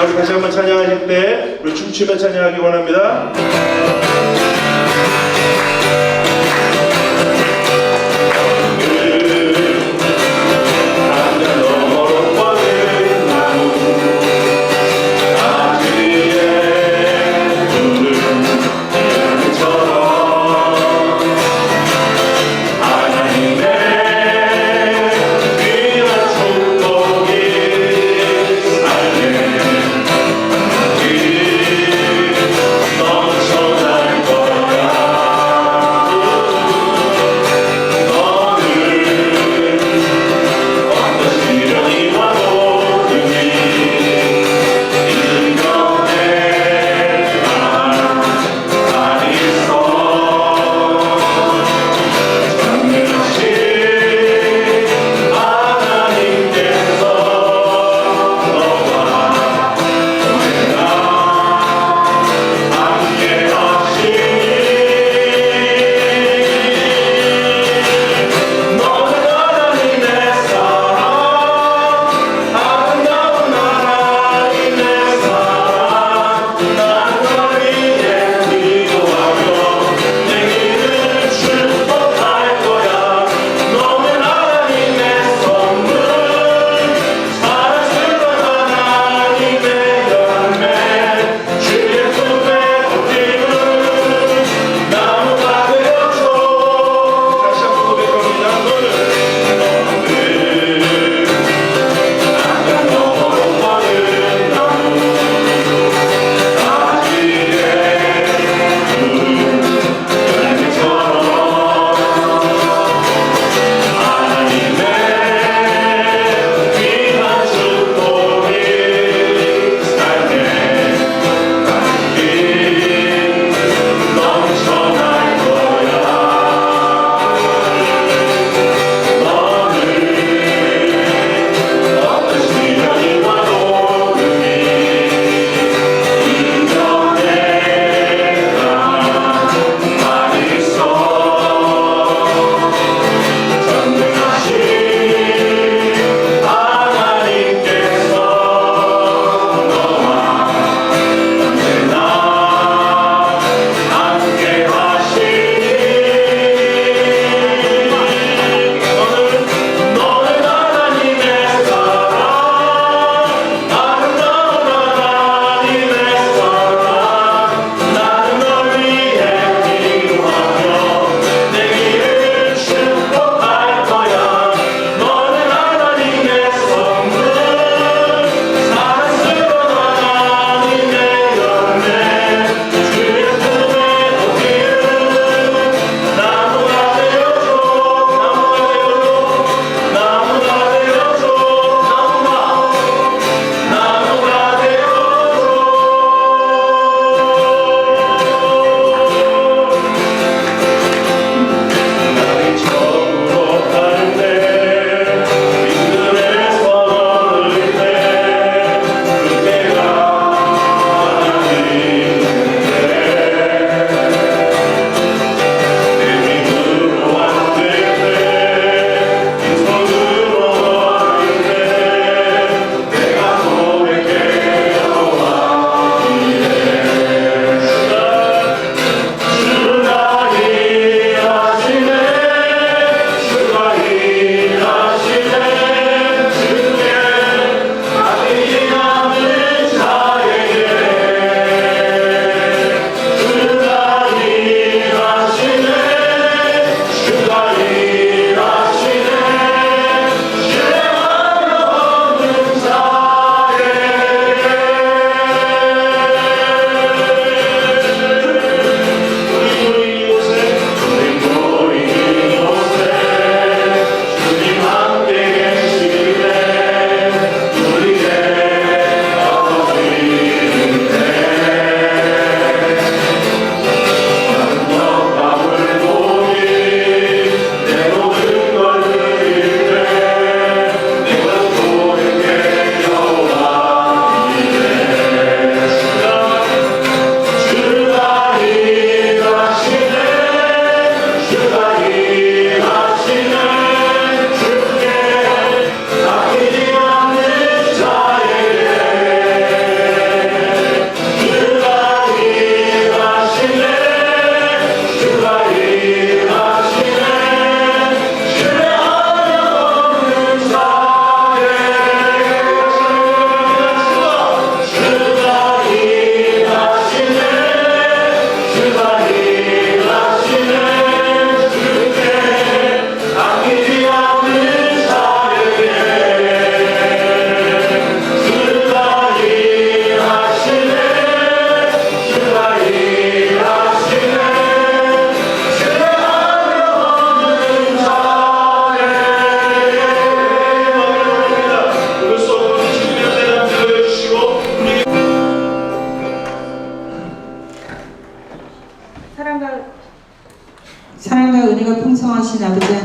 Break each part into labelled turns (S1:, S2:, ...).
S1: 우리 다시 한번 찬양하실 때 우리 춤추며 찬양하기 원합니다.
S2: 넘쳐나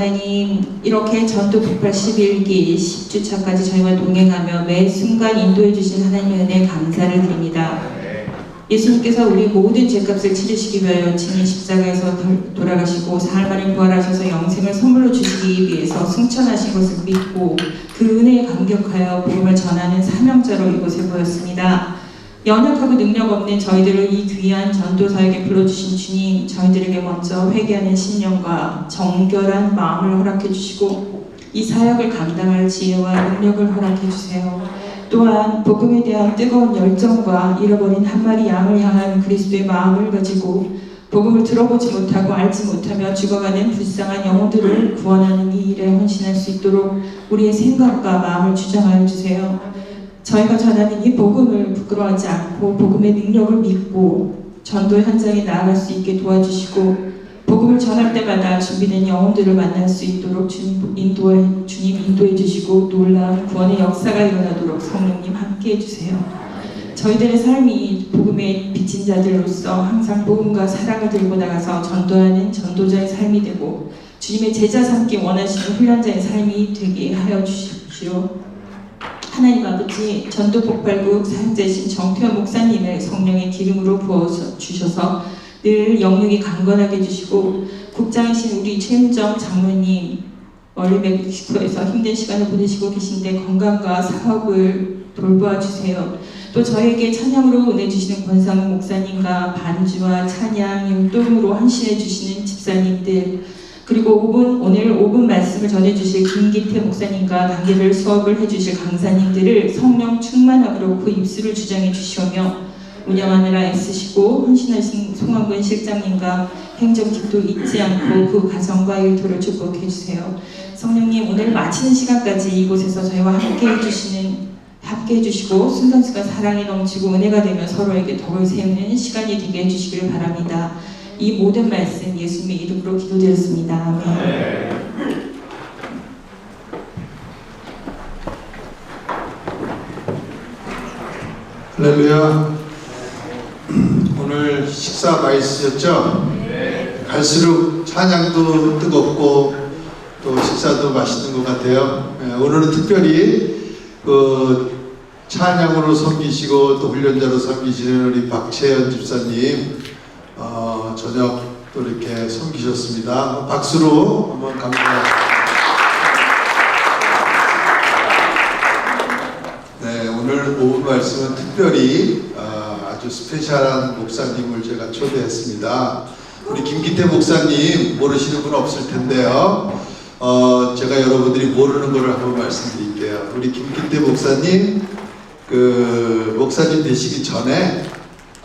S2: 하나님, 이렇게 전도 폭발 11기 10주차까지 저희와 동행하며 매 순간 인도해 주신 하나님의 은혜에 감사를 드립니다. 예수님께서 우리 모든 죄값을 치르시기 위하여 친히 십자가에서 돌아가시고 사흘 만에 부활하셔서 영생을 선물로 주시기 위해서 승천하신 것을 믿고 그 은혜에 감격하여 복음을 전하는 사명자로 이곳에 모였습니다. 연약하고 능력 없는 저희들을 이 귀한 전도사에게 불러주신 주님, 저희들에게 먼저 회개하는 신령과 정결한 마음을 허락해 주시고 이 사역을 감당할 지혜와 능력을 허락해 주세요. 또한 복음에 대한 뜨거운 열정과 잃어버린 한 마리 양을 향한 그리스도의 마음을 가지고 복음을 들어보지 못하고 알지 못하며 죽어가는 불쌍한 영혼들을 구원하는 이 일에 헌신할 수 있도록 우리의 생각과 마음을 주장하여 주세요. 저희가 전하는 이 복음을 부끄러워하지 않고 복음의 능력을 믿고 전도 현장에 나아갈 수 있게 도와주시고 복음을 전할 때마다 준비된 영혼들을 만날 수 있도록 주님 인도해 주시고 놀라운 구원의 역사가 일어나도록 성령님 함께해 주세요. 저희들의 삶이 복음에 비친 자들로서 항상 복음과 사랑을 들고 나가서 전도하는 전도자의 삶이 되고 주님의 제자 삼기 원하시는 훈련자의 삶이 되게 하여 주십시오. 하나님 아버지, 전도 폭발국 사역자이신 정태원 목사님을 성령의 기름으로 부어서 주셔서 늘 영역이 강건하게 해주시고 국장이신 우리 최은정 장로님 멀리 멕시코에서 힘든 시간을 보내시고 계신데 건강과 사업을 돌보아 주세요. 또 저에게 찬양으로 은혜 주시는 권상우 목사님과 반주와 찬양, 율동으로 헌신해 주시는 집사님들, 그리고 오늘 5분 말씀을 전해주실 김기태 목사님과 단계별 수업을 해주실 강사님들을 성령 충만하도록 그 입술을 주장해 주시오며 운영하느라 애쓰시고 헌신하신 송원근 실장님과 행정직도 잊지 않고 그 가정과 일터를 축복해 주세요. 성령님, 오늘 마치는 시간까지 이곳에서 저희와 함께 해주시고 순간순간 사랑이 넘치고 은혜가 되며 서로에게 덕을 세우는 시간이 되게 해주시기를 바랍니다. 이 모든 말씀 예수님의 이름으로 기도드렸습니다. 아멘.
S3: 할렐루야. 오늘 식사 맛있으셨죠? 네. 갈수록 찬양도 뜨겁고 또 식사도 맛있는 것 같아요. 네, 오늘은 특별히 찬양으로 섬기시고 또 훈련자로 섬기시는 우리 박채연 집사님 저녁 또 이렇게 섬기셨습니다. 박수로 한번 감사합니다. 네, 오늘 오후 말씀은 특별히 아주 스페셜한 목사님을 제가 초대했습니다. 우리 김기태 목사님 모르시는 분 없을 텐데요. 제가 여러분들이 모르는 거를 한번 말씀드릴게요. 우리 김기태 목사님 목사님 되시기 전에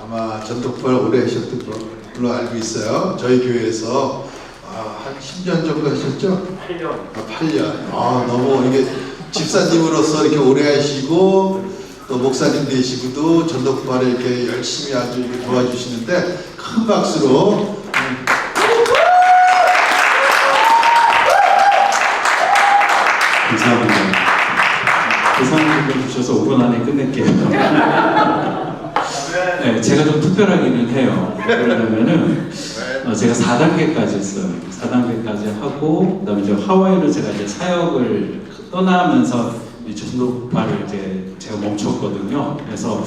S3: 아마 전도폭발 오래 하셨던 걸로 알고 있어요. 저희 교회에서 한 10년 정도 하셨죠? 8년. 8년. 너무 이게 집사님으로서 이렇게 오래 하시고 또 목사님 되시고도 전도폭발에 이렇게 열심히 아주 이렇게 도와주시는데 큰 박수로
S4: 감사합니다. 그 상황을 주셔서 5분 안에 끝낼게요. 네, 제가 좀 특별하기는 해요. 왜냐면은 제가 4단계까지 했어요. 4단계까지 하고 그다음에 이제 하와이로 제가 이제 사역을 떠나면서 전도폭발을 이제 제가 멈췄거든요. 그래서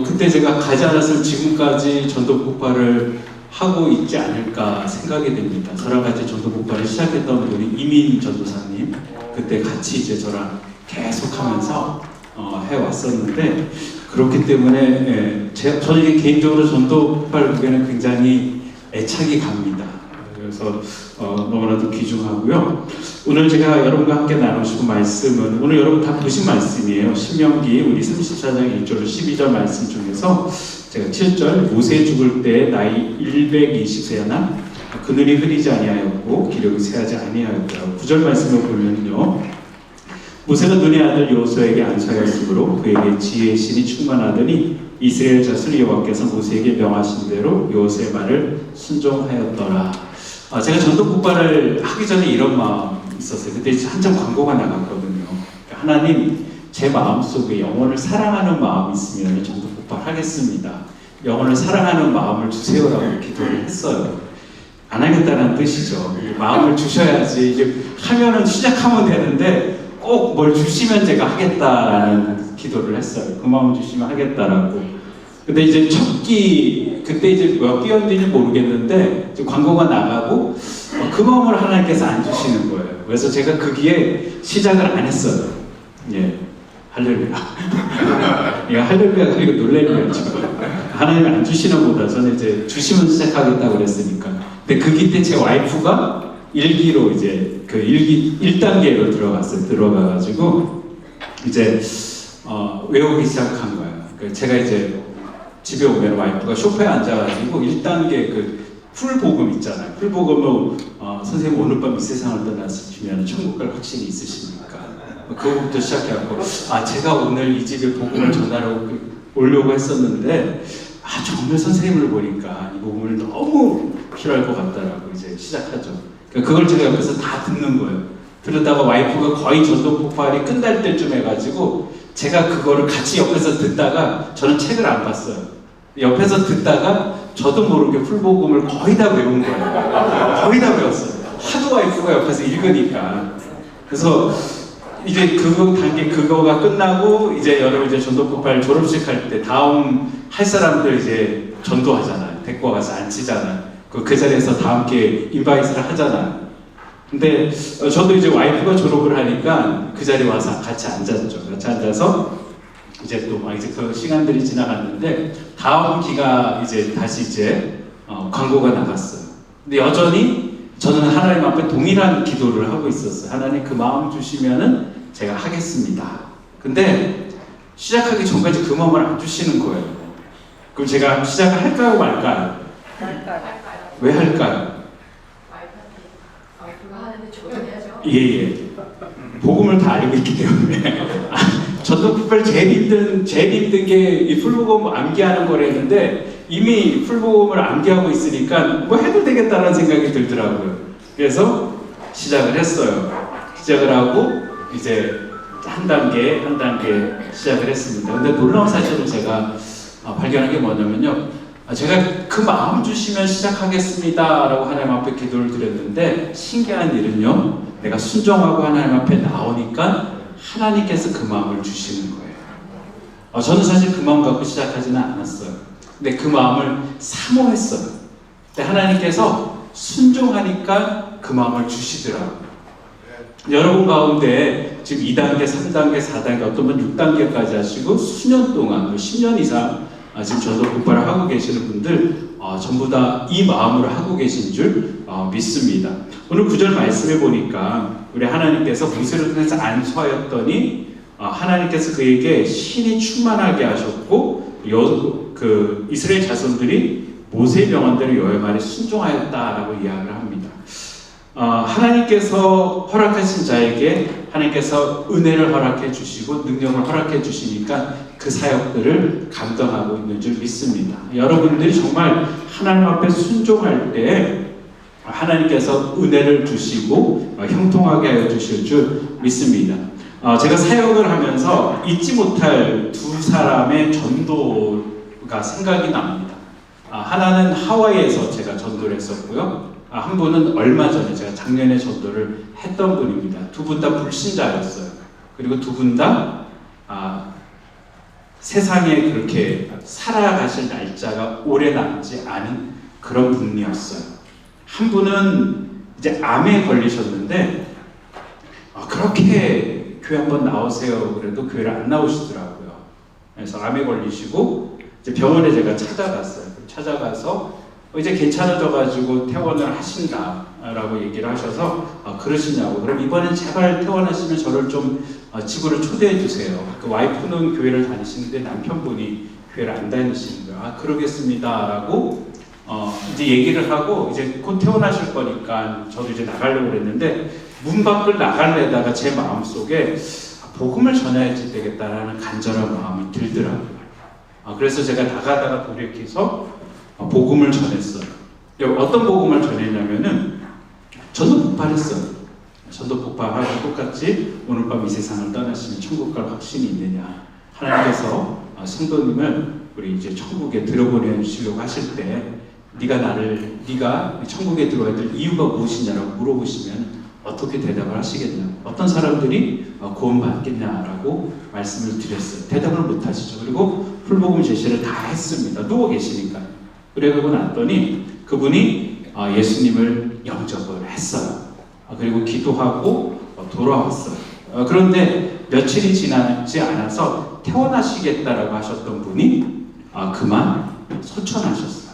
S4: 그때 제가 가지 않았으면 지금까지 전도폭발을 하고 있지 않을까 생각이 됩니다. 저랑 같이 전도폭발을 시작했던 우리 이민 전도사님, 그때 같이 이제 저랑 계속하면서 해왔었는데, 그렇기 때문에 저는 이게 개인적으로 전도폭발국에는 굉장히 애착이 갑니다. 그래서 너무나도 귀중하고요. 오늘 제가 여러분과 함께 나누시고 말씀은 오늘 여러분 다 보신 말씀이에요. 신명기 우리 34장 1절로 12절 말씀 중에서 제가 7절 모세 죽을 때 나이 120세나 그늘이 흐리지 아니하였고 기력이 쇠하지 아니하였더라. 9절 말씀을 보면요, 모세가 눈의 아들 여호수아에게 안수하였으므로 그에게 지혜의 신이 충만하더니 이스라엘 자손 여호와께서 모세에게 명하신 대로 여호수아의 말을 순종하였더라. 제가 전도폭발을 하기 전에 이런 마음이 있었어요. 그때 한참 광고가 나갔거든요. 하나님, 제 마음속에 영혼을 사랑하는 마음이 있으면 전도폭발 하겠습니다. 영혼을 사랑하는 마음을 주세요라고 기도를 했어요. 안 하겠다는 뜻이죠. 마음을 주셔야지 이게 하면은 시작하면 되는데 꼭 뭘 주시면 제가 하겠다라는 기도를 했어요. 그 마음 주시면 하겠다라고. 근데 이제 첫 끼 그때 이제 몇 끼였는지 모르겠는데 이제 광고가 나가고 그 마음을 하나님께서 안 주시는 거예요. 그래서 제가 그 기에 시작을 안 했어요. 예, 할렐루야. 이거 할렐루야가 아니고 놀래미야 지금. 하나님 안 주시는 보다 저는 이제 주시면 시작하겠다고 그랬으니까. 근데 그 기 때 제 와이프가 일기로 이제 그 일기 1단계로 들어갔어요. 들어가가지고 이제 외우기 시작한 거예요. 제가 이제 집에 오면 와이프가 소파에 앉아가지고 1단계 그 풀복음 있잖아요. 풀복음으로 선생님 오늘 밤 이 세상을 떠났으면 천국 갈 확신이 있으십니까? 그거부터 시작해갖고 제가 오늘 이 집에 복음을 전하러 오려고 했었는데 정말 선생님을 보니까 이 복음을 너무 필요할 것 같다라고 이제 시작하죠. 그걸 제가 옆에서 다 듣는 거예요. 그러다가 와이프가 거의 전도 폭발이 끝날 때쯤 해가지고 제가 그거를 같이 옆에서 듣다가 저는 책을 안 봤어요. 옆에서 듣다가 저도 모르게 풀복음을 거의 다 외운 거예요. 거의 다 외웠어요. 하도 와이프가 옆에서 읽으니까. 그래서 이제 그 단계 그거가 끝나고 이제 여러분 이제 전도 폭발 졸업식 할 때 다음 할 사람들 이제 전도하잖아요. 데리고 가서 앉히잖아요. 그 자리에서 다 함께 인바이트를 하잖아요. 근데 저도 이제 와이프가 졸업을 하니까 그 자리에 와서 같이 앉았죠. 같이 앉아서 이제 또 이제 그 시간들이 지나갔는데 다음 기가 이제 다시 이제 광고가 나갔어요. 근데 여전히 저는 하나님 앞에 동일한 기도를 하고 있었어요. 하나님 그 마음 주시면은 제가 하겠습니다. 근데 시작하기 전까지 그 마음을 안 주시는 거예요. 그럼 제가 시작을 할까요 말까요? 왜 할까요? 예. 복음을 다 알고 있기 때문에. 전도 폭발 제일 힘든 게 이 풀복음 암기하는 거랬는데 이미 풀복음을 암기하고 있으니까 뭐 해도 되겠다는 생각이 들더라고요. 그래서 시작을 했어요. 시작을 하고 이제 한 단계 시작을 했습니다. 근데 놀라운 사실을 제가 발견한 게 뭐냐면요. 제가 그 마음 주시면 시작하겠습니다 라고 하나님 앞에 기도를 드렸는데 신기한 일은요. 내가 순종하고 하나님 앞에 나오니까 하나님께서 그 마음을 주시는 거예요. 저는 사실 그 마음 갖고 시작하지는 않았어요. 근데 그 마음을 사모했어요. 근데 하나님께서 순종하니까 그 마음을 주시더라고요. 여러분 가운데 지금 2단계, 3단계, 4단계, 어떤 분 6단계까지 하시고 수년 동안, 10년 이상 지금 전도 폭발을 하고 계시는 분들 전부 다 이 마음으로 하고 계신 줄 믿습니다. 오늘 9절 말씀해 보니까 우리 하나님께서 모세를 통해서 안수하였더니 하나님께서 그에게 신이 충만하게 하셨고 그 이스라엘 자손들이 모세의 명언대로 여호와의 말에 순종하였다라고 이야기를 합니다. 하나님께서 허락하신 자에게 하나님께서 은혜를 허락해 주시고 능력을 허락해 주시니까 그 사역들을 감당하고 있는 줄 믿습니다. 여러분들이 정말 하나님 앞에 순종할 때 하나님께서 은혜를 주시고 형통하게 하여 주실 줄 믿습니다. 제가 사역을 하면서 잊지 못할 두 사람의 전도가 생각이 납니다. 하나는 하와이에서 제가 전도를 했었고요. 한 분은 얼마 전에 제가 작년에 전도를 했던 분입니다. 두 분 다 불신자였어요. 그리고 두 분 다 세상에 그렇게 살아가실 날짜가 오래 남지 않은 그런 분이었어요. 한 분은 이제 암에 걸리셨는데 그렇게 교회 한번 나오세요 그래도 교회를 안 나오시더라고요. 그래서 암에 걸리시고 이제 병원에 제가 찾아갔어요. 찾아가서 이제 괜찮아져가지고 퇴원을 하신다라고 얘기를 하셔서 그러시냐고. 그럼 이번엔 제발 퇴원하시면 저를 좀 지구를 초대해 주세요. 그 와이프는 교회를 다니시는데 남편분이 교회를 안 다니시는 거예요. 그러겠습니다라고 이제 얘기를 하고 이제 곧 퇴원하실 거니까 저도 이제 나가려고 그랬는데 문 밖을 나가려다가 제 마음속에 복음을 전해야 되겠다라는 간절한 마음이 들더라고요. 그래서 제가 나가다가 돌이켜서 복음을 전했어요. 어떤 복음을 전했냐면은 전도 폭발했어요. 전도 폭발하고 똑같이 오늘 밤 이 세상을 떠나시면 천국 갈 확신이 있느냐. 하나님께서 성도님을 우리 이제 천국에 들어보내 주시려고 하실 때 네가 천국에 들어야 될 이유가 무엇이냐라고 물어보시면 어떻게 대답을 하시겠냐? 어떤 사람들이 구원받겠냐라고 말씀을 드렸어요. 대답을 못 하시죠. 그리고 풀복음 제시를 다 했습니다. 누워 계시니까. 그러고 났더니 그분이 예수님을 영접을 했어요. 그리고 기도하고 돌아왔어요. 그런데 며칠이 지나지 않아서 퇴원하시겠다라고 하셨던 분이 그만 소천하셨어요.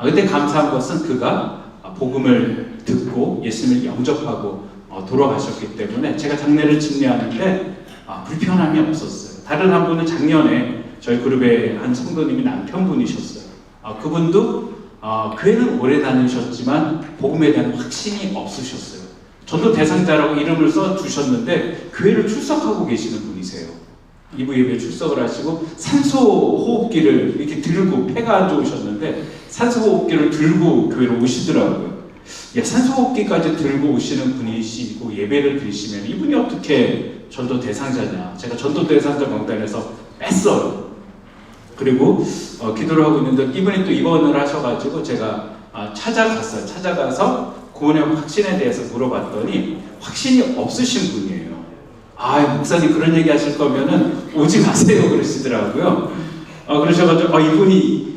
S4: 그때 감사한 것은 그가 복음을 듣고 예수님을 영접하고 돌아가셨기 때문에 제가 장례를 집례하는데 불편함이 없었어요. 다른 한 분은 작년에 저희 그룹의 한 성도님이 남편분이셨어요. 그분도 교회는 오래 다니셨지만 복음에 대한 확신이 없으셨어요. 전도 대상자라고 이름을 써주셨는데 교회를 출석하고 계시는 분이세요. 2부 예배에 출석을 하시고 산소 호흡기를 이렇게 들고 폐가 안 좋으셨는데 산소 호흡기를 들고 교회로 오시더라고요. 산소 호흡기까지 들고 오시는 분이시고 예배를 드리시면 이분이 어떻게 전도 대상자냐. 제가 전도 대상자 명단에서 뺐어요. 그리고 기도를 하고 있는데 이분이 또 입원을 하셔가지고 제가 찾아갔어요. 찾아가서 구원의 확신에 대해서 물어봤더니 확신이 없으신 분이에요. 목사님 그런 얘기 하실 거면은 오지 마세요 그러시더라고요. 그러셔가지고 이분이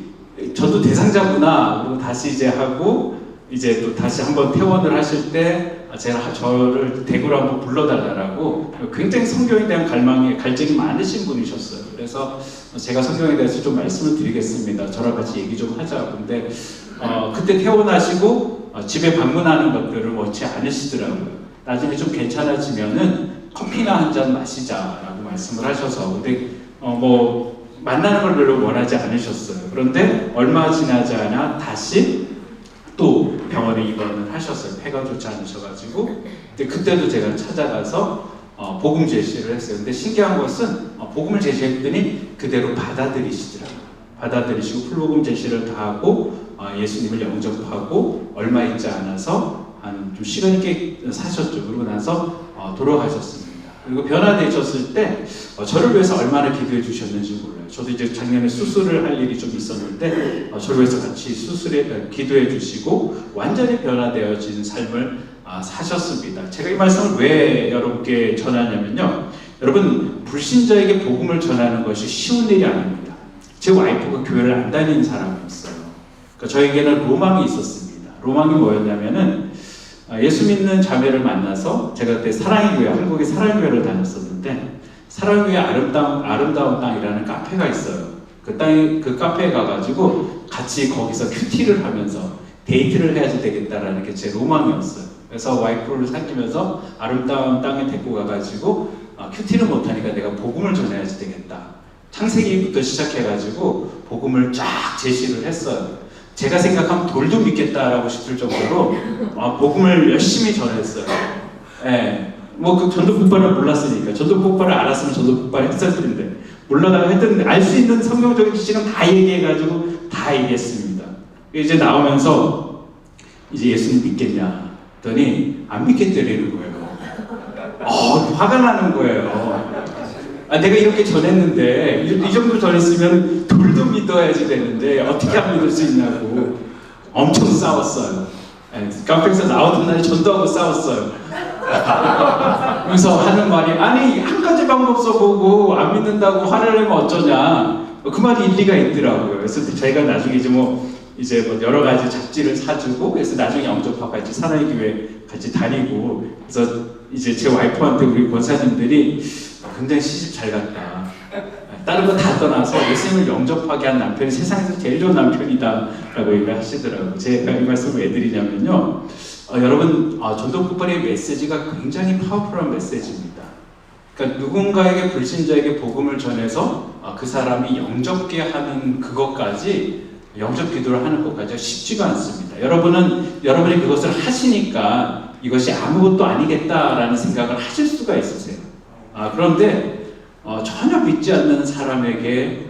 S4: 전도 대상자구나. 그리고 다시 이제 하고 이제 또 다시 한번 퇴원을 하실 때 제가 저를 대구로 한번 불러달라고 굉장히 성경에 대한 갈증이 많으신 분이셨어요. 그래서 제가 성경에 대해서 좀 말씀을 드리겠습니다. 저랑 같이 얘기 좀 하자. 근데 그때 퇴원하시고 집에 방문하는 것들을 원치 않으시더라고요. 나중에 좀 괜찮아지면은 커피나 한 잔 마시자라고 말씀을 하셔서 근데 만나는 걸 별로 원하지 않으셨어요. 그런데 얼마 지나지 않아 다시 또 병원에 입원을 하셨어요. 폐가 좋지 않으셔가지고. 근데 그때도 제가 찾아가서 복음 제시를 했어요. 근데 신기한 것은 복음을 제시했더니 그대로 받아들이시더라고요. 받아들이시고 풀복음 제시를 다 하고 예수님을 영접하고 얼마 있지 않아서 한 좀 시간 있게 사셨죠. 그러고 나서 돌아가셨습니다. 그리고 변화되셨을 때 저를 위해서 얼마나 기도해 주셨는지 몰라요. 저도 이제 작년에 수술을 할 일이 좀 있었는데 저를 위해서 같이 기도해 주시고 완전히 변화되어진 삶을 사셨습니다. 제가 이 말씀을 왜 여러분께 전하냐면요. 여러분 불신자에게 복음을 전하는 것이 쉬운 일이 아닙니다. 제 와이프가 교회를 안 다니는 사람이었어요. 그러니까 저에게는 로망이 있었습니다. 로망이 뭐였냐면은 예수 믿는 자매를 만나서 제가 그때 사랑의 교회, 한국의 사랑의 교회를 다녔었는데 사랑의 교회 아름다운 땅이라는 카페가 있어요. 그 카페에 가가지고 같이 거기서 큐티를 하면서 데이트를 해야지 되겠다라는 게 제 로망이었어요. 그래서 와이프를 사귀면서 아름다운 땅에 데리고 가가지고 큐티를 못하니까 내가 복음을 전해야지 되겠다. 창세기부터 시작해가지고 복음을 쫙 제시를 했어요. 제가 생각하면 돌도 믿겠다라고 싶을 정도로 복음을 열심히 전했어요. 그 전도 폭발을 몰랐으니까. 전도 폭발을 알았으면 전도 폭발을 했을 텐데 몰라다가 했는데 알 수 있는 성경적인 지식은 다 얘기해가지고 다 얘기했습니다. 이제 나오면서 이제 예수님 믿겠냐 했더니 안 믿겠다는 거예요. 화가 나는 거예요. 내가 이렇게 전했는데 이 정도 전했으면 돌도 믿어야지 되는데 어떻게 안 믿을 수 있냐고 엄청 싸웠어요. 카페에서 나오던 날에 전도하고 싸웠어요. 그래서 하는 말이 한 가지 방법 써보고 안 믿는다고 화를 내면 어쩌냐. 그 말이 일리가 있더라고요. 그래서 저희가 나중에 이제 여러 가지 잡지를 사주고 그래서 나중에 영접하고 같이 사랑의 교회 같이 다니고 그래서 이제 제 와이프한테 우리 권사님들이 굉장히 시집 잘 갔다. 다른 거 다 떠나서 예수님을 영접하게 한 남편이 세상에서 제일 좋은 남편이다 라고 얘기를 하시더라고요. 제가 이 말씀을 왜 드리냐면요. 여러분 전도 폭발의 메시지가 굉장히 파워풀한 메시지입니다. 그러니까 누군가에게 불신자에게 복음을 전해서 그 사람이 영접게 하는 그것까지 영접 기도를 하는 것까지가 쉽지가 않습니다. 여러분이 그것을 하시니까 이것이 아무것도 아니겠다라는 생각을 하실 수가 있으세요. 그런데 전혀 믿지 않는 사람에게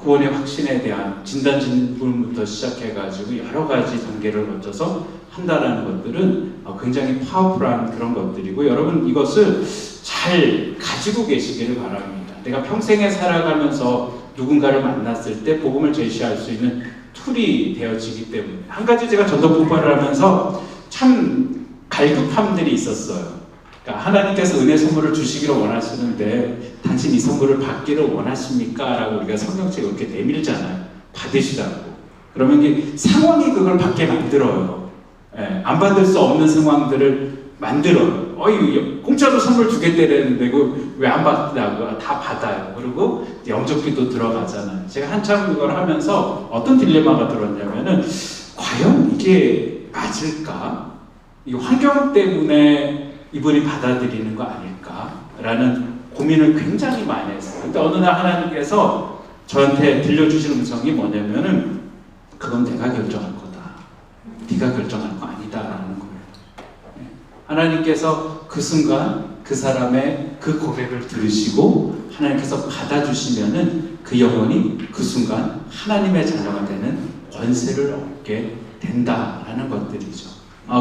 S4: 구원의 확신에 대한 진단질문부터 시작해가지고 여러 가지 단계를 거쳐서 한다라는 것들은 굉장히 파워풀한 그런 것들이고 여러분 이것을 잘 가지고 계시기를 바랍니다. 내가 평생에 살아가면서 누군가를 만났을 때 복음을 제시할 수 있는 툴이 되어지기 때문에. 한 가지 제가 전도 폭발을 하면서 참 갈급함들이 있었어요. 그러니까 하나님께서 은혜 선물을 주시기를 원하시는데 당신 이 선물을 받기를 원하십니까? 라고 우리가 성경책에 이렇게 내밀잖아요. 받으시라고. 그러면 이게 상황이 그걸 받게 만들어요. 예, 안 받을 수 없는 상황들을 만들어요. 공짜로 선물 주겠다랬는데 왜 안 받냐고. 다 받아요. 그리고 영접기도 들어가잖아요. 제가 한참 그걸 하면서 어떤 딜레마가 들었냐면은 과연 이게 맞을까? 이 환경 때문에 이분이 받아들이는 거 아닐까라는 고민을 굉장히 많이 했어요. 근데 어느 날 하나님께서 저한테 들려주시는 음성이 뭐냐면은 그건 내가 결정할 거다. 네가 결정할 거 아니다라는 거예요. 하나님께서 그 순간 그 사람의 그 고백을 들으시고 하나님께서 받아주시면은 그 영혼이 그 순간 하나님의 자녀가 되는 권세를 얻게 된다라는 것들이죠.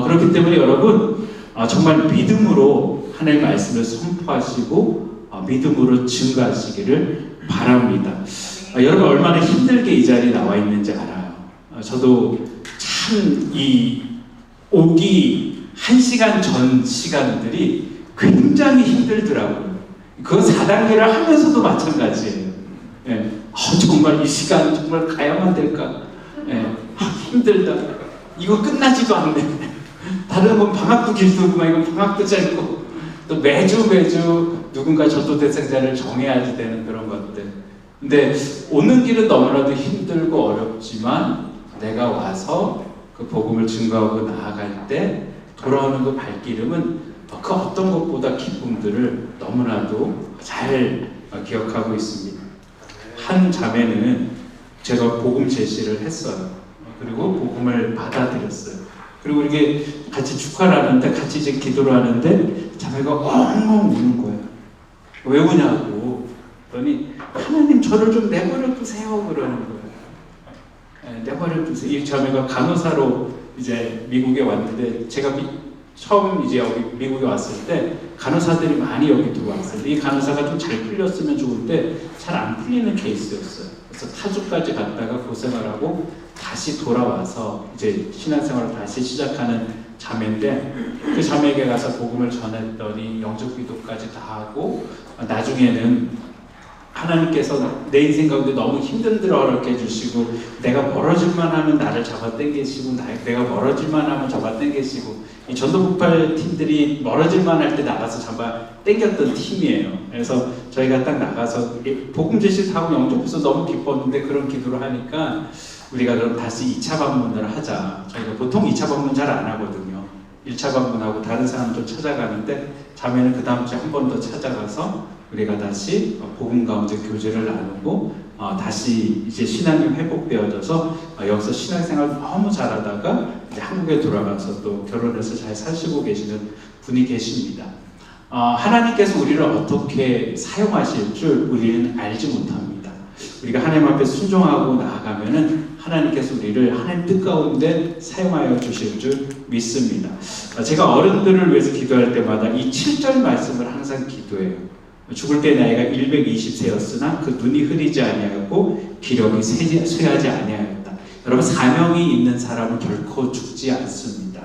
S4: 그렇기 때문에 여러분 정말 믿음으로 하나님의 말씀을 선포하시고 믿음으로 증거하시기를 바랍니다. 여러분 얼마나 힘들게 이 자리에 나와 있는지 알아요. 저도 참 이 오기 1시간 전 시간들이 굉장히 힘들더라고요. 그 4단계를 하면서도 마찬가지예요. 예. 정말 이 시간 정말 가야만 될까? 예. 힘들다. 이거 끝나지도 않네. 다른 건 방학도 길더구만 이건 방학도 짧고 또 매주 누군가 전도 대상자를 정해야지 되는 그런 것들. 근데 오는 길은 너무나도 힘들고 어렵지만 내가 와서 그 복음을 증거하고 나아갈 때 돌아오는 그 발기름은 그 어떤 것보다 기쁨들을 너무나도 잘 기억하고 있습니다. 한 자매는 제가 복음 제시를 했어요. 그리고 복음을 받아들였어요. 그리고 이렇게 같이 축하를 하는데 같이 이제 기도를 하는데 자매가 엉엉 우는 거예요. 왜 우냐고 그러니 하나님 저를 좀 내버려 두세요 그러는 거예요. 내버려 두세요. 이 자매가 간호사로 이제 미국에 왔는데 제가 처음 이제 여기 미국에 왔을 때 간호사들이 많이 여기 들어왔어요. 이 간호사가 좀 잘 풀렸으면 좋은데 잘 안 풀리는 케이스였어요. 그래서 타주까지 갔다가 고생을 하고 다시 돌아와서 이제 신앙생활을 다시 시작하는 자매인데 그 자매에게 가서 복음을 전했더니 영접기도까지 다 하고 나중에는 하나님께서 내 인생 가운데 너무 힘든 일을 어렵게 해주시고 내가 멀어질만 하면 나를 잡아 당기시고 내가 멀어질만 하면 잡아 당기시고 이 전도폭발 팀들이 멀어질만 할 때 나가서 잡아 당겼던 팀이에요. 그래서 저희가 딱 나가서 복음 제시를 하고 영접해서 너무 기뻤는데 그런 기도를 하니까 우리가 그럼 다시 2차 방문을 하자. 저희가 보통 2차 방문 잘 안 하거든요. 1차 방문하고 다른 사람도 찾아가는데 자매는 그 다음 주에 한 번 더 찾아가서 우리가 다시 복음 가운데 교제를 나누고 다시 이제 신앙이 회복되어져서 여기서 신앙생활 너무 잘하다가 이제 한국에 돌아가서 또 결혼해서 잘 사시고 계시는 분이 계십니다. 하나님께서 우리를 어떻게 사용하실 줄 우리는 알지 못합니다. 우리가 하나님 앞에 순종하고 나아가면은 하나님께서 우리를 하나님 뜻 가운데 사용하여 주실 줄 믿습니다. 제가 어른들을 위해서 기도할 때마다 이 7절 말씀을 항상 기도해요. 죽을 때 나이가 120세였으나 그 눈이 흐리지 아니하였고 기력이 쇠하지 아니하였다. 여러분 사명이 있는 사람은 결코 죽지 않습니다.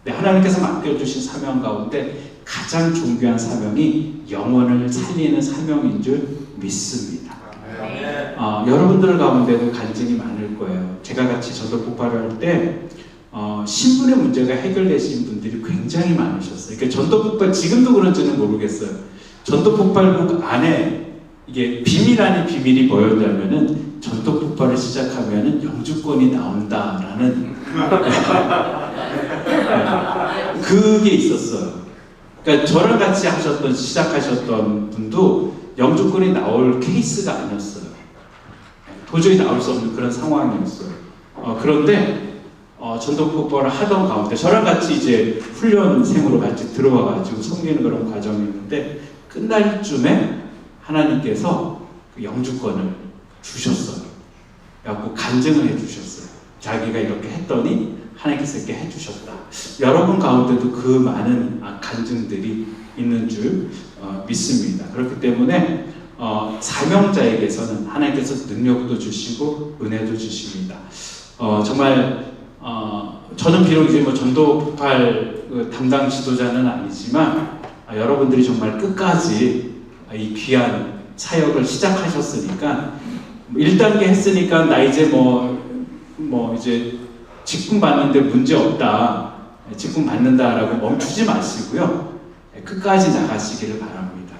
S4: 하나님께서 맡겨주신 사명 가운데 가장 존귀한 사명이 영혼을 살리는 사명인 줄 믿습니다. 여러분들 가운데도 간증이 많을 거예요. 제가 같이 전도 폭발을 할 때 신분의 문제가 해결되신 분들이 굉장히 많으셨어요. 그러니까 전도 폭발 지금도 그런지는 모르겠어요. 전도 폭발국 안에 이게 비밀 아닌 비밀이 뭐였냐면은 전도 폭발을 시작하면은 영주권이 나온다라는 그게 있었어요. 그러니까 저랑 같이 시작하셨던 분도 영주권이 나올 케이스가 아니었어요. 도저히 나올 수 없는 그런 상황이었어요. 그런데 전도 폭발을 하던 가운데 저랑 같이 이제 훈련생으로 같이 들어와가지고 섬기는 그런 과정이었는데 끝날 쯤에 하나님께서 그 영주권을 주셨어요. 그래갖고 간증을 해주셨어요. 자기가 이렇게 했더니 하나님께서 이렇게 해주셨다. 여러분 가운데도 그 많은 간증들이 있는 줄 믿습니다. 그렇기 때문에 사명자에게서는 하나님께서 능력도 주시고 은혜도 주십니다. 정말 저는 비록 이제 뭐 전도폭발 그 담당 지도자는 아니지만 여러분들이 정말 끝까지 이 귀한 사역을 시작하셨으니까 1단계 했으니까 나 이제 뭐 이제 직분 받는데 문제 없다, 직분 받는다라고 멈추지 마시고요. 끝까지 나가시기를 바랍니다.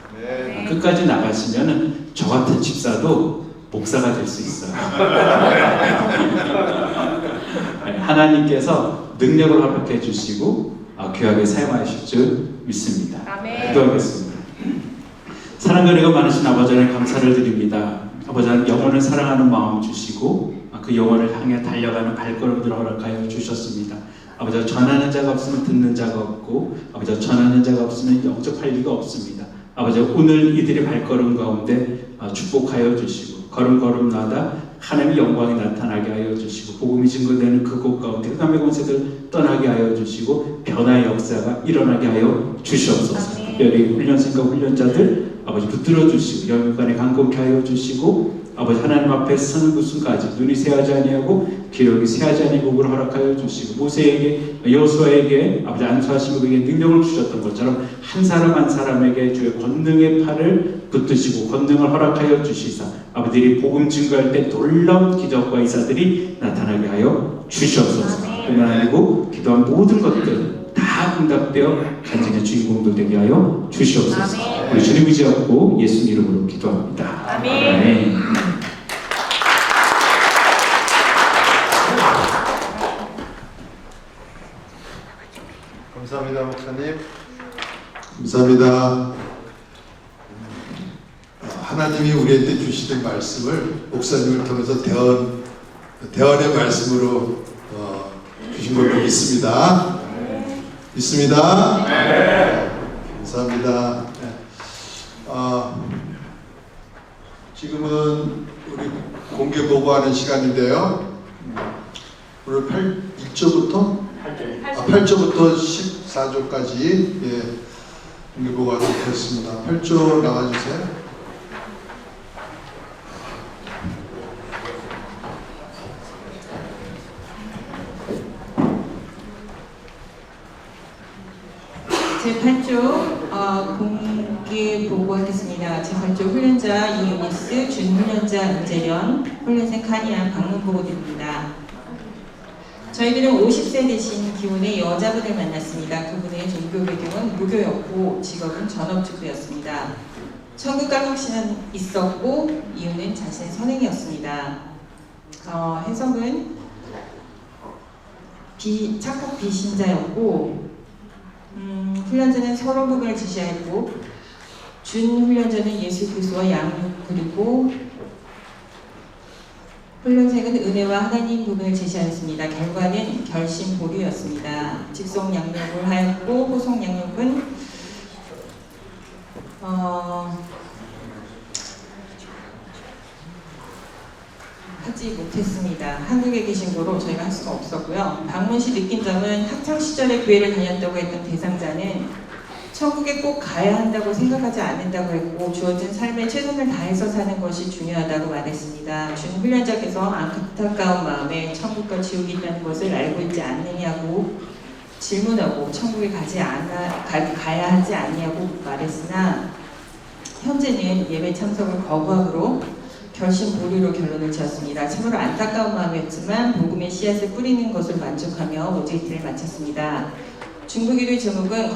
S4: 끝까지 나가시면은 저 같은 집사도 목사가 될 수 있어요. 하나님께서 능력을 허락해 주시고 귀하게 사용하실 줄 믿습니다. 기도하겠습니다. 사랑과 은혜가 많으신 아버지 하나님 감사를 드립니다. 아버지 하나님 영혼을 사랑하는 마음 주시고 그 영혼을 향해 달려가는 발걸음들을 허락하여 주셨습니다. 아버지 전하는 자가 없으면 듣는 자가 없고 아버지 전하는 자가 없으면 영접할 리가 없습니다. 아버지 오늘 이들의 발걸음 가운데 축복하여 주시고 걸음걸음마다 하나님의 영광이 나타나게 하여 주시고 복음이 증거되는 그곳 가운데 흑암의 권세들 떠나게 하여 주시고 변화의 역사가 일어나게 하여 주시옵소서. 특별히 훈련생과 훈련자들 아버지 붙들어 주시고 영육간에 강건케 하여 주시고 아버지 하나님 앞에 서는 그 순간까지 눈이 새하지 아니하고 기력이 새하지 아니하고 복을 허락하여 주시고 모세에게 여호수아에게 아버지 안수하시고 그에게 능력을 주셨던 것처럼 한 사람 한 사람에게 주의 권능의 팔을 붙드시고 권능을 허락하여 주시사 아버지들이 복음 증거할 때 놀라운 기적과 이사들이 나타나게 하여 주시옵소서. 뿐만 아니고 기도한 모든 것들 다 응답되어 간증의 주인공도 되게 하여 주시옵소서. 우리 주님 의지하고 예수 이름으로 기도합니다. 아멘.
S3: 감사합니다, 목사님. 감사합니다. 하나님이 우리한테 주시는 말씀을 목사님을 통해서 대언의 말씀으로 주신 걸로 믿습니다. 믿습니다. 감사합니다. 지금은 우리 공개 보고하는 시간인데요. 오늘 1조부터 8조부터 14조까지 공개 보고하도록 하겠습니다. 8조 나와주세요.
S2: 제8조 공개 보고하겠습니다. 제8조 훈련자 이유니스, 준훈련자 임재련, 훈련생 카니안 방문 보고드립니다. 저희들은 50세 되신 기혼의 여자분을 만났습니다. 그분의 종교 배경은 무교였고 직업은 전업주부였습니다. 천국 갈 확신은 있었고 이유는 자신의 선행이었습니다. 해석은 착각 비신자였고 훈련자는 서로 부분을 지시하였고 준훈련자는 예수 그리스도와 양육 그리고 훈련생은 은혜와 하나님 부분을 제시하였습니다. 결과는 결심 보류였습니다. 직속 양육을 하였고 호송 양육은 하지 못했습니다. 한국에 계신 거로 저희가 할 수가 없었고요. 방문 시 느낀 점은 학창시절에 교회를 다녔다고 했던 대상자는 천국에 꼭 가야 한다고 생각하지 않는다고 했고 주어진 삶에 최선을 다해서 사는 것이 중요하다고 말했습니다. 준 훈련자께서 안타까운 마음에 천국과 지옥이 있다는 것을 알고 있지 않느냐고 질문하고 천국에 가야 하지 않냐고 말했으나 현재는 예배 참석을 거부함으로 결심 보류로 결론을 지었습니다. 참으로 안타까운 마음이었지만 복음의 씨앗을 뿌리는 것을 만족하며 오직기를 마쳤습니다. 중보기도의 제목은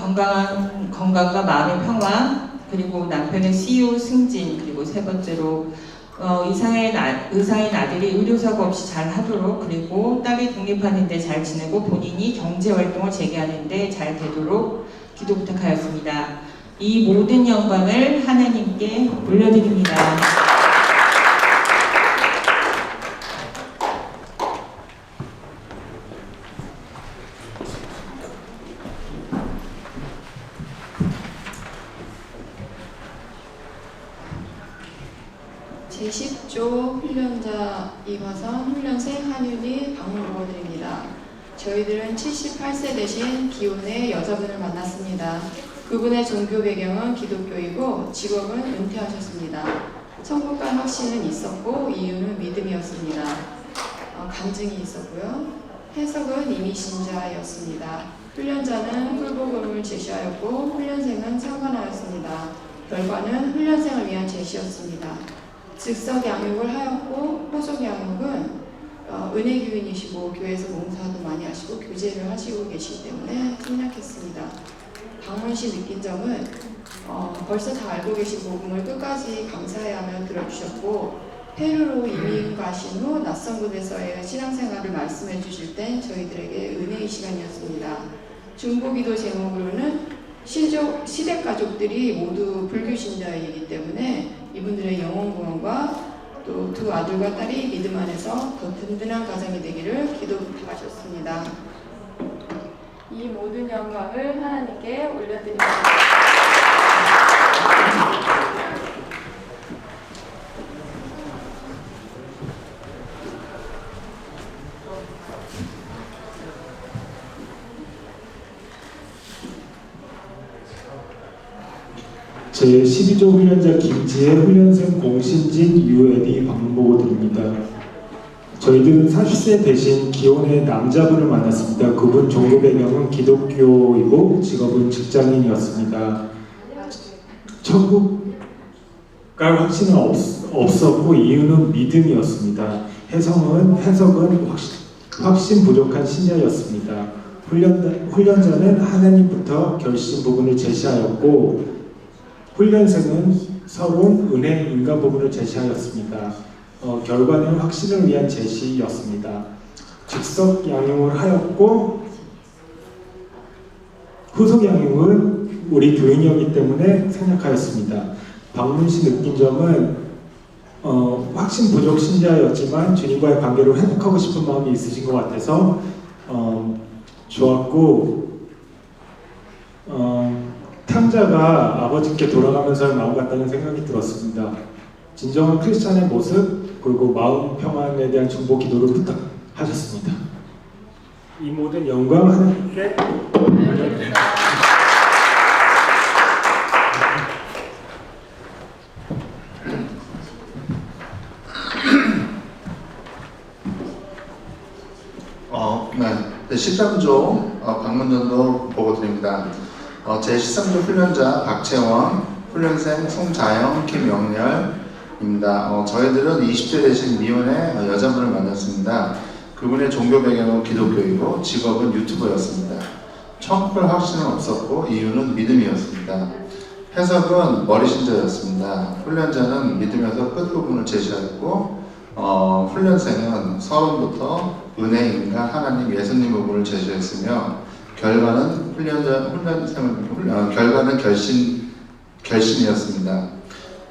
S2: 건강과 마음의 평화, 그리고 남편의 CEO 승진, 그리고 세 번째로 의사인 아들이 의료사고 없이 잘 하도록, 그리고 딸이 독립하는데 잘 지내고 본인이 경제활동을 재개하는데 잘 되도록 기도 부탁하였습니다. 이 모든 영광을 하나님께 올려드립니다.
S5: 제10조 훈련자 이화선, 훈련생 한윤희 방문 보고드립니다. 저희들은 78세 되신 기혼의 여자분을 만났습니다. 그분의 종교 배경은 기독교이고 직업은 은퇴하셨습니다. 천국 갈 확신은 있었고 이유는 믿음이었습니다. 간증이 있었고요. 해석은 이미신자였습니다. 훈련자는 훌복음을 제시하였고 훈련생은 상관하였습니다. 결과는 훈련생을 위한 제시였습니다. 즉석 양육을 하였고 후속 양육은 은혜 교인이시고 교회에서 봉사도 많이 하시고 교제를 하시고 계시기 때문에 생략했습니다. 방문 시 느낀 점은 벌써 다 알고 계신 복음을 끝까지 감사해하며 들어주셨고 페루로 이민 가신 후 낯선 곳에서의 신앙생활을 말씀해 주실 땐 저희들에게 은혜의 시간이었습니다. 중보기도 제목으로는 시댁 가족들이 모두 불교 신자이기 때문에 이분들의 영혼 구원과 또 두 아들과 딸이 믿음 안에서 더 든든한 가정이 되기를 기도 부탁하셨습니다. 이 모든 영광을 하나님께 올려드립니다.
S6: 제12조 훈련자 김지혜 훈련생 공신진 유애비 방문보고 드립니다. 저희들은 40세 대신 기혼의 남자분을 만났습니다. 그분 종교 배경은 기독교이고 직업은 직장인이었습니다. 천국 갈 확신은 없었고 이유는 믿음이었습니다. 해석은 확신 부족한 신자였습니다. 훈련자는 하나님부터 결심 부분을 제시하였고 훈련생은 서론, 은혜, 인간 부분을 제시하였습니다. 결과는 확신을 위한 제시였습니다. 즉석 양육을 하였고 후속 양육은 우리 교인이었기 때문에 생략하였습니다. 방문 시 느낀 점은 확신 부족 신자였지만 주님과의 관계를 회복하고 싶은 마음이 있으신 것 같아서 좋았고 탕자가 아버지께 돌아가면서의 마음 같다는 생각이 들었습니다. 진정한 크리스찬의 모습 그리고 마음 평안에 대한 중보 기도를 부탁하셨습니다. 이 모든 영광 하나님께
S3: 네, 13조 방문전도 보고 드립니다. 제13조 훈련자 박채원, 훈련생 송자영, 김영렬입니다. 저희들은 20대 되신 미혼의 여자분을 만났습니다. 그분의 종교 배경은 기독교이고 직업은 유튜버였습니다. 천국을 확신은 없었고 이유는 믿음이었습니다. 해석은 머리신자였습니다. 훈련자는 믿음에서 끝부분을 제시하였고 훈련생은 서론부터 은혜, 인간, 하나님, 예수님 부분을 제시했으며 결과는 결과는 결심이었습니다.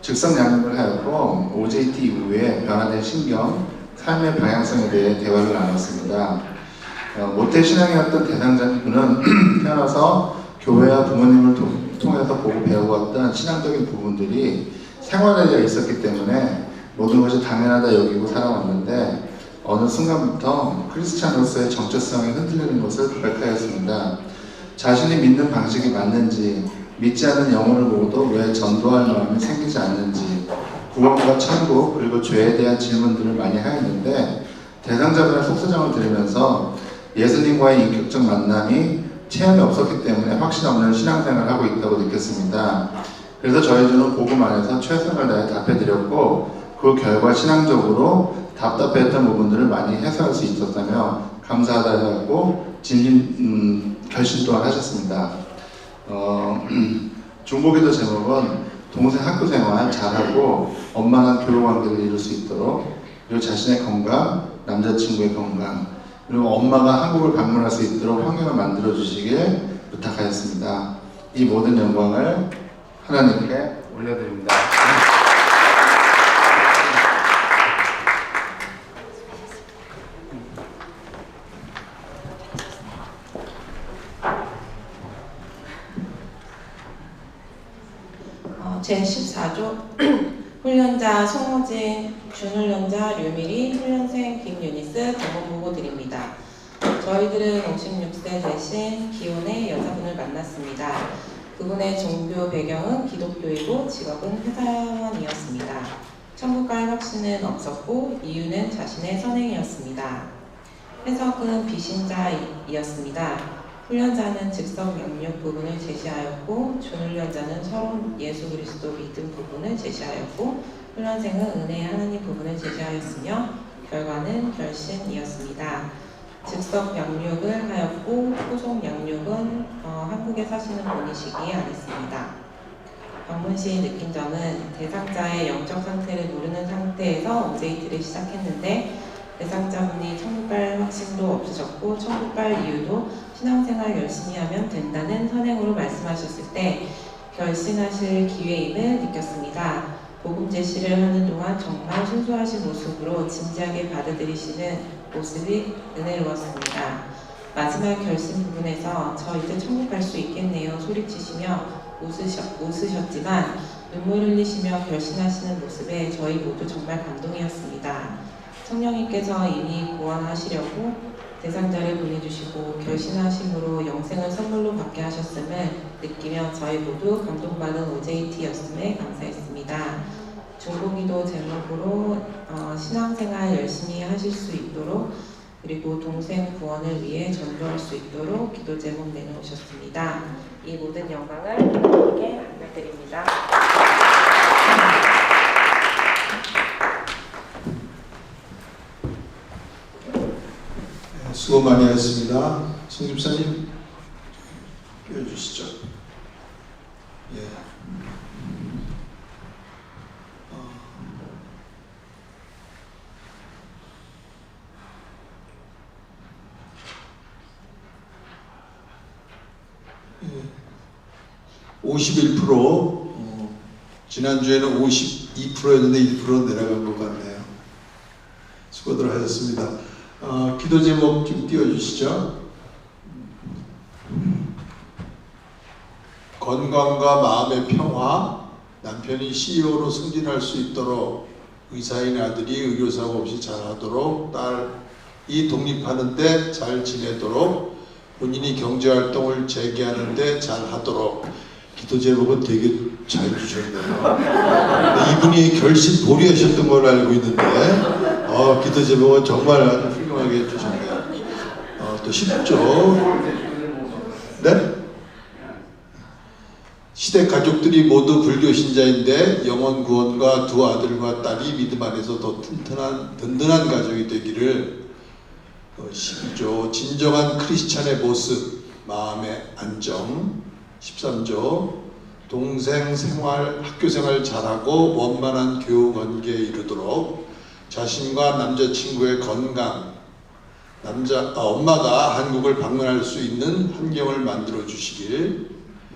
S3: 즉석 양육을 하였고 OJT 이후에 변화된 신경, 삶의 방향성에 대해 대화를 나눴습니다. 모태 신앙이었던 대상자분은 태어나서 교회와 부모님을 통해서 보고 배워왔던 신앙적인 부분들이 생활에 되어 있었기 때문에 모든 것이 당연하다 여기고 살아왔는데 어느 순간부터 크리스찬으로서의 정체성이 흔들리는 것을 고백하였습니다. 자신이 믿는 방식이 맞는지, 믿지 않는 영혼을 보고도 왜 전도할 마음이 생기지 않는지, 구원과 천국 그리고 죄에 대한 질문들을 많이 하였는데 대상자분의 속사정을 들으면서 예수님과의 인격적 만남이 체험이 없었기 때문에 확신 없는 신앙생활을 하고 있다고 느꼈습니다. 그래서 저희들은 복음 안에서 최선을 다해 답해드렸고 그 결과 신앙적으로 답답했던 부분들을 많이 해소할 수 있었다며 감사하다고 결심 또한 하셨습니다. 중보기도 제목은 동생 학교생활 잘하고 원만한 교류관계를 이룰 수 있도록 그리고 자신의 건강, 남자친구의 건강 그리고 엄마가 한국을 방문할 수 있도록 환경을 만들어 주시길 부탁하였습니다. 이 모든 영광을 하나님께 올려드립니다.
S7: 제14조 훈련자 송호진, 준훈련자 류미리, 훈련생 김유니스 방문보고 드립니다. 저희들은 56세 되신 기혼의 여자분을 만났습니다. 그분의 종교 배경은 기독교이고 직업은 회사원이었습니다. 천국갈 확신은 없었고 이유는 자신의 선행이었습니다. 해석은 비신자이었습니다. 훈련자는 즉석 영육 부분을 제시하였고 준훈련자는 서로 예수 그리스도 믿음 부분을 제시하였고 훈련생은 은혜의 하나님 부분을 제시하였으며 결과는 결신이었습니다. 즉석 양육을 하였고 후속 양육은 한국에 사시는 분이시기에 안 했습니다. 방문 시 느낀 점은 대상자의 영적 상태를 모르는 상태에서 오제이트를 시작했는데 대상자분이 천국갈 확신도 없으셨고 천국갈 이유도 신앙생활 열심히 하면 된다는 선행으로 말씀하셨을 때 결신하실 기회임을 느꼈습니다. 복음 제시를 하는 동안 정말 순수하신 모습으로 진지하게 받아들이시는 모습이 은혜로웠습니다. 마지막 결심 부분에서 저 이제 천국 갈 수 있겠네요 소리치시며 웃으셨지만 눈물 흘리시며 결심하시는 모습에 저희 모두 정말 감동이었습니다. 성령님께서 이미 구원하시려고 대상자를 보내주시고 결심하심으로 영생을 선물로 받게 하셨음을 느끼며 저희 모두 감동받은 OJT였음에 감사했습니다. 중보기도 제목으로 신앙생활 열심히 하실 수 있도록 그리고 동생 구원을 위해 전도할 수 있도록 기도 제목 내놓으셨습니다. 이 모든 영광을 하나님께 드립니다.
S3: 수고 많이 하셨습니다. 송 집사님 끼워주시죠. 예. 51%, 지난주에는 52%였는데 1% 내려간 것 같네요. 수고들 하셨습니다. 기도 제목 좀 띄워주시죠. 건강과 마음의 평화, 남편이 CEO로 승진할 수 있도록 의사인 아들이 의료사고 없이 잘하도록 딸이 독립하는데 잘 지내도록 본인이 경제활동을 재개하는데 잘하도록 기도 제목은 되게 잘 주셨네요. 이분이 결심 보리하셨던 걸 알고 있는데 기도 제목은 정말 아주 훌륭하게 해주셨네요. 또 10조 네? 시댁 가족들이 모두 불교 신자인데 영원 구원과 두 아들과 딸이 믿음 안에서 더 든든한 가족이 되기를 12조 진정한 크리스찬의 모습 마음의 안정 13조 동생 생활 학교 생활 잘하고 원만한 교우 관계에 이르도록 자신과 남자친구의 건강 엄마가 한국을 방문할 수 있는 환경을 만들어 주시길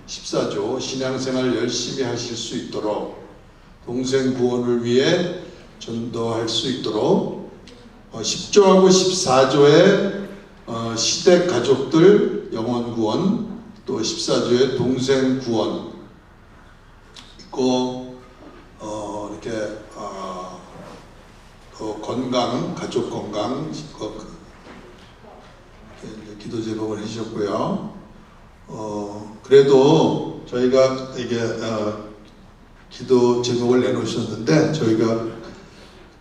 S3: 14조 신앙생활 열심히 하실 수 있도록 동생 구원을 위해 전도할 수 있도록 10조하고 14조에 시댁 가족들 영원 구원 또 14조에 동생 구원 있고 이렇게 건강 가족 건강 기도 제목을 해주셨고요. 그래도 저희가 이게 기도 제목을 내놓으셨는데 저희가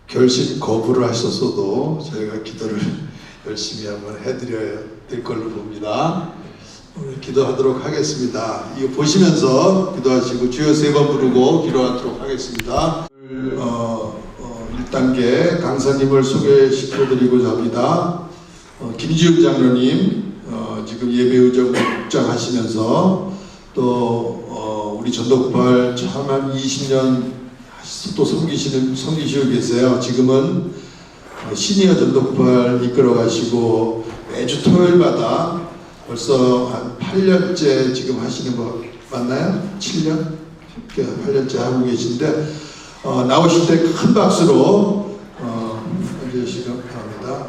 S3: 결심 거부를 하셨어도 저희가 기도를 열심히 한번 해드려야 될 걸로 봅니다. 오늘 기도하도록 하겠습니다. 이거 보시면서 기도하시고 주여 3번 부르고 기도하도록 하겠습니다. 1단계 강사님을 소개시켜드리고자 합니다. 김지훈 장로님 지금 예배의정 하시면서 또 우리 전도국발 참 한 20년 또 섬기시고 계세요. 지금은 시니어 전도국발 이끌어 가시고 매주 토요일마다 벌써 한 8년째 지금 하시는 거 맞나요? 7년? 8년째 하고 계신데 나오실 때 큰 박수로 해주시기 바랍니다.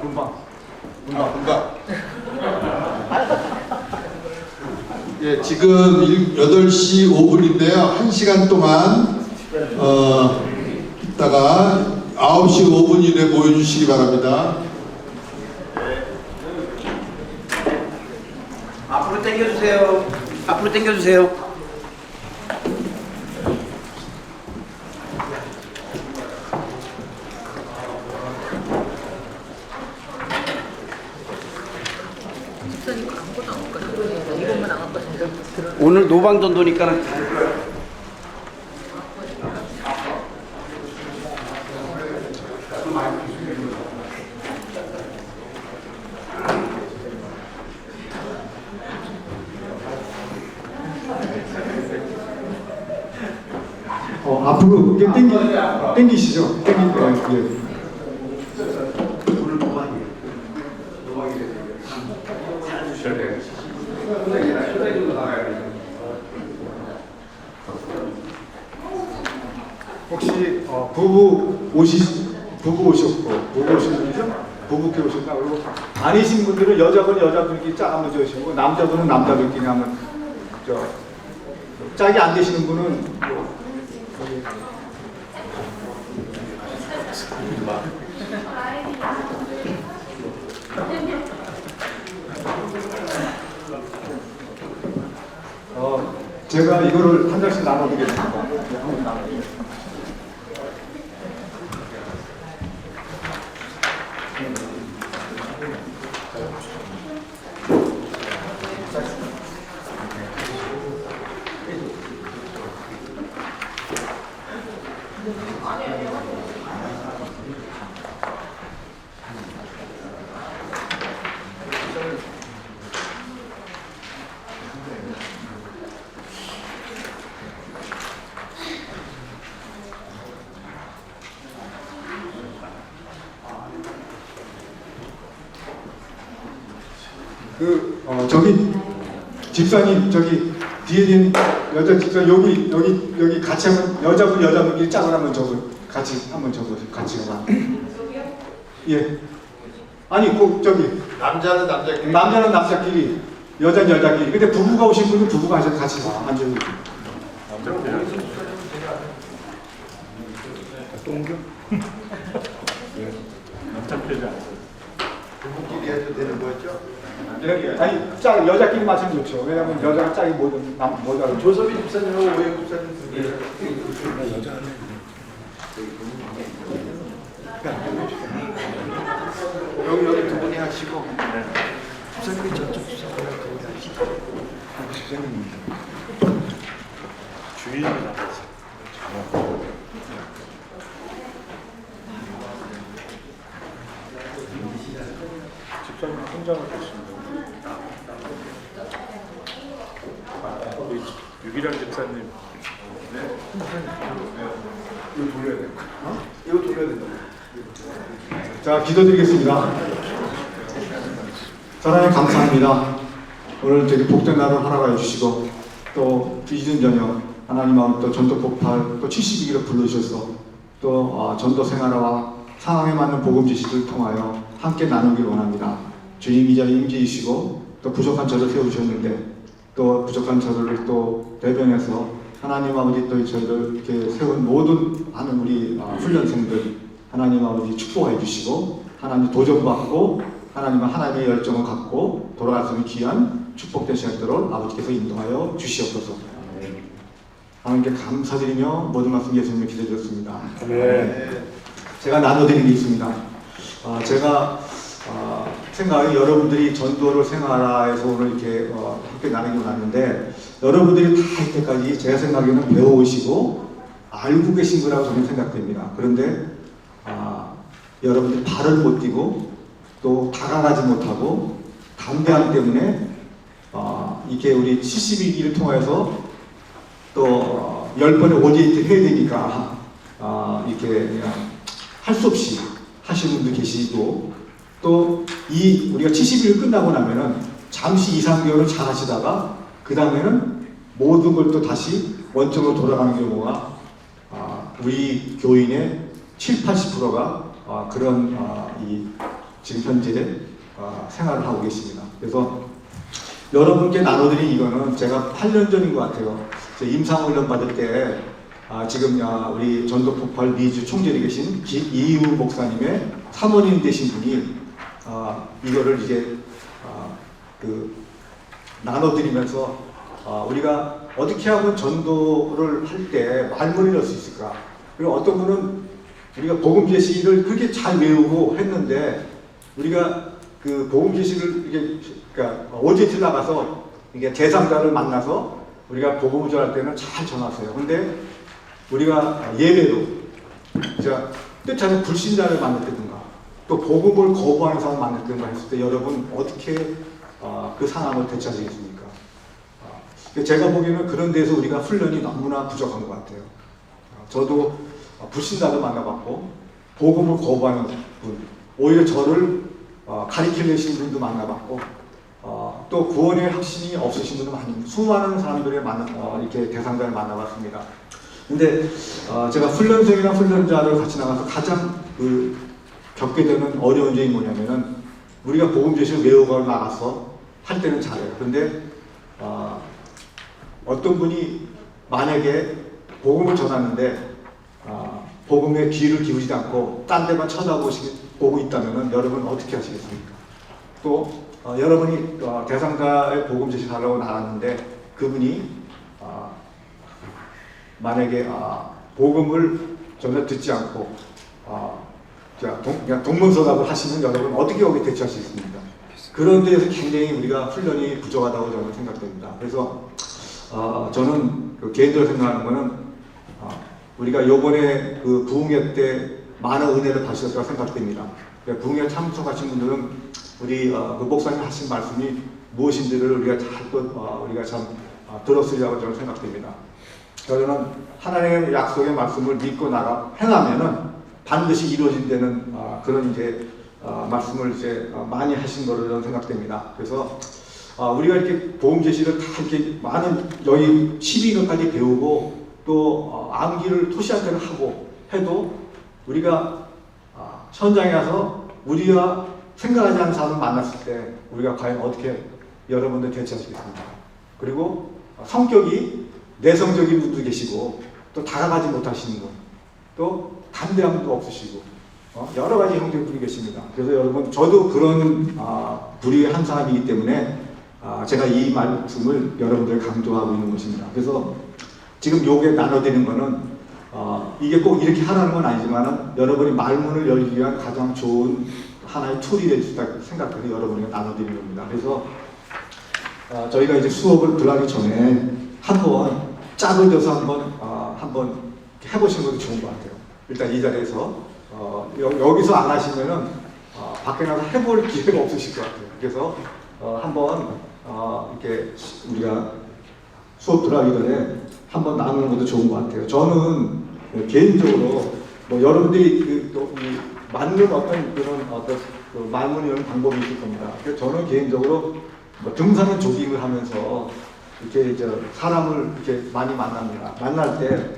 S3: 금방. 예, 지금 8시 5분인데요. 1시간 동안 있다가 9시 5분 이내 모여주시기 바랍니다.
S8: 앞으로 당겨주세요. 앞으로 당겨주세요. 오늘 노방전도니까는
S6: 앞으로 이게 땡기시죠? 예. 혹시 부부 오셨고 부부 오신 분이죠? 부부께 오셨다. 그리고 아니신 분들은 여자분끼리 짝 한번 주시고 남자분은 남자분끼리 한번 짝이 안 되시는 분은 제가 이거를 한 장씩 나눠드리겠습니다. 한번 나눠드리겠습니다. 저기 집사님 저기 뒤에 있는 여자 집사 여기 같이 한번 여자분끼리 짝을 한번 같이 한번 같이 해봐. 예. 아니 저기
S3: 남자는 남자끼리.
S6: 남자는 남자끼리 여자는 여자끼리. 근데 부부가 오신 분은 부부가 같이 앉아요.
S1: 동교? 남자끼리
S3: 부부끼리 해도 되는 거죠?
S6: 아니 짝 여자끼리 맞으면 좋죠. 왜냐면 여자가 짝이 모자라.
S3: 조섭이 집사님하고 오영 집사님 두 개. 여자는 여기 두 분이 하시고 집사님이 저쪽 집사님 두 분이 하시고 집사님입니다.
S1: 주인이 나가지. 집사님 혼자 계십니다. 유기량 집사님.
S3: 이거 돌려야 돼. 이거 돌려야 된다.
S6: 자, 기도드리겠습니다. 하나님 감사합니다. 오늘 되게 복된 날을 허락하여 주시고 또 이른 저녁 하나님 마음 또 전도 폭발 또 72기를 불러주셔서 또 전도 생활과 상황에 맞는 복음 지식을 통하여 함께 나누길 원합니다. 주님 이 자리에 임재해 주시고 또 부족한 저를 세우셨는데 또 부족한 저를 또 대변해서 하나님 아버지 또 저희를 이렇게 세운 모든 하는 우리 훈련생들 하나님 아버지 축복해 주시고 하나님 도전받고 하나님의 열정을 갖고 돌아갈 수 있는 귀한 축복된 시간들을 아버지께서 인도하여 주시옵소서. 하나님께 감사드리며 모든 말씀 예수님을 기도드렸습니다. 제가 나눠드린 게 있습니다. 제가 생각에 여러분들이 전도를 생활화해서 오늘 이렇게 함께 나누고 났는데 여러분들이 다 이때까지 제가 생각에는 배워오시고 알고 계신 거라고 저는 생각됩니다. 그런데 여러분들이 발을 못 뛰고 또 다가가지 못하고 담대함 때문에 이게 우리 72기를 통해서 또 10번의 오디에이트 해야 되니까 이렇게 그냥 할 수 없이 하시는 분도 계시고 또 우리가 70일 끝나고 나면은 잠시 2-3개월을 잘 하시다가 그 다음에는 모든 걸 또 다시 원점으로 돌아가는 경우가 우리 교인의 70-80%가 그런 지금 현재 생활을 하고 계십니다. 그래서 여러분께 나눠드린 이거는 제가 8년 전인 것 같아요. 임상훈련 받을 때 지금 우리 전도폭발 미주 총재에 계신 이유 목사님의 사모님 되신 분이 이거를 이제
S9: 나눠드리면서 우리가 어떻게 하면 전도를 할 때 말문을 열 수 있을까? 그리고 어떤 분은 우리가 복음 제시를 그렇게 잘 외우고 했는데 우리가 그 복음 제시를 이게 그러니까 오제트 나가서 이게 제3자를 만나서 우리가 복음을 전할 때는 잘 전하세요. 근데 우리가 예배로 뜻하는 불신자를 만났다든가 또 복음을 거부하는 사람을 만났다든가 했을 때 여러분 어떻게 그 상황을 대처하시겠습니까? 제가 보기에는 그런 데서 우리가 훈련이 너무나 부족한 것 같아요. 저도 불신자를 만나봤고 복음을 거부하는 분, 오히려 저를 가리키려신 분도 만나봤고 또 구원의 확신이 없으신 분도 많이 수많은 사람들의 이렇게 대상자를 만나봤습니다. 근데 제가 훈련생이나 훈련자를 같이 나가서 가장 겪게 되는 어려운 점이 뭐냐면은 우리가 복음 제시를 외우고 나가서 할 때는 잘해요. 그런데 어떤 분이 만약에 복음을 전하는데 복음에 귀를 기울이지 않고 딴 데만 쳐다보고 있다면 여러분 어떻게 하시겠습니까? 또 여러분이 대상자의 복음 제시를 하려고 나갔는데 그분이 만약에 복음을 전혀 듣지 않고 그냥 동문서답을 하시면 여러분 어떻게 거기에 대처할 수 있습니까? 그런 데에서 굉장히 우리가 훈련이 부족하다고 저는 생각됩니다. 그래서 저는 개인적으로 생각하는 거는 우리가 요번에 그 부흥회 때 많은 은혜를 받으셨다고 생각됩니다. 부흥회 참석하신 분들은 우리 그 목사님 하신 말씀이 무엇인지를 우리가 우리가 참 들었으리라고 저는 생각됩니다. 저는 하나님의 약속의 말씀을 믿고 행하면은 반드시 이루어진다는 그런 이제 말씀을 이제 많이 하신 거로 저는 생각됩니다. 그래서 우리가 이렇게 복음 제시를 다 이렇게 많은 여기 12년까지 배우고 또 암기를 토시한테는 하고 해도 우리가 현장에 가서 우리가 생각하지 않는 사람을 만났을 때 우리가 과연 어떻게 여러분들 대처하시겠습니까? 그리고 성격이 내성적인 분도 계시고 또 다가가지 못하시는 분, 또 담대함도 없으시고 여러 가지 형태의 분이 계십니다. 그래서 여러분 저도 그런 부류의 한 사람이기 때문에 제가 이 말씀을 여러분들 강조하고 있는 것입니다. 그래서 지금 요게 나눠드리는 거는 이게 꼭 이렇게 하라는 건 아니지만 여러분이 말문을 열기 위한 가장 좋은 하나의 툴이 될 수 있다고 생각해서 여러분이 나눠드리는 겁니다. 그래서 저희가 이제 수업을 들어가기 전에 한번 짝을 져서 한번 해보시는 것도 좋은 것 같아요. 일단 이 자리에서 여기서 안 하시면은 밖에 나가서 해볼 기회가 없으실 것 같아요. 그래서 한번 이렇게 우리가 수업 들어가기 전에 한번 나누는 것도 좋은 것 같아요. 저는 개인적으로 여러분들이 맞는 어떤 그런 그 말문이 오는 방법이 있을 겁니다. 그래서 저는 개인적으로 등산은 조깅을 하면서 이렇게 사람을 이렇게 많이 만납니다. 만날 때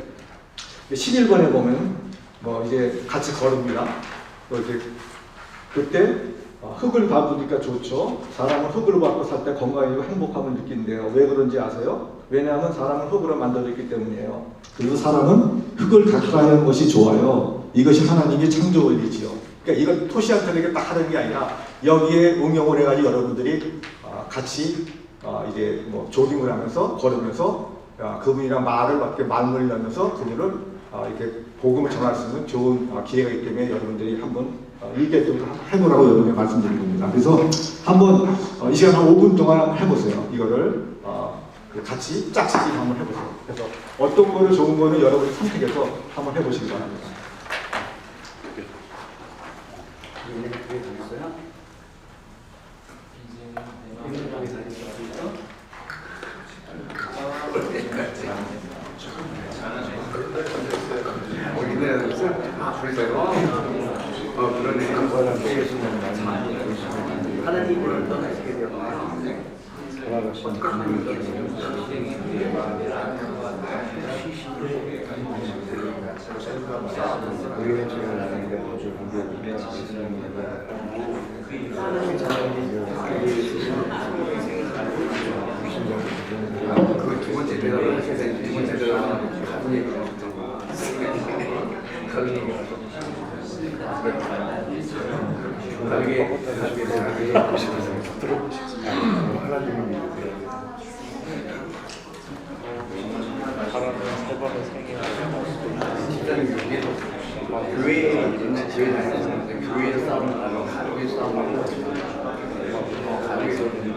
S9: 11번에 보면 이제 같이 걸읍니다. 또 이제 그때 흙을 밟으니까 좋죠. 사람은 흙을 밟고 살 때 건강이고 행복함을 느낀대요. 왜 그런지 아세요? 왜냐하면 사람은 흙으로 만들어졌기 때문이에요. 그리고 사람은 흙을 가까이 하는 것이 좋아요. 이것이 하나님의 창조 원리지요. 그러니까 이건 토시한테에게 딱 하는 게 아니라 여기에 응용을 해가지고 여러분들이 같이 이제 조깅을 하면서 걸으면서 그분이랑 말문을 열면서 그분을 이렇게 복음을 전할 수 있는 좋은 기회가 있기 때문에 여러분들이 한번 일개적으로 해보라고 여러분에게 말씀드린 겁니다. 그래서 한번 이 시간 한 5분 동안 한번 해보세요. 이거를 같이 짝짓기 한번 해보세요. 그래서 어떤 거를 좋은 거는 여러분이 선택해서 한번 해보시기 바랍니다.
S8: 하나님을 떠나시게 되었나요? 두 번째 하나님을 믿으세요. 교회에 이제 교회 다니는 교회에서 싸우는 거랑 가족에서 싸우는 거 가족에서 있는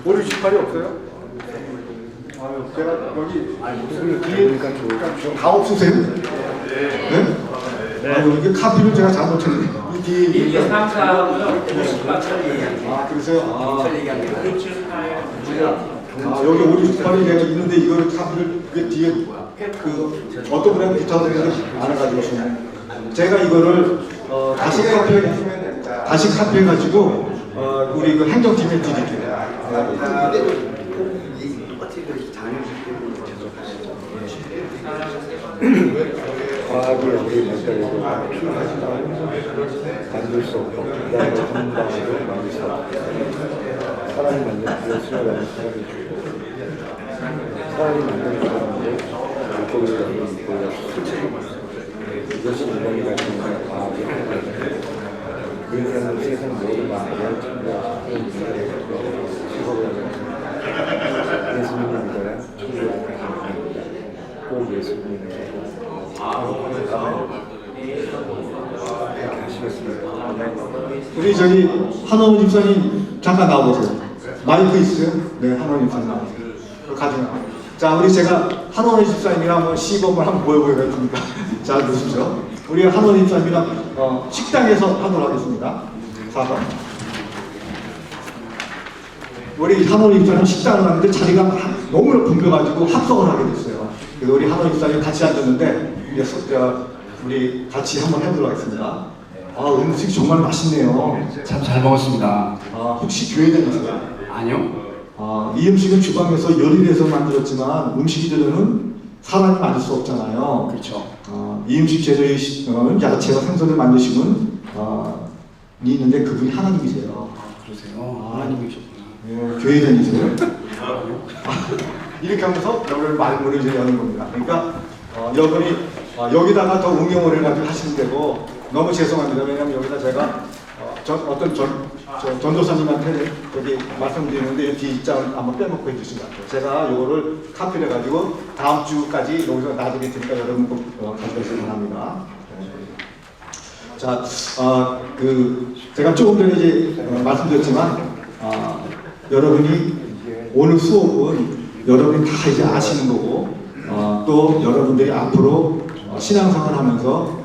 S9: 오류 18이 없어요? 아유, 제가 여기 뒤에 다 없으세요? 네? 아유, 이게 카피를 제가 잘못했네. 이 뒤에
S8: 이게 3, 4하고요. 58을 얘기합니다.
S9: 아, 그러세요? 아,
S8: 얘기합니다.
S9: 여기 5, 18이 내가 있는데 이걸 카피를 그게 뒤에 그 어떤 분이 붙어서 안 해가지고 제가 이거를 다시 카피해가지고 우리 그 행정팀에 드릴게요.
S10: 과학이 우리 mental에도 만들 수 없고 그다음에 전방으로 만들 수 없고 사람이 만든 그걸 수혈하는 사람이 죽고 사람이 만든 사람을 물고기를 잡는 물고기가 이것이 인간이 가진 과학의 한계인데 그 인간은 세상 모든 과학을 참고하는 직업을 하는 예수님을 믿어야 천국을 가는 겁니다. 꼭 예수님을 믿고 이렇게 하시겠습니다.
S9: 우리 저기 한원호 집사님 잠깐 나와보세요. 마이크 있으세요? 네, 한원호 집사님 나와보세요. 가지고 나와. 자, 우리 제가 한원호 집사님이랑 한번 시범을 한번 보여보겠습니다. 자, 보십시오. 우리 한원호 집사님이랑 식당에서 하도록 하겠습니다. 4번. 우리 한원호 집사님 식당을 하는데 자리가 너무 붐벼가지고 합성을 하게 됐어요. 그래서 우리 한원호 집사님 같이 앉았는데 이제 우리 같이 한번 해보도록 하겠습니다. 아, 음식이 정말 맛있네요.
S11: 참 잘 먹었습니다.
S9: 아, 혹시 교회 다니세요?
S11: 아니요.
S9: 이 음식은 주방에서 요리를 해서 만들었지만 음식이들은 사람이 만들 수 없잖아요.
S11: 그렇죠.
S9: 이 음식 재료의 야채와 생선을 만드신 분이 있는데 그분이 하나님이세요.
S11: 그러세요. 하나님이셨구나.
S9: 예, 교회 다니세요? 이렇게 하면서 여러분을 말문을 이제 여는 겁니다. 그러니까 여러분이 여기다가 더 응용을 해가지고 하시면 되고 너무 죄송합니다. 왜냐하면 여기다 제가 어떤 전도사님한테 여기 말씀드리는데 이 뒷장을 한번 빼먹고 해주신 것 같아요. 제가 이거를 카피를 해가지고 다음 주까지 여기서 나중에 드니까 여러분 꼭 가져가시기 바랍니다. 자, 제가 조금 전에 이제 말씀드렸지만 여러분이 오늘 수업은 여러분이 다 이제 아시는 거고 또 여러분들이 앞으로 신앙생활을 하면서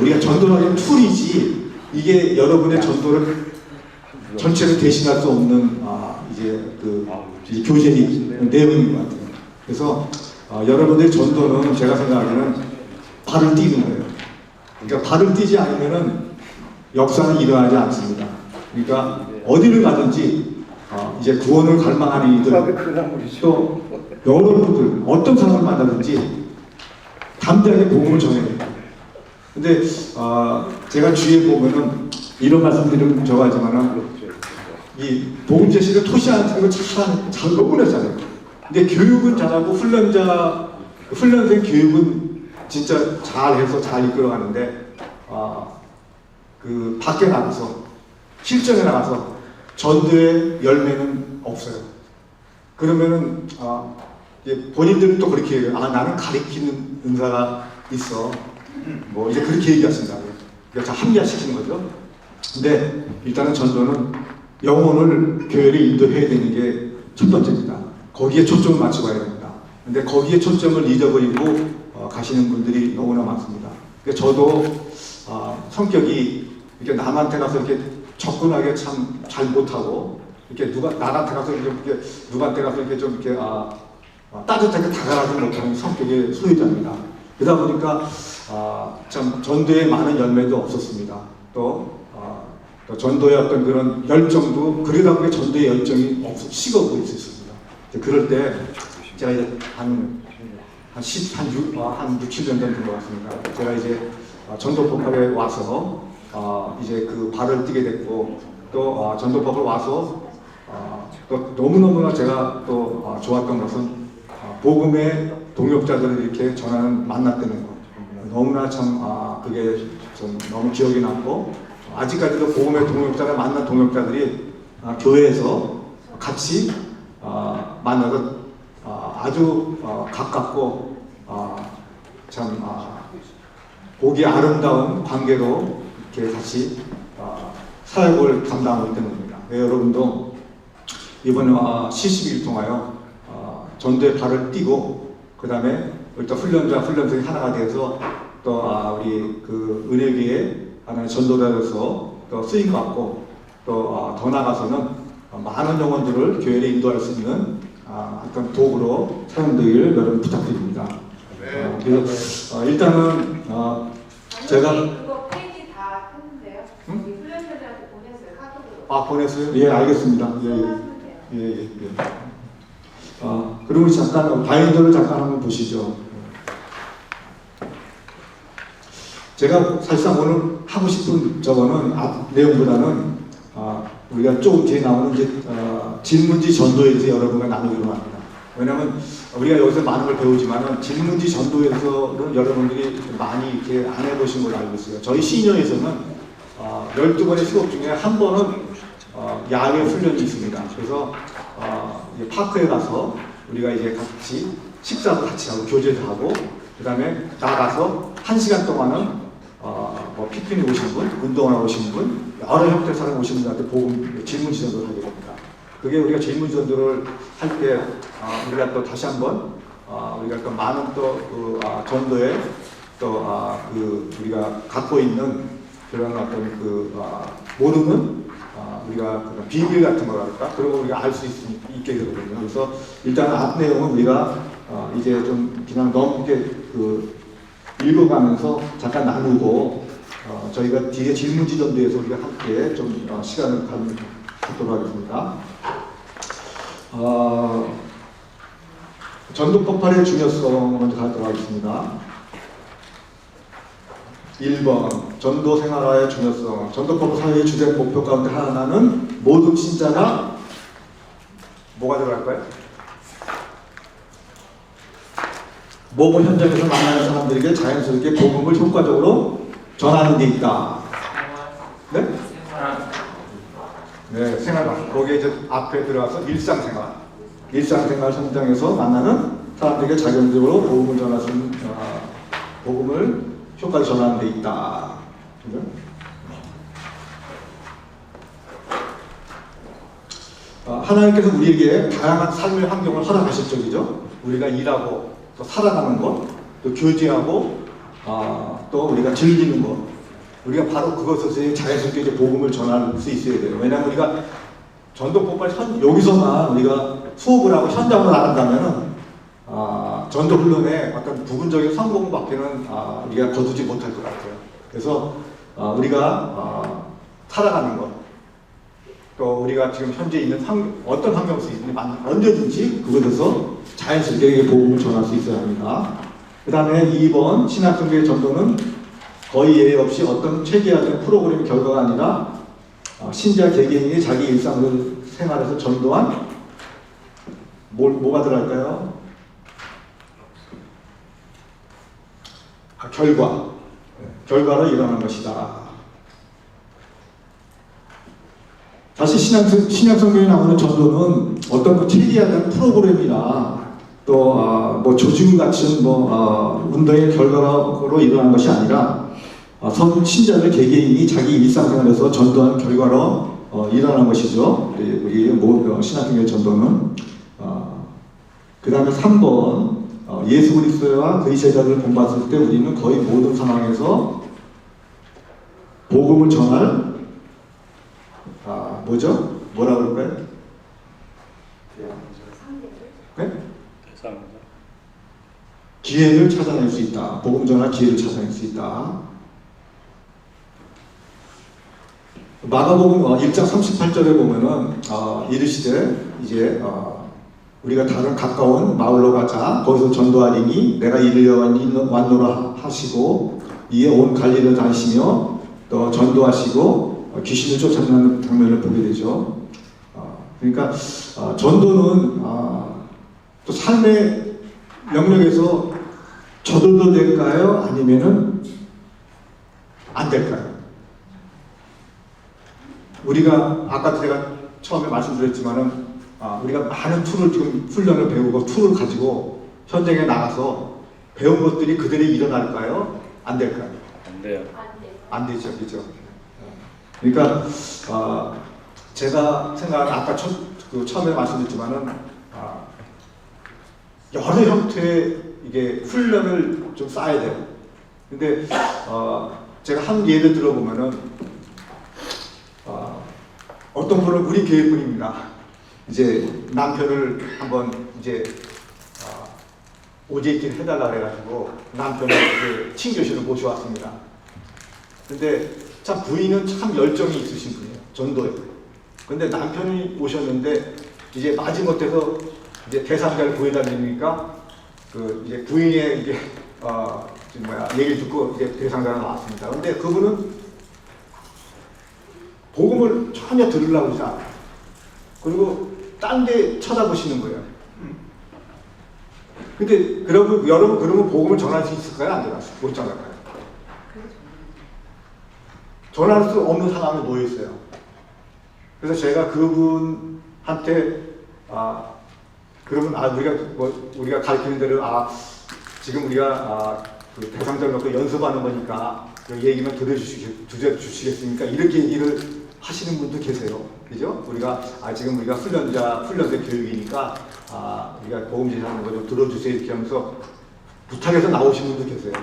S9: 우리가 전도라는 툴이지 이게 여러분의 전도를 전체를 대신할 수 없는 이제 교재의 내용인 것 같아요. 그래서 여러분들의 전도는 제가 생각하기에는 발을 띄는 거예요. 그러니까 발을 띄지 않으면은 역사는 일어나지 않습니다. 그러니까 어디를 가든지 이제 구원을 갈망하는 이들 또 여러분들 어떤 사람을 만나든지 담대하게 복음을 전해야 됩니다. 근데 제가 주위에 보면은 이런 말씀드리면 저하지만은 이 복음 제시를 토시하는 걸 잘 너무나 잘해요. 근데 교육은 잘하고 훈련생 교육은 진짜 잘해서 잘 이끌어가는데 그 밖에 나가서 실전에 나가서 전도의 열매는 없어요. 그러면은 본인들은 또 그렇게 얘기해요. 나는 가리키는 은사가 있어. 뭐 이제 그렇게 얘기하신다. 그러니까 합리화시키는 거죠. 근데 일단은 전도는 영혼을 교회를 인도해야 되는 게 첫 번째입니다. 거기에 초점을 맞추고 가야 됩니다. 근데 거기에 초점을 잊어버리고 가시는 분들이 너무나 많습니다. 그러니까 저도 성격이 이렇게 남한테 가서 이렇게 접근하기 참 잘 못하고 이렇게 나한테 가서 이렇게 누구한테 가서 이렇게 좀 이렇게 따뜻하게 다가가지 못하는 성격의 소유자입니다. 그러다 보니까 참 전도에 많은 열매도 없었습니다. 또 전도의 어떤 그런 열정도 그러다 보니 전도의 열정이 식어고 있었습니다. 그럴 때 제가 이제 한 6, 7년 전 된 것 같습니다. 제가 이제 전도법학에 와서 이제 그 발을 뛰게 됐고 또 전도법을 와서 또 너무너무나 제가 또 좋았던 것은 복음의 동역자들을 이렇게 만났다는 것. 너무나 참 그게 좀 너무 기억이 남고 아직까지도 복음의 동역자를 만난 동역자들이 교회에서 같이 만나서 아주 가깝고 참 보기 아름다운 관계로 이렇게 같이 사역을 감당하고 있는 겁니다. 네, 여러분도 이번 70일 통하여 전도의 발을 띄고 그 다음에 또 훈련생이 하나가 돼서 또 우리 그 은혜교회 하나의 전도자로서 또 쓰임 받고 또 더 나아가서는 많은 영혼들을 교회에 인도할 수 있는 어떤 도구로 사용되길 여러분 부탁드립니다. 그래서 일단은 제가
S12: 그거 페이지 다 했는데요. 훈련생들한테 보냈어요. 카톡으로.
S9: 보냈어요? 예, 알겠습니다. 예. 그리고 잠깐 바인더를 잠깐 한번 보시죠. 제가 사실상 오늘 하고 싶은 저거는 앞 내용보다는 우리가 조금 뒤에 나오는 이제 질문지 전도에 대해서 여러분과 나누기로 합니다. 왜냐하면 우리가 여기서 많은 걸 배우지만은 질문지 전도에서는 여러분들이 많이 이렇게 안 해보신 걸로 알고 있어요. 저희 시니어에서는 12번의 수업 중에 한 번은 야외 훈련이 있습니다. 그래서 파크에 가서 우리가 이제 같이 식사도 같이 하고 교제도 하고 그 다음에 나가서 1시간 동안은 뭐 피크닉 오신 분, 운동하러 오신 분, 여러 형태의 사람 오신 분한테 복음 질문 지전도를 하게 됩니다. 그게 우리가 질문 지전도를 할 때 우리가 또 다시 한번 우리가 또 많은 또 그 전도에 또 그 우리가 갖고 있는 그런 어떤 그 모르는 우리가 그런 비밀 같은 거랄까 그런 거 우리가 알 수 있게 되거든요. 그래서 일단 앞 내용은 우리가 이제 좀 그냥 너무 이렇게 그 읽어가면서 잠깐 나누고 저희가 뒤에 질문지 전도에서 우리가 함께 좀 시간을 갖도록 하겠습니다. 전도법화의 중요성 먼저 가도록 하겠습니다. 1번 전도 생활화의 중요성. 전도법 사회의 주된 목표 가운데 하나는 모든 신자가 뭐가 들어갈까요? 모범 현장에서 만나는 사람들에게 자연스럽게 복음을 효과적으로 전하는 데 있다. 네? 네, 생활. 거기에 이제 앞에 들어가서 일상생활 현장에서 만나는 사람들에게 자연적으로 복음을 전할 수 있는 복음을 효과를 전하는 데 있다. 하나님께서 우리에게 다양한 삶의 환경을 허락하실 적이죠. 우리가 일하고 또 살아가는 것, 또 교제하고 또 우리가 즐기는 것, 우리가 바로 그것을 자연스럽게 이제 복음을 전할 수 있어야 돼요. 왜냐하면 우리가 전도법을 여기서만 우리가 수업을 하고 현장으로 나간다면은 전도 훈련의 어떤 부분적인 성공밖에는 우리가 거두지 못할 것 같아요. 그래서 우리가 살아가는 것, 또 우리가 지금 현재 있는 어떤 환경 속이든 언제든지 그곳에서 자연스럽게 복음을 전할 수 있어야 합니다. 그 다음에 2번 신학성교의 전도는 거의 예외 없이 어떤 체계화된 프로그램의 결과가 아니라 신자 개개인이 자기 일상생활에서 전도한 뭐가 들어갈까요? 결과로 일어난 것이다. 다시 신약성경에 나오는 전도는 어떤 그 체계화된 프로그램이나 또 뭐 조직 같은 운동의 결과로 일어난 것이 아니라 신자들 개개인이 자기 일상생활에서 전도한 결과로 일어난 것이죠. 우리 신약성경의 전도는. 그 다음에 3번 예수 그리스도와 그의 제자들을 본받을 때 우리는 거의 모든 상황에서 복음을 전할 뭐라 그럴까요? 네? 기회를 찾아낼 수 있다. 복음 전할 기회를 찾아낼 수 있다. 마가복음 1장 38절에 보면은 이르시되 이제 우리가 다른 가까운 마을로 가자. 거기서 전도하리니 내가 이르려 왔노라 하시고 이에 온 갈릴리를 다니시며 또 전도하시고 귀신을 쫓아내는 장면을 보게 되죠. 그러니까 전도는 또 삶의 영역에서 저돌도 될까요? 아니면은 안 될까요? 우리가 아까 제가 처음에 말씀드렸지만은 우리가 많은 툴을 지금 훈련을 배우고 툴을 가지고 현장에 나가서 배운 것들이 그대로 일어날까요? 안 될까요?
S1: 안 돼요.
S9: 안 되죠, 그죠? 그러니까 제가 생각하는 아까 처음에 말씀드렸지만은 여러 형태의 이게 훈련을 좀 쌓아야 돼요. 근데 제가 한 예를 들어보면은 어떤 분은 우리 교회 분입니다. 이제 남편을 한번 이제 오제이길 해달라 그래가지고 남편을 이제 친교실을 모셔왔습니다. 근데 참 부인은 참 열정이 있으신 분이에요. 전도에. 근데 남편이 오셨는데 이제 마지못해서 이제 대상자를 구해달라니까 그 이제 부인의 이게 얘기를 듣고 이제 대상자가 나왔습니다. 근데 그분은 복음을 전혀 들으려고 하지 않아요. 그리고 딴 데 쳐다보시는 거예요. 근데 여러분 그러면 복음을 전할 수 있을까요? 안 전할 수? 못 전할까요? 전할 수 없는 상황에 놓여 있어요. 그래서 제가 그분한테 그러면 우리가 가르치는 대로 지금 우리가 그 대상자를 놓고 연습하는 거니까 그 얘기만 들어주시겠습니까? 이렇게 얘기를 하시는 분도 계세요. 그죠? 지금 우리가 훈련대 교육이니까 우리가 복음 제시하는 거 좀 들어주세요. 이렇게 하면서 부탁해서 나오신 분도 계세요.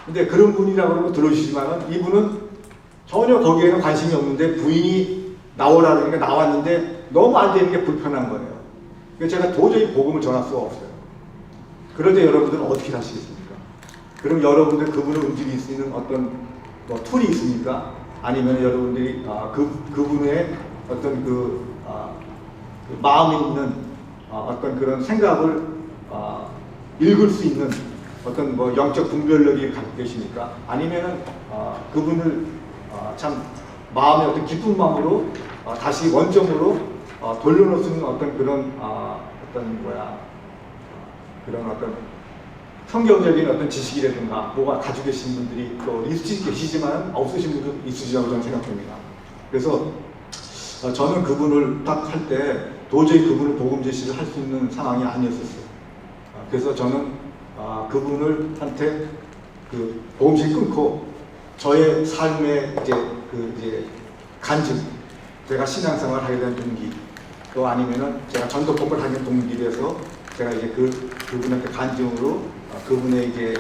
S9: 근데 그런 분이라고 그러면 들어주시지만은 이분은 전혀 거기에는 관심이 없는데 부인이 나오라 그러니까 나왔는데 너무 안 되는 게 불편한 거예요. 그래서 제가 도저히 복음을 전할 수가 없어요. 그럴 때 여러분들은 어떻게 하시겠습니까? 그럼 여러분들 그분을 움직일 수 있는 어떤 툴이 있습니까? 아니면 여러분들이 그분의 어떤 그 마음에 있는 어떤 그런 생각을 읽을 수 있는 어떤 영적 분별력이 갖고 계십니까? 아니면은 그분을 참 마음의 어떤 기쁜 마음으로 다시 원점으로 돌려놓을 수 있는 어떤 그런 그런 어떤 성경적인 어떤 지식이라든가 뭐가 가지고 계신 분들이 또 계시지만 없으신 분도 있으시다고 저는 생각합니다. 그래서 저는 그분을 딱 할 때 도저히 그분을 복음 제시를 할 수 있는 상황이 아니었었어요. 그래서 저는 그분한테 그 복음 제시 끊고 저의 삶의 이제 간증, 제가 신앙생활을 하게 된 동기, 또 아니면은 제가 전도 공부를 하게 된 동기에서 제가 이제 그분한테 간증으로 그분의 이제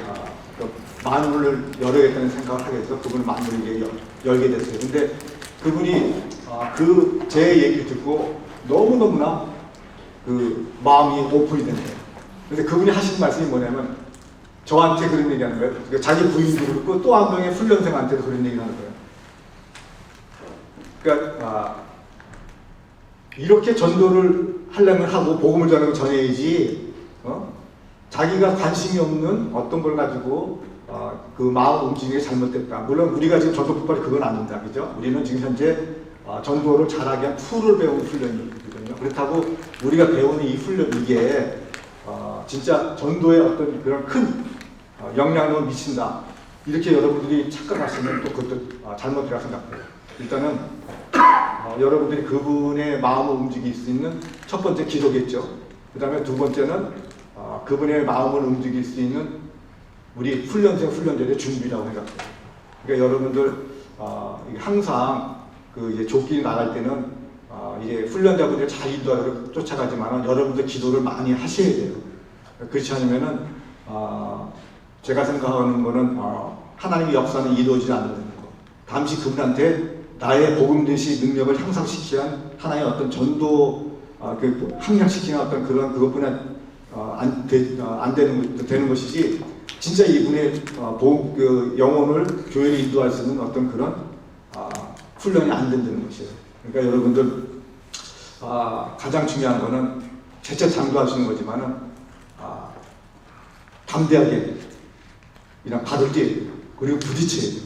S9: 마음을 열어야겠다는 생각을 하게 돼서 그분의 마음을 이제 열게 됐어요. 근데 그분이 제 얘기를 듣고 너무너무나 그 마음이 오픈이 된 거예요. 근데 그분이 하신 말씀이 뭐냐면 저한테 그런 얘기하는 거예요. 그러니까 자기 부인도 그렇고 또 한 명의 훈련생한테도 그런 얘기를 하는 거예요. 그러니까 이렇게 전도를 하려면 하고 복음을 전해야지 자기가 관심이 없는 어떤 걸 가지고 그 마음 움직이는 게 잘못됐다. 물론 우리가 지금 전도 폭발이 그건 아닙니다. 그죠? 우리는 지금 현재 전도를 잘하기 위한 툴을 배우는 훈련이거든요. 그렇다고 우리가 배우는 이 훈련 이게 진짜 전도에 어떤 그런 큰 영향을 미친다. 이렇게 여러분들이 착각하시면 또 그것도 잘못이라고 생각해요. 일단은 여러분들이 그분의 마음을 움직일 수 있는 첫 번째 기도겠죠. 그 다음에 두 번째는 그분의 마음을 움직일 수 있는 우리 훈련자의 준비라고 생각해요. 그러니까 여러분들 항상 이제 족길이 나갈 때는 이제 훈련자분들 잘 인도하도록 쫓아가지만 여러분들 기도를 많이 하셔야 돼요. 그렇지 않으면은 제가 생각하는 거는 하나님의 역사는 이루어지지 않는다는 거. 잠시 그분한테 나의 복음되시 능력을 향상시키는 하나의 어떤 전도 함양시키는 어떤 그것뿐만 안 되는 것이지 진짜 이분의 영혼을 교회에 인도할 수 있는 어떤 그런 훈련이 안 된다는 것이에요. 그러니까 여러분들 가장 중요한 거는 재차 장도하시는 거지만은 담대하게 그냥 받을 때 그리고 부딪혀야 돼요.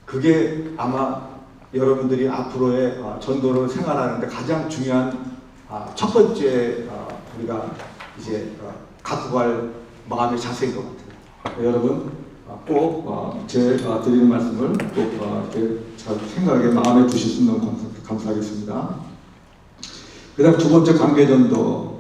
S9: 그게 아마 여러분들이 앞으로의 전도를 생활하는데 가장 중요한 첫 번째 우리가 이제 갖고 갈 마음의 자세인 것 같아요. 여러분 꼭 제 드리는 말씀을 꼭 이렇게 잘 생각에 마음에 두실 수 있는 감사하겠습니다. 그다음 두 번째 관계전도.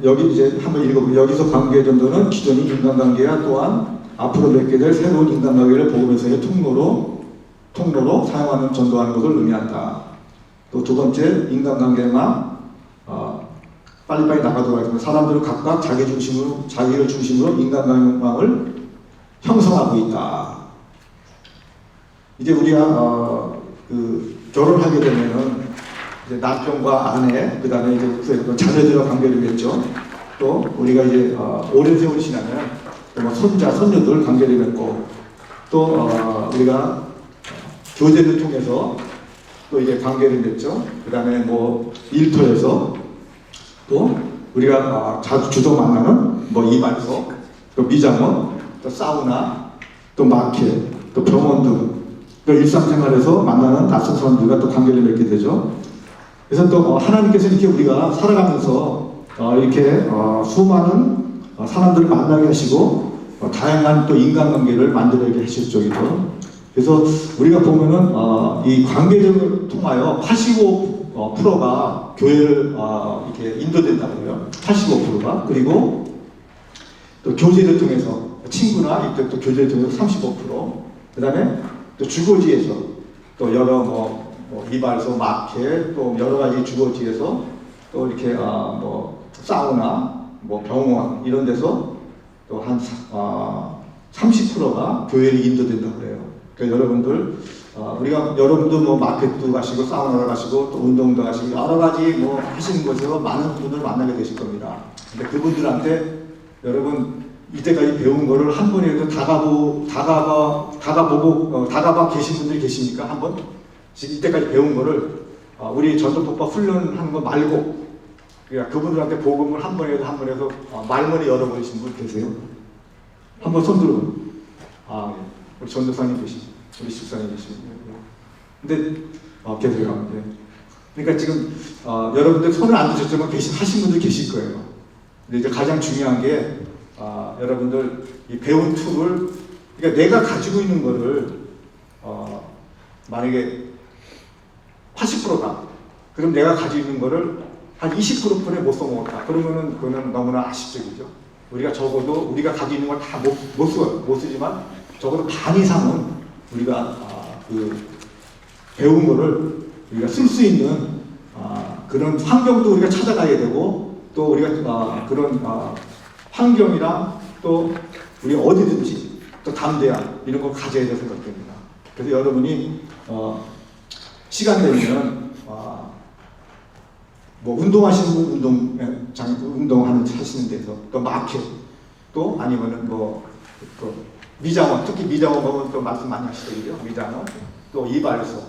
S9: 여기 이제 한번 읽어보면 여기서 관계전도는 기존의 인간관계와 또한 앞으로 맺게 될 새로운 인간관계를 복음에서의 통로로 사용하는 전도하는 것을 의미한다. 또 두 번째 인간관계만 빨리빨리 나가도록 하겠습니다. 사람들은 각각 자기를 중심으로 인간관계망을 형성하고 있다. 이제 우리가 결혼하게 되면은 이제 남편과 아내, 그 다음에 이제 자녀들과 관계를 맺죠. 또 우리가 이제 오랜 세월이 지나면 뭐 손자, 손녀들 관계를 맺고 또 우리가 교제를 통해서 또 이제 관계를 맺죠. 그 다음에 뭐 일터에서 또 우리가 자주 주로 만나는 뭐 이발소, 또 미장원, 또 사우나, 또 마켓, 또 병원 등 또 일상생활에서 만나는 낯선 사람들과 또 관계를 맺게 되죠. 그래서 또 하나님께서 이렇게 우리가 살아가면서 이렇게 수많은 사람들을 만나게 하시고 다양한 또 인간관계를 만들게 하셨죠. 그래서 우리가 보면은 이 관계를 통하여 85%가 교회를 이렇게 인도된다고 해요. 85%가. 그리고 또 교제를 통해서 친구나 이때 또 교제를 통해서 35%. 그다음에 또 주거지에서 또 여러 뭐 이발소, 마켓, 또 여러 가지 주거지에서 또 이렇게 뭐 사우나, 뭐 병원 이런 데서 또 한 30%가 교회를 인도된다고 그래요. 그러니까 여러분들 우리가 여러분도 뭐 마켓도 가시고 사우나를 가시고 또 운동도 가시고 여러 가지 뭐 하시는 곳에서 많은 분들 만나게 되실 겁니다. 근데 그분들한테 여러분 이때까지 배운 거를 한 번에도 다가봐 계신 분들이 계십니까? 한 번? 지금 이때까지 배운 거를 우리 전도법과 훈련하는 거 말고 그러니까 그분들한테 복음을 한 번에도 말문이 열어버리신 분 계세요? 한번 손 들어보세요. 우리 전도사님 계시고 우리 집사님 계시고 근데 계세요. 네. 그러니까 지금 여러분들 손을 안 드셨지만 하신 분들 계실 거예요. 근데 이제 가장 중요한 게 여러분들 이 배운 툴을 그러니까 내가 가지고 있는 거를 만약에 80%다. 그럼 내가 가지고 있는 거를 한 20%뿐에 못 써먹었다. 그러면은 그거는 너무나 아쉽적이죠. 우리가 적어도 우리가 가지고 있는 걸 다 못 써요. 못 쓰지만 적어도 반 이상은 우리가 배운 거를 우리가 쓸 수 있는 그런 환경도 우리가 찾아가야 되고 또 우리가 그런 환경이랑 또 우리 어디든지 또 담대함 이런 걸 가져야 된다고 생각됩니다. 그래서 여러분이 시간 되면 뭐 운동하시는 분 하시는 데서 또 마켓 또 아니면은 뭐 미장원 특히 미장원 보면 또 말씀 많이 하시더라고요. 미장원 또 이발소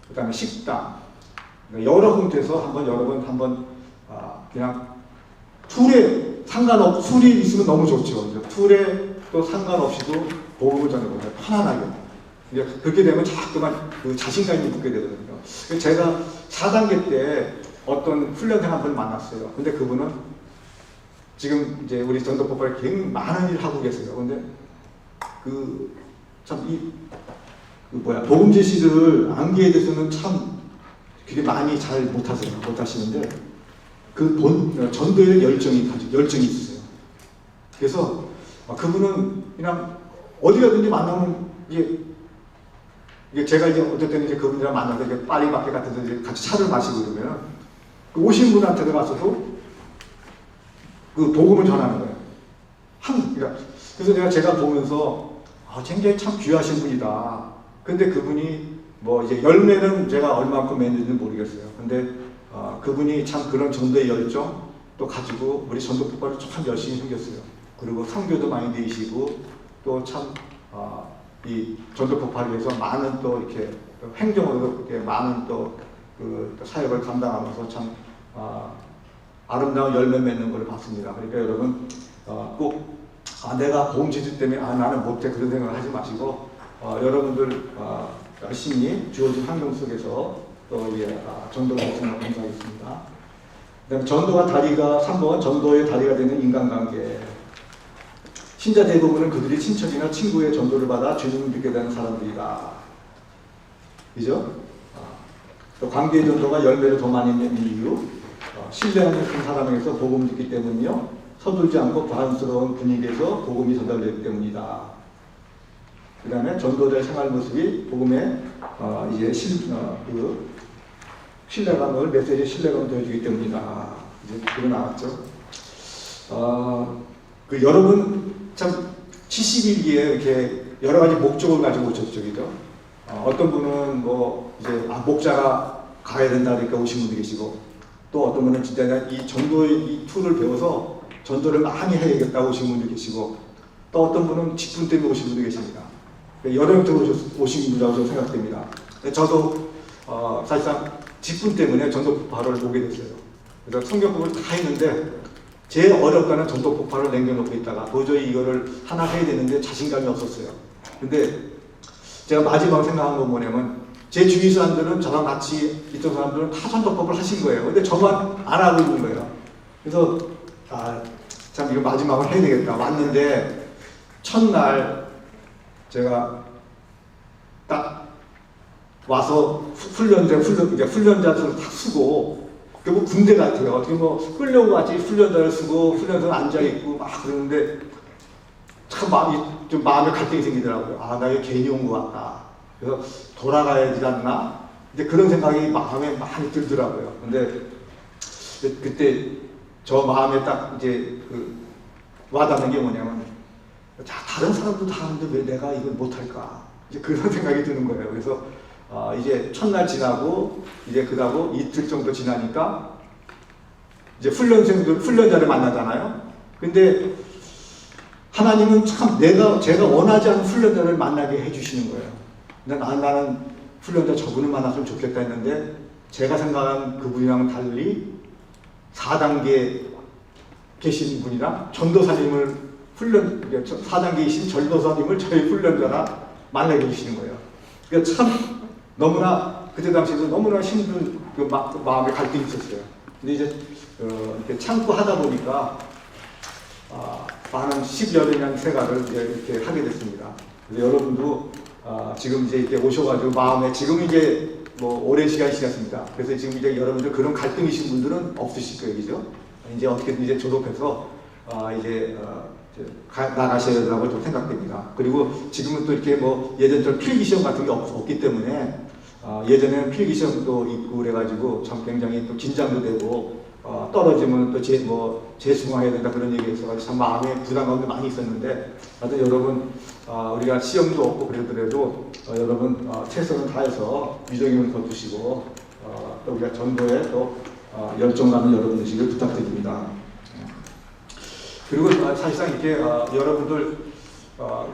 S9: 그다음에 식당 여러 군데서 여러분 한번 그냥 툴에 툴이 있으면 너무 좋죠. 툴에 또 상관없이도 복음을 전해보세요. 편안하게. 그렇게 되면 자꾸만 그 자신감이 붙게 되거든요. 제가 4단계 때 어떤 훈련생 한 분 만났어요. 근데 그분은 지금 이제 우리 전도법을 굉장히 많은 일을 하고 계세요. 근데 복음 제시를 암기에 대해서는 참 그게 많이 잘 못하시는데 전도에 열정이 있으세요. 그래서 그분은 그냥 어디 가든지 만나면 이게 제가 이제 어떨 때는 이제 그분이랑 만나서 이제 파리마켓 같은 데 같이 차를 마시고 그러면 오신 분한테 가서도 그 복음을 전하는 거예요. 그래서 제가 보면서 굉장히 참 귀하신 분이다. 근데 그분이 뭐 이제 열매는 제가 얼마큼 맺는지는 모르겠어요. 근데 그분이 참 그런 전도의 열정 또 가지고 우리 전도 폭발을 참 열심히 생겼어요. 그리고 선교도 많이 내시고 또 참 이 전도 폭발을 위해서 많은 또 이렇게 행정으로 이렇게 많은 또 그 사역을 감당하면서 참 아름다운 열매 맺는 걸 봤습니다. 그러니까 여러분 꼭 내가 보험지주 때문에 나는 못해 그런 생각을 하지 마시고 여러분들 열심히 주어진 환경 속에서 또 이제 전도를 했으면 감사하겠습니다. 그다음에 전도가 다리가 3번 전도의 다리가 되는 인간관계. 신자 대부분은 그들이 친척이나 친구의 전도를 받아 주님을 믿게 되는 사람들이다. 그죠? 또 관계의 전도가 열매를 더 많이 맺는 이유, 신뢰하는 그 사람에게서 복음을 듣기 때문이요. 서둘지 않고 부담스러운 분위기에서 복음이 전달되기 때문이다. 그 다음에 전도자의 생활 모습이 복음의 이제 신뢰감을, 메시지의 신뢰감을 더해주기 때문이다. 이제 그거 나왔죠. 여러분 참 71기에 이렇게 여러 가지 목적을 가지고 오셨죠, 그죠? 어떤 분은 뭐 이제 목자가 가야 된다니까 오신 분도 계시고, 또 어떤 분은 진짜 이 전도의 이 툴을 배워서 전도를 많이 해야겠다고 오신 분도 계시고, 또 어떤 분은 직분 때문에 오신 분도 계십니다. 여러 형태로 오신 분이라고 저는 생각됩니다. 저도 사실상 직분 때문에 전도 폭발을 보게 됐어요. 그래서 성경법을 다 했는데 제일 어렵다는 전도 폭발을 남겨놓고 있다가 도저히 이거를 하나 해야 되는데 자신감이 없었어요. 근데 제가 마지막으로 생각한 건 뭐냐면 제 주위 사람들은 저랑 같이 있던 사람들은 다 전도법을 하신 거예요. 근데 저만 안 하고 있는 거예요. 그래서 참 이거 마지막으로 해야 되겠다. 왔는데 첫날 제가 딱 와서 훈련자들을 다 쓰고 결국 군대 같아요. 어떻게 뭐 끌려고 같이 훈련자를 쓰고 훈련소에 앉아있고 막 그러는데 참 마음에 갈등이 생기더라고요. 나 이거 괜히 온 것 같다. 그래서 돌아가야 되지 않나? 이제 그런 생각이 마음에 많이 들더라고요. 근데 그때 저 마음에 딱 이제 와닿는 게 뭐냐면 다른 사람도 다 하는데 왜 내가 이걸 못할까? 이제 그런 생각이 드는 거예요. 그래서 이제 첫날 지나고 이제 그다고 이틀 정도 지나니까 이제 훈련자를 만나잖아요. 근데 하나님은 참 제가 원하지 않는 훈련자를 만나게 해주시는 거예요. 근데 나는 훈련자 저분을 만났으면 좋겠다 했는데 제가 생각한 그분이랑은 달리 4단계 계신 분이랑 전도사님을 4단계이신 전도사님을 저희 훈련자라 만나게 해주시는 거예요. 그러니까 참 너무나 그때 당시에도 너무나 힘든 마음의 갈등이 있었어요. 근데 이제 이렇게 참고 하다 보니까 많은 10여 년 생활을 이렇게 하게 됐습니다. 그래서 여러분도 지금 이제 이렇게 오셔가지고 마음에 지금 이제 뭐 오랜 시간이 지났습니다. 그래서 지금 이제 여러분들 그런 갈등이신 분들은 없으실 거예요, 그죠? 이제 어떻게든 이제 졸업해서 이제 나가셔야 된다고 좀 생각됩니다. 그리고 지금은 또 이렇게 뭐 예전처럼 필기시험 같은 게 없기 때문에 예전에는 필기시험도 있고 그래가지고 참 굉장히 또 긴장도 되고 떨어지면 또 재수강해야 된다 그런 얘기 있어가지고 참 마음에 부담감도 많이 있었는데 하여튼 여러분 우리가 시험도 없고 그러더라도 여러분 최선을 다해서 유정임을 거두시고 또 우리가 전도에 또 열정하는 여러분 되시길 부탁드립니다. 그리고 사실상 이렇게 여러분들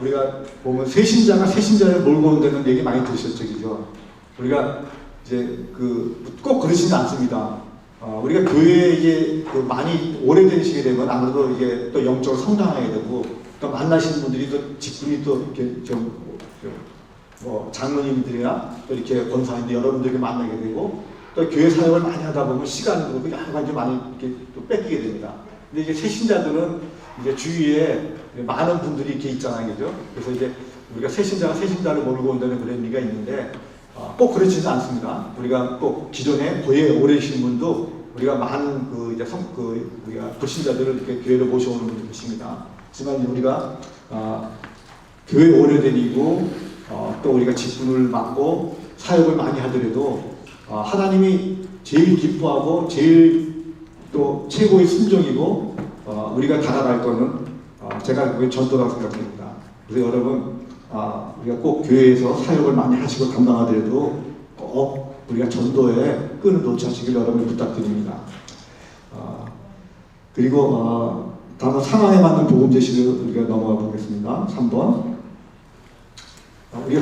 S9: 우리가 보면 새신자가 새신자를 몰고 온다는 얘기 많이 들으셨죠, 그죠? 우리가 이제 꼭 그러지는 않습니다. 우리가 교회에 이제 많이 오래되시게 되면 아무래도 이게 또 영적으로 성장하게 되고 또 만나시는 분들이 또 직분이 또 이렇게 뭐 장로님들이나 또 이렇게 권사님들 여러분들께 만나게 되고 또 교회 사역을 많이 하다 보면 시간도 여러 가지 많이 이렇게 또 뺏기게 됩니다. 근데 이제 새신자들은 이제 주위에 많은 분들이 이렇게 있잖아요, 그죠? 그래서 이제 우리가 새신자가 새신자를 몰고 온다는 그런 의미가 있는데 꼭 그렇지는 않습니다. 우리가 꼭 기존에 교회에 오래 계신 분도 우리가 많은 우리가 불신자들을 이렇게 교회로 모셔오는 분들 계십니다. 하지만 우리가 교회에 오래 다니고 또 우리가 직분을 맡고 사역을 많이 하더라도 하나님이 제일 기뻐하고 제일 또 최고의 순종이고 우리가 달아갈 거는 제가 그게 전도라고 생각합니다. 그래서 여러분 우리가 꼭 교회에서 사역을 많이 하시고 감당하더라도 꼭 우리가 전도에 끈을 놓지 않으시길 여러분 부탁드립니다. 그리고 다음 상황에 맞는 복음 제시를 우리가 넘어가 보겠습니다. 3번. 우리가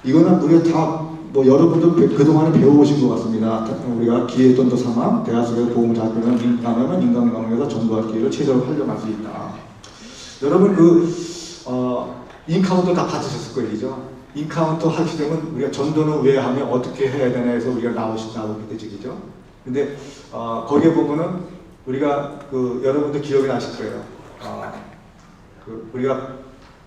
S9: 이거는 우리가 다 여러분들 그동안에 배워오신 것 같습니다. 우리가 기회 전도 상황, 대화 속에서 복음을 잡으면 인간관계에서 전도할 기회를 최대로 활용할 수 있다. 여러분 인카운터 다 받으셨을 거예요, 그죠? 인카운터 하시려면 우리가 전도는 왜 하면 어떻게 해야 되나 해서 우리가 나오게 되죠. 근데 거기에 보면은 우리가 여러분들 기억이 나실 거예요. 우리가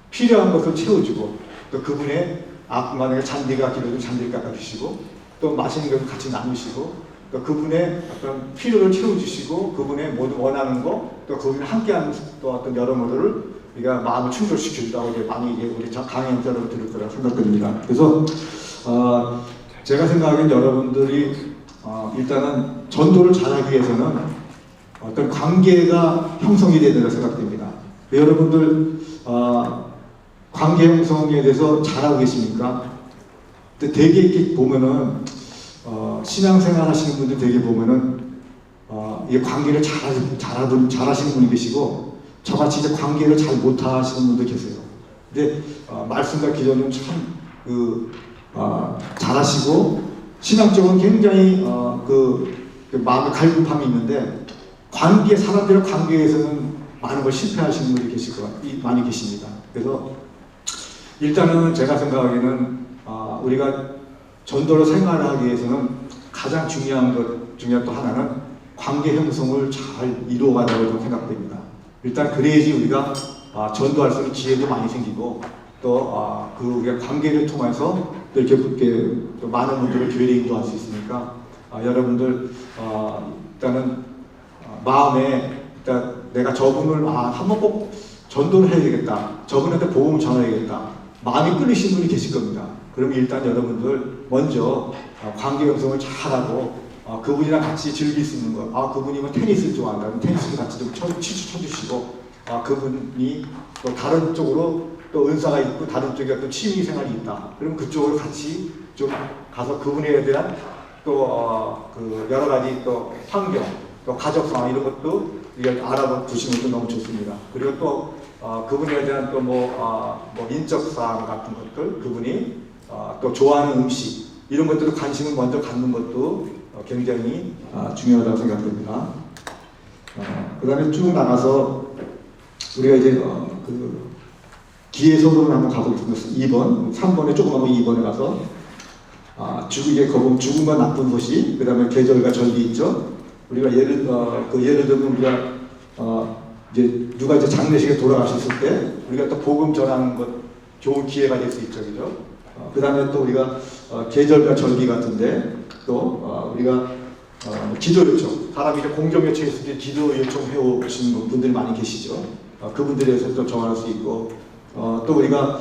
S9: 필요한 것을 채워주고 또 그분의 만약에 잔디가 길어지면 잔디를 깎아주시고 또 맛있는 것을 같이 나누시고 또 그분의 어떤 필요를 채워주시고 그분의 모든 원하는 거 또 그분이 함께하는 또 어떤 여러모를 우리가 마음을 충족시켜준다고 많이 우리 강연자로 들을 거라고 생각됩니다. 그래서 제가 생각하기엔 여러분들이 일단은 전도를 잘하기 위해서는 어떤 관계가 형성이 되야 된다고 생각됩니다. 여러분들 관계 형성에 대해서 잘하고 계십니까? 근데 되게 이렇게 보면은 신앙생활 하시는 분들 되게 보면은 이 관계를 잘하시는 분이 계시고 저같이 이제 관계를 잘 못하시는 분도 계세요. 근데 말씀과 기도는 참 잘하시고 신앙적으로 굉장히 마음의 갈급함이 있는데 사람들의 관계에서는 많은 걸 실패하시는 분이 많이 계십니다. 그래서 일단은 제가 생각하기에는 우리가 전도를 생활하기 위해서는 가장 중요한 것 중에 또 하나는 관계 형성을 잘 이루어가자고 생각됩니다. 일단 그래야지 우리가 전도할 수 있는 기회도 많이 생기고 또 우리가 관계를 통해서 또 이렇게 많은 분들을 교회에 인도할 수 있으니까 여러분들 일단은 마음에 일단 내가 저분을 한번 꼭 전도를 해야 되겠다. 저분한테 복음을 전해야겠다. 마음이 끌리신 분이 계실 겁니다. 그럼 일단 여러분들 먼저 관계 형성을 잘하고 그분이랑 같이 즐길 수 있는 것. 그분이면 테니스를 좋아한다. 그럼 테니스를 같이 좀 쳐주시고 그분이 또 다른 쪽으로 또 은사가 있고 다른 쪽에 또 취미 생활이 있다. 그럼 그쪽으로 같이 좀 가서 그분에 대한 또 여러 가지 또 환경, 또 가족 상황 이런 것도 알아봐 두시는 것도 너무 좋습니다. 그리고 또 그분에 대한 또 인적 사항 같은 것들, 그분이 또 좋아하는 음식 이런 것들도 관심을 먼저 갖는 것도 굉장히 중요하다고 생각됩니다. 그다음에 쭉 나가서 우리가 이제 기회소론을 한번 가보겠습니다. 2번, 3번에 조금하고 2번에 가서 죽음과 나쁜 것이 그다음에 계절과 절기 있죠. 우리가 예를 들면 우리가 이제 누가 이제 장례식에 돌아가셨을 때 우리가 또 복음 전하는 것 좋은 기회가 될 수 있죠, 그죠? 그다음에 또 우리가 계절과 절기 같은데 또 우리가 기도 요청, 사람이 이제 공정 요청했을 때 기도 요청해 오시는 분들이 많이 계시죠. 그분들에 대해서 또 정할 수 있고 또 우리가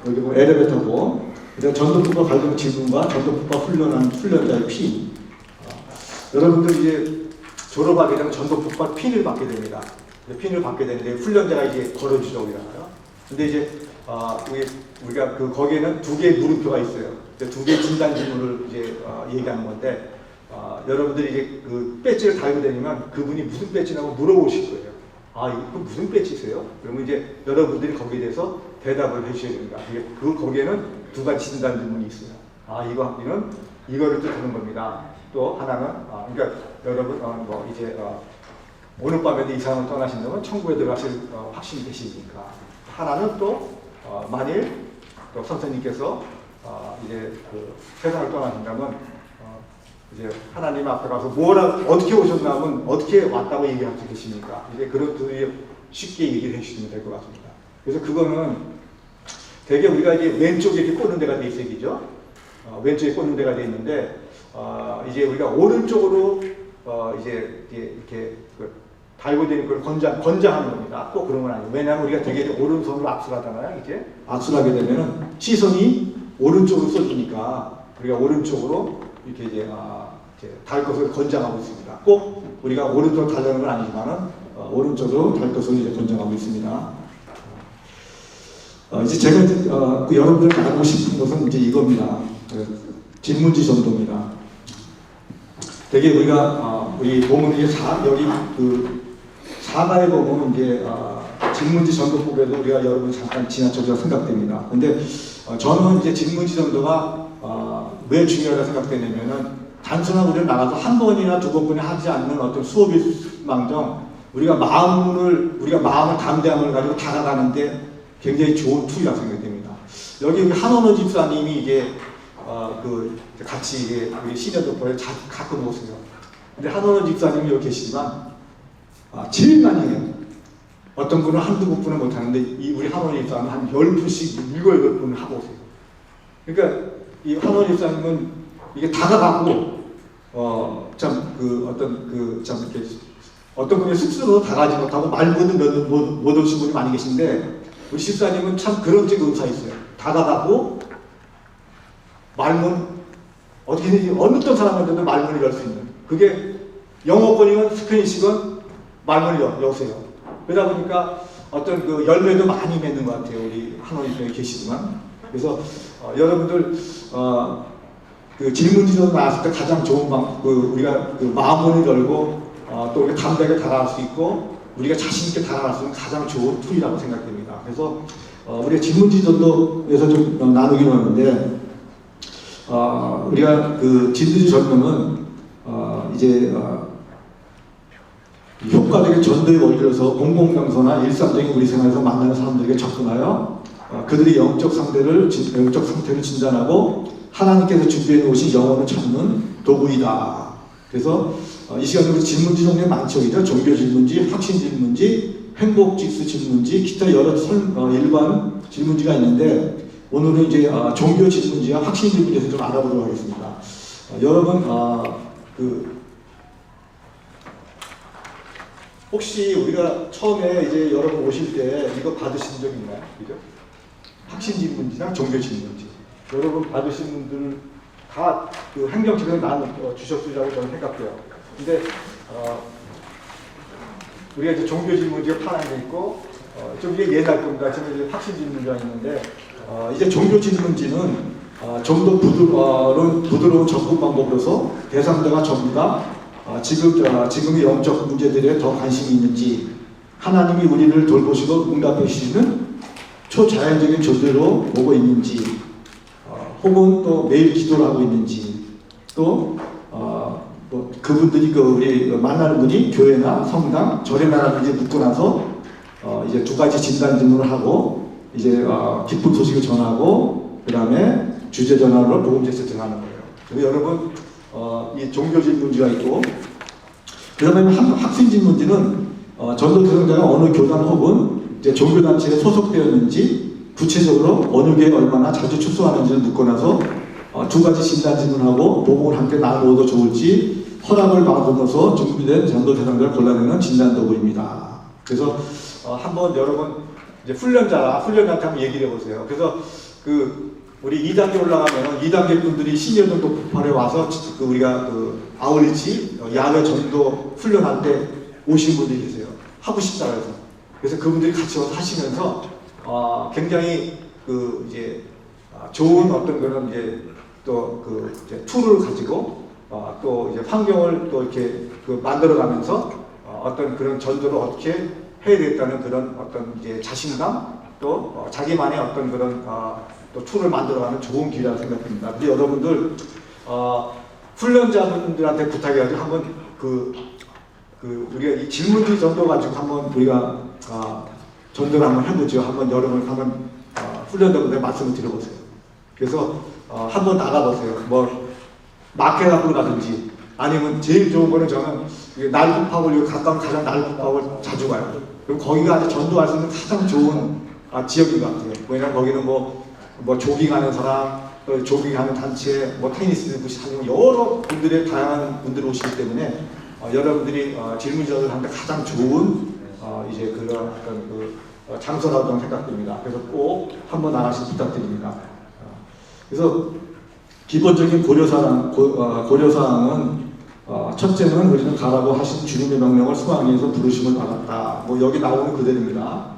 S9: 여기 보면 엘리베이터고 그다음 전도품과 갈등 질문과 전도품과 훈련자의 핀. 여러분들 이제 졸업하게 되면 전도품과 핀을 받게 됩니다. 핀을 받게 되는데 훈련자가 이제 걸어주죠, 우리나라요. 근데 이제 우리가 거기에는 두 개의 물음표가 있어요. 두 개의 진단 질문을 이제 얘기하는 건데 여러분들이 이제 그 배지를 달고 다니면 그분이 무슨 배지냐고 물어보실 거예요. 이거 무슨 배지세요? 그러면 이제 여러분들이 거기에 대해서 대답을 해주셔야 됩니다. 거기에는 두 가지 진단 질문이 있어요. 이거 학기는 이거를 뜻하는 겁니다. 또 하나는 그러니까 여러분 이제 오늘 밤에도 이 사람을 떠나신다면 천국에 들어가실 확신이 되십니까? 하나는 또 만일 또 선생님께서 이제 세상을 떠나신다면 이제 하나님 앞에 가서 어떻게 오셨나면 어떻게 왔다고 얘기할 수 계십니까? 이제 그런 쉽게 얘기를 해주시면 될 것 같습니다. 그래서 그거는 되게 우리가 이제 왼쪽에 이렇게 꽂는 데가 돼 있어요, 그죠? 왼쪽에 꽂는 데가 돼 있는데 이제 우리가 오른쪽으로 이제 이렇게 달고 되는 걸 권장하는 겁니다. 꼭 그런 건 아니에요. 왜냐하면 우리가 되게 오른손으로 악수를 하잖아요. 이제 악수를 하게 되면은 시선이 오른쪽으로 쏠리니까 우리가 오른쪽으로 이렇게 이제 이제 달 것을 권장하고 있습니다. 꼭 우리가 오른쪽으로 달려는 건 아니지만은 오른쪽으로 달 것을 이제 권장하고 있습니다. 이제 제가 여러분들 알고 싶은 것은 이제 이겁니다. 진문지 전도입니다. 되게 우리가 우리 보면 이제 여기 그 사가에 보면 이제 진문지 전도법에도 우리가 여러분 잠깐 지나쳐서 생각됩니다. 근데 저는 이제 진문지 전도가 왜 중요하다고 생각되냐면은 단순한 우리가 나가서 한 번이나 두 번뿐이 하지 않는 어떤 수업이 망정 우리가 마음을 담대함을 가지고 다가가는데 굉장히 좋은 툴이라고 생각됩니다. 여기 우리 한원호 집사님이 이게 같이 이게 우리 시녀도포에 가끔 오세요. 근데 한원호 집사님이 여기 계시지만 제일 많이 해요. 어떤 분은 한두 분은 못하는데 우리 한원호 집사님은 한 10분씩 7, 8분을 하고 오세요. 그러니까 이 한원호 집사님은 이게 다가가고 어떤 분이 쑥스러워 다가가지 못하고 말문은 못 오신 분이 많이 계신데 우리 집사님은 참 그런 쪽 의사 있어요. 다가가고 말문 어떻게든지 어느 어떤 사람한테도 말문을 열 수 있는 그게 영어권이건 스페인식은 말문을 여세요. 그러다 보니까 어떤 그 열매도 많이 맺는 것 같아요. 우리 한원이 계시지만 그래서 여러분들 그 질문지로 나왔을 때 가장 좋은 우리가 그 마음문을 열고 또 우리가 담대하게 다가갈 수 있고 우리가 자신 있게 다가갈 수 있는 가장 좋은 툴이라고 생각됩니다. 그래서 우리가 질문지 전도에서 좀 나누기로 하는데 우리가 그 질문지 전도는 이제 효과적인 전도의 원리로서 공공장소나 일상적인 우리 생활에서 만나는 사람들에게 접근하여 그들의 영적 상태를 진단하고 하나님께서 준비해 놓으신 영혼을 찾는 도구이다. 그래서 이 시간에 우리 질문지 종류가 많죠. 종교 질문지, 확신 질문지, 행복 지수 질문지, 기타 여러 일반 질문지가 있는데 오늘은 이제 종교 질문지와 확신 질문지에서 좀 알아보도록 하겠습니다. 여러분 혹시 우리가 처음에 이제 여러분 오실 때 이거 받으신 적 있나요? 그죠? 확신 질문지나 종교 질문지. 여러분 받으신 분들 다 그 행정처를 주셨으리라고 저는 생각해요. 근데 우리가 이제 종교 질문지가 파란 게 있고 좀 이게 옛날 겁니다. 지금 이제 확신 질문지가 있는데 이제 종교 질문지는 좀 더 부드러운 접근 방법으로서 대상자가 전부 다 지금의 영적 문제들에 더 관심이 있는지 하나님이 우리를 돌보시고 응답해 주시는 초자연적인 존재로 보고 있는지 혹은 또 매일 기도를 하고 있는지 또 그분들이 우리 만나는 분이 교회나 성당, 절에나 하는지 묻고 나서 이제 두 가지 진단 질문을 하고 이제 기쁜 소식을 전하고 그 다음에 주제 전환으로 복음 제스 전하는 거예요. 그리고 여러분 이 종교 질문지가 있고 그다음에 학생 질문지는 전도 대상자가 어느 교단 혹은 이제 종교 단체에 소속되었는지 구체적으로 어느 교회에 얼마나 자주 출석하는지를 묻고 나서 두 가지 진단 질문하고 복음을 함께 나누어도 좋을지 허락을 받으면서 준비된 전도 대상자를 골라내는 진단 도구입니다. 그래서 한번 여러분 이제 훈련자한테 한번 얘기를 해보세요. 그래서 우리 2단계 올라가면 2단계 분들이 시니어전도 폭발에 와서 우리가 아울리치 야외 전도 훈련할 때 오신 분들이 계세요. 하고 싶다 해서. 그래서 그분들이 같이 와서 하시면서 굉장히 이제 좋은 어떤 그런 이제 이제 툴을 가지고 또 이제 환경을 또 이렇게 만들어가면서 어떤 그런 전도를 어떻게 해야 되겠다는 그런 어떤 이제 자신감 또 자기만의 어떤 그런 또 툴을 만들어가는 좋은 기회라고 생각합니다. 근데 여러분들 훈련자분들한테 부탁해가지고 한번 우리가 이 질문지 전도 가지고 한번 우리가 전도를 한번 해보죠. 여러분 한번 훈련자분들 말씀을 드려보세요. 그래서 한번 나가보세요. 뭐 마켓하고 가든지 아니면 제일 좋은 거는 저는 날국파울 가까운 가장 날국파울 자주 가요. 그럼 거기가 아주 전도할 수 있는 가장 좋은 지역인 것 같아요. 왜냐면 거기는 뭐 조깅하는 사람, 또 조깅하는 단체, 뭐 테니스 하는 여러 분들의 다양한 분들이 오시기 때문에 여러분들이 질문자들한테 가장 좋은 이제 그런 어떤 장소라고 생각됩니다. 그래서 꼭 한번 나가시 부탁드립니다. 그래서 기본적인 고려사항은 첫째는 우리는 가라고 하신 주님의 명령을 수행하기 위해서 부르심을 받았다. 뭐 여기 나오는 그대로입니다.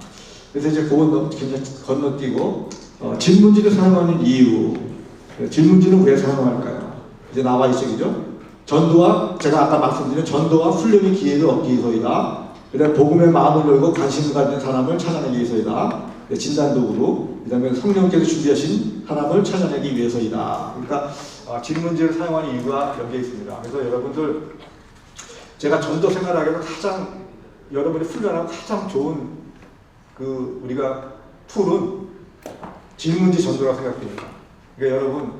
S9: 그래서 이제 그건 굉장히 건너뛰고 질문지를 사용하는 이유. 질문지는 왜 사용할까요? 이제 나와 있죠, 그죠? 전도와 제가 아까 말씀드린 전도와 훈련의 기회를 얻기 위해서이다. 그다음에 복음의 마음을 열고 관심을 가진 사람을 찾아내기 위해서이다. 진단도구로. 그다음에 성령께서 준비하신 사람을 찾아내기 위해서이다. 그러니까 질문지를 사용하는 이유가 여기에 있습니다. 그래서 여러분들 제가 전도 생활하기로 가장 여러분이 훈련하고 가장 좋은 그 우리가 툴은 질문지 전도라고 생각됩니다. 그러니까 여러분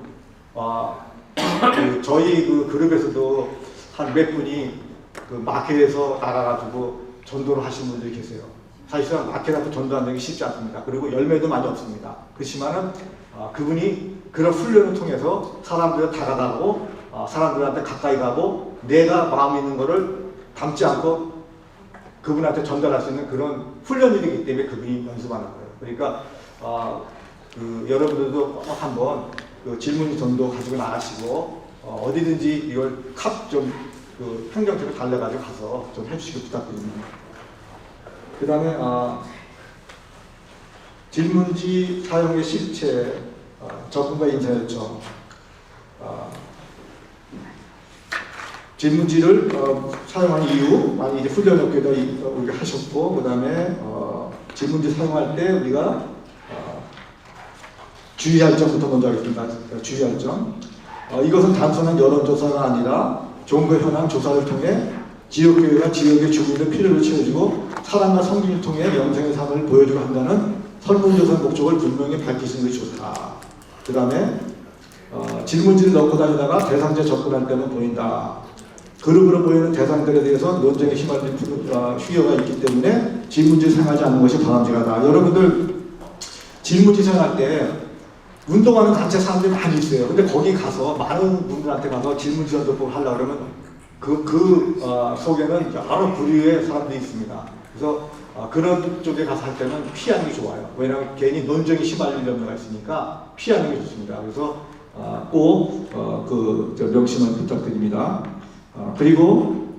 S9: 저희 그 그룹에서도 한 몇 분이 그 마켓에서 나가가지고 전도를 하신 분들이 계세요. 사실상 마켓 앞에 전도하는 게 쉽지 않습니다. 그리고 열매도 많이 없습니다. 그렇지만은 그분이 그런 훈련을 통해서 사람들을 다가가고 사람들한테 가까이 가고 내가 마음에 있는 거를 담지 않고 그분한테 전달할 수 있는 그런 훈련이 되기 때문에 그분이 연습하는 거예요. 그러니까 여러분들도 한번 그 질문 전도 가지고 나가시고 어디든지 이걸 그 행정팀에 달려가지고 가서 좀 해주시기 부탁드립니다. 그 다음에 질문지 사용의 실체, 접근과 인사 요청. 질문지를 사용하는 이유 많이 이제 훈련업계도 우리가 하셨고, 그 다음에 질문지 사용할 때 우리가 주의할 점부터 먼저 하겠습니다. 주의할 점. 이것은 단순한 여론조사가 아니라 종교 현황 조사를 통해 지역교회가 지역의 주민의 필요를 채워주고 사랑과 성진을 통해 영생의 삶을 보여주고 한다는 설문조사 목적을 분명히 밝히시는 것이 좋다. 그 다음에 질문지를 넣고 다니다가 대상자에 접근할 때는 보인다. 그룹으로 보이는 대상들에 대해서 논쟁에 휘말릴 휴여가 있기 때문에 질문지를 사용하지 않는 것이 바람직하다. 여러분들 질문지 사용할 때 운동하는 단체 사람들이 많이 있어요. 근데 거기 가서 많은 분들한테 가서 질문지 전도법을 하려고 그러면 속에는 여러 부류의 사람들이 있습니다. 그래서 그런 쪽에 가서 할 때는 피하는 게 좋아요. 왜냐하면 괜히 논쟁이 휘말릴 염려가 있으니까 피하는 게 좋습니다. 그래서 꼭 명심을 부탁드립니다. 그리고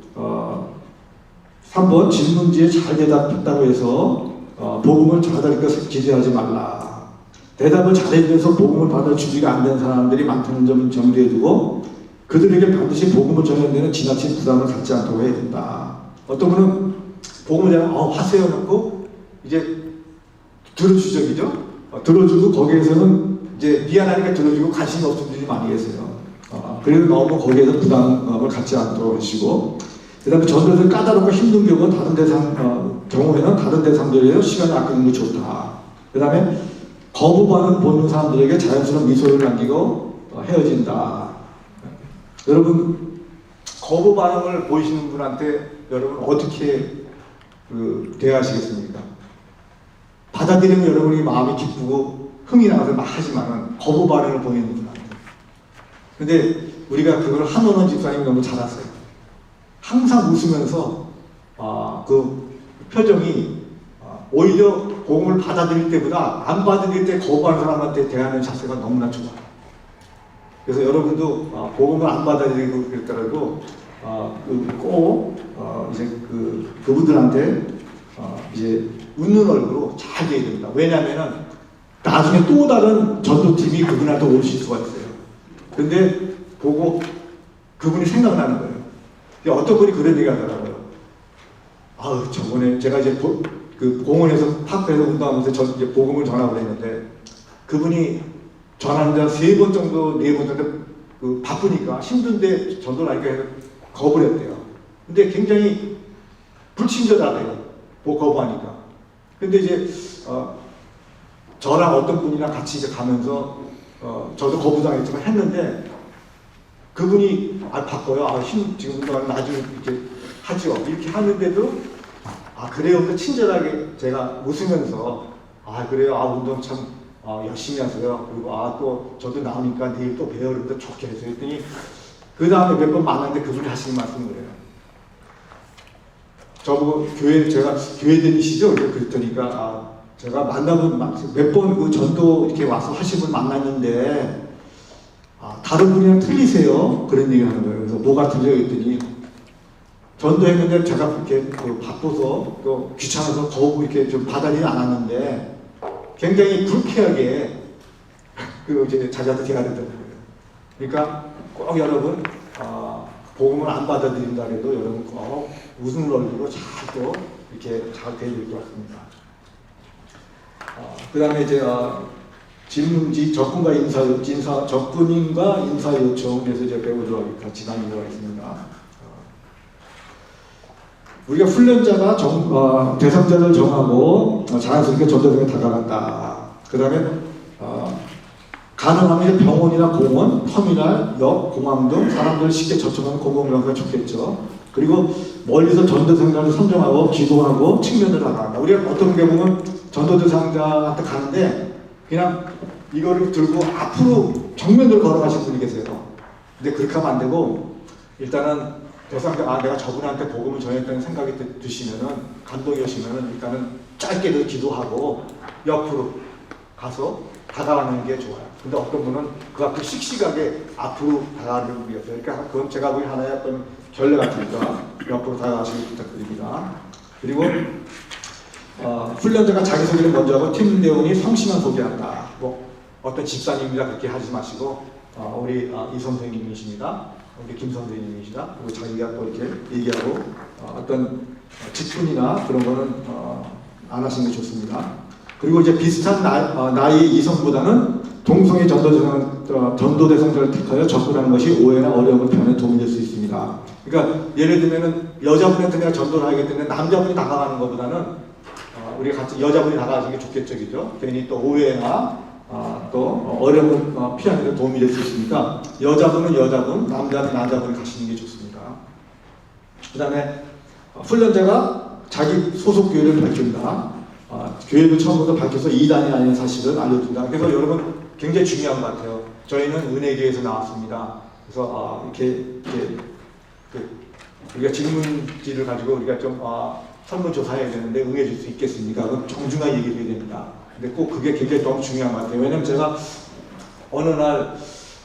S9: 3번 질문지에 잘 대답했다고 해서 복음을 받을 것을 기대하지 말라. 대답을 잘해주면서 복음을 받을 준비가 안 된 사람들이 많다는 점을 정리해두고 그들에게 반드시 복음을 전해야 되는 지나친 부담을 갖지 않도록 해야 된다. 어떤 분은 복음을 전하면 하세요 놓고 이제 들어주죠, 그죠? 들어주고 거기에서는 이제 미안하니까 들어주고 관심이 없는 분들이 많이 계세요. 그래도 너무 거기에서 부담을 갖지 않도록 하시고, 그 다음에 전도에서 까다롭고 힘든 경우는 경우에는 다른 대상들에서 시간을 아끼는 게 좋다. 그 다음에 거부 반응 보는 사람들에게 자연스러운 미소를 남기고 헤어진다. 여러분 거부 반응을 보이시는 분한테 여러분 어떻게 대하시겠습니까? 받아들이면 여러분이 마음이 기쁘고 흥이 나서 막 하지만은 거부 반응을 보이는 분한테. 근데 우리가 그걸 한원원 집사님이 너무 잘하세요. 항상 웃으면서 그 표정이 오히려 복음을 받아들일 때보다 안 받아들일 때 거부하는 사람한테 대하는 자세가 너무나 좋아요. 그래서 여러분도 복음을 안 받아들이고 그랬더라도 꼭 이제 그분들한테 이제 웃는 얼굴로 잘 대해야 됩니다. 왜냐하면은 나중에 또 다른 전도팀이 그분한테 오실 수가 있어요. 근데 보고 그분이 생각나는 거예요. 어떤 분이 그런 얘기 하더라고요. 저번에 제가 이제 그 공원에서 파크에서 운동하면서 이제 복음을 전하고 했는데 그분이 전하는 데 3번 정도, 4번 정도 바쁘니까 힘든데 전도를 하니까 해서 거부를 했대요. 근데 굉장히 불친절하대요. 거부하니까. 근데 이제 저랑 어떤 분이랑 같이 이제 가면서 저도 거부당했지만 했는데 그분이 바꿔요. 지금 운동하면 나중에 이렇게 하죠. 이렇게 하는데도 그래요. 근데 친절하게 제가 웃으면서 그래요. 운동 참 열심히 하세요. 그리고 또 저도 나오니까 내일 또 봬요. 그러면서 좋게 해서 했더니 그 다음에 몇 번 만났는데 그분이 하시는 말씀을 그래요. 저보고 제가 교회 다니시죠? 그랬더니까 제가 만나본 몇 번 그 전도 이렇게 와서 하신 분 만났는데 다른 분이랑 틀리세요. 그런 얘기를 하는 거예요. 그래서 뭐 같은지 했더니 전도했는데 제가 그렇게 바빠서 또 귀찮아서 더욱 이렇게 좀 받아들이지 않았는데 굉장히 불쾌하게 이제 자기한테 대하게 되더라고요. 그러니까 꼭 여러분 복음을 안 받아들인다 해도 여러분 꼭 웃는 얼굴로 잘 또 이렇게 잘 대해줄 것 같습니다. 그 다음에 이제 질문지 접근인과 인사 요청에서 이제 배우도록 같이 나누도록 하겠습니다. 우리가 훈련자가 대상자를 정하고 자연스럽게 전도생에 다가간다. 그 다음에 가능하면 병원이나 공원, 터미널, 역, 공항 등 사람들을 쉽게 접촉하는 공공장소가 좋겠죠. 그리고 멀리서 전도대상자를 선정하고 기도하고 측면을 나간다. 우리가 어떤 경우 보면 전도대상자한테 가는데 그냥 이거를 들고 앞으로 정면으로 걸어가시는 분이 계세요. 근데 그렇게 하면 안 되고 일단은 대상자, 내가 저분한테 복음을 전했다는 생각이 드시면은 감동이 오시면은 일단은 짧게도 기도하고 옆으로 가서 다가가는 게 좋아요. 근데 어떤 분은 그 앞에 씩씩하게 앞으로 다가가는 분이 있어요. 그러니까 그건 제가 보기 하나의 어떤 결례 같으니까 옆으로 다가가시길 부탁드립니다. 그리고 훈련자가 자기소개를 먼저 하고 팀 내원이 성심만 소개한다. 뭐 어떤 집사님이라 그렇게 하지 마시고 우리 이 선생님이십니다. 우리 김 선생님이시다. 그리고 자기가 또 이렇게 얘기하고 어떤 직분이나 그런 거는 안 하시는 게 좋습니다. 그리고 이제 비슷한 나이의 이성보다는 동성애 전도대상자를 택하여 접근하는 것이 오해나 어려움을 표현에 도움이 될 수 있습니다. 그러니까 예를 들면은 여자분한테 내가 전도를 하기 때문에 남자분이 다가가는 것보다는 우리가 같이 여자분이 다가가는 게 좋겠죠, 그죠? 괜히 또 오해나 또 어려움을 피하는 데 도움이 될 수 있으니까 여자분은 여자분, 남자는 남자분이 가시는 게 좋습니다. 그 다음에 훈련자가 자기 소속 교회를 밝힌다. 교회를 처음부터 밝혀서 이단이 아닌 사실을 알려준다. 그래서 여러분 굉장히 중요한 것 같아요. 저희는 은혜교회에서 나왔습니다. 그래서 이렇게 우리가 질문지를 가지고 우리가 좀 설문조사해야 되는데 응해줄 수 있겠습니까? 그럼 정중하게 얘기해야 됩니다. 근데 꼭 그게 굉장히 너무 중요한 것 같아요. 왜냐면 제가 어느 날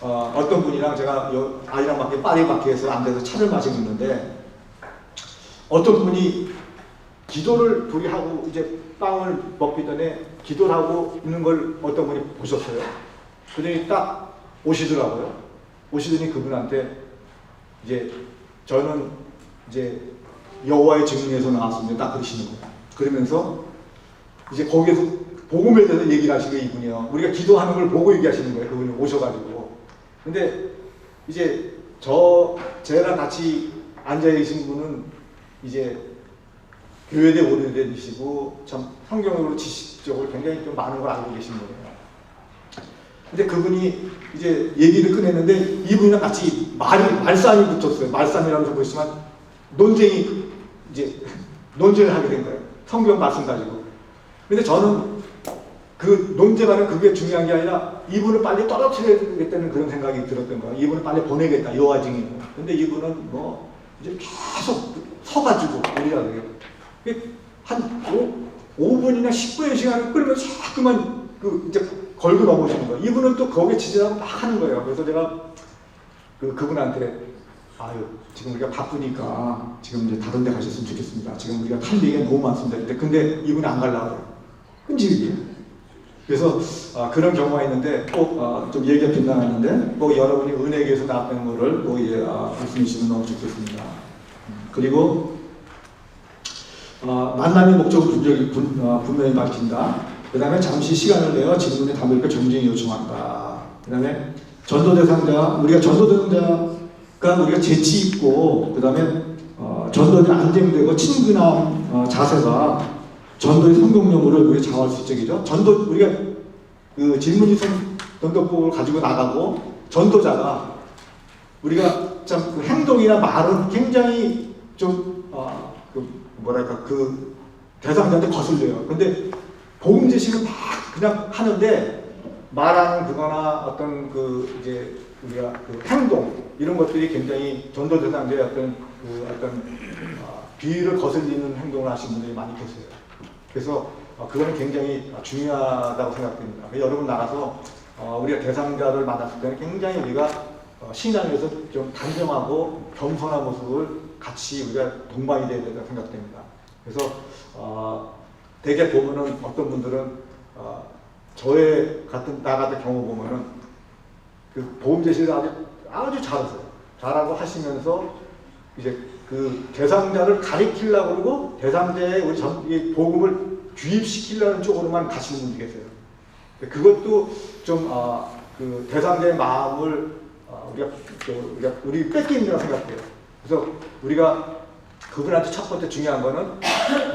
S9: 어떤 분이랑 제가 아이랑 파리바게에서 앉아서 차를 마시고 있는데 어떤 분이 기도를 둘이 하고 이제 빵을 먹기 전에 기도를 하고 있는 걸 어떤 분이 보셨어요. 그러더니 딱 오시더라고요. 오시더니 그분한테 이제 저는 이제 여호와의 증인에서 나왔습니다. 딱 그러시는 거예요. 그러면서 이제 거기에서 복음에 대해서 얘기를 하시고 이분이요. 우리가 기도하는 걸 보고 얘기하시는 거예요. 그분이 오셔가지고. 근데 이제 쟤랑 같이 앉아계신 분은 이제 교회에 오래되시고 참 성경으로 지식적으로 굉장히 좀 많은 걸 알고 계신 거예요. 근데 그분이 이제 얘기를 꺼냈는데 이분이랑 같이 말싸움이 붙었어요. 말싸움이라고 보시지만 논쟁을 하게 된 거예요. 성경 말씀 가지고. 근데 저는 그 논쟁하는 그게 중요한 게 아니라 이분을 빨리 떨어뜨려야겠다는 그런 생각이 들었던 거예요. 이분을 빨리 보내겠다. 여호와 증인. 근데 이분은 뭐 이제 계속 서가지고 우리가 그래요. 한 5분이나 10분의 시간을 끌면서 자꾸만 이제 걸고 넘어지는 거예요. 이분은 또 거기에 지지하고 막 하는 거예요. 그래서 제가 그분한테 지금 우리가 바쁘니까 지금 이제 다른 데 가셨으면 좋겠습니다. 지금 우리가 할 얘기가 너무 많습니다. 근데 이분이 안 가려고 해요. 끈질기게. 그래서 그런 경우가 있는데 꼭 좀 얘기가 빗나갔는데 꼭 여러분이 은혜에게서 나왔다는 거를 꼭 말씀해 주시면 너무 좋겠습니다. 그리고 만남의 목적을 분명히 밝힌다. 그 다음에 잠시 시간을 내어 질문에 답을 정중히 요청한다. 그 다음에 전도 대상자, 우리가 전도 대상자가 우리가 재치 있고, 그 다음에 전도에 안정되고 친근한 자세가 전도의 성공 여부를 우리가 좌우할 수 있죠, 그죠? 우리가 그 질문지성 전도법을 가지고 나가고, 전도자가 우리가 참 그 행동이나 말은 굉장히 좀 그 대상자한테 거슬려요. 근데 복음 제시는 막 그냥 하는데 말하는 그거나 어떤 이제 우리가 행동 이런 것들이 굉장히 전도 대상자의 어떤 비위를 거슬리는 행동을 하시는 분들이 많이 계세요. 그래서 그거는 굉장히 중요하다고 생각됩니다. 여러분 나가서 우리가 대상자를 만났을 때는 굉장히 우리가 신앙에서 좀 단정하고 겸손한 모습을 같이 우리가 동반이 되어야 된다고 생각됩니다. 그래서 대개 보면은 어떤 분들은 저의 같은 나 같은 경우 보면은 그 복음 제시를 아주 잘하세요. 잘하고 하시면서 이제 그 대상자를 가리키려고 그러고 대상자의 우리 이 복음을 주입시키려는 쪽으로만 가시는 분들이 계세요. 그것도 좀 그 대상자의 마음을 우리 뺏긴다고 생각해요. 그래서 우리가 그분한테 첫 번째 중요한 거는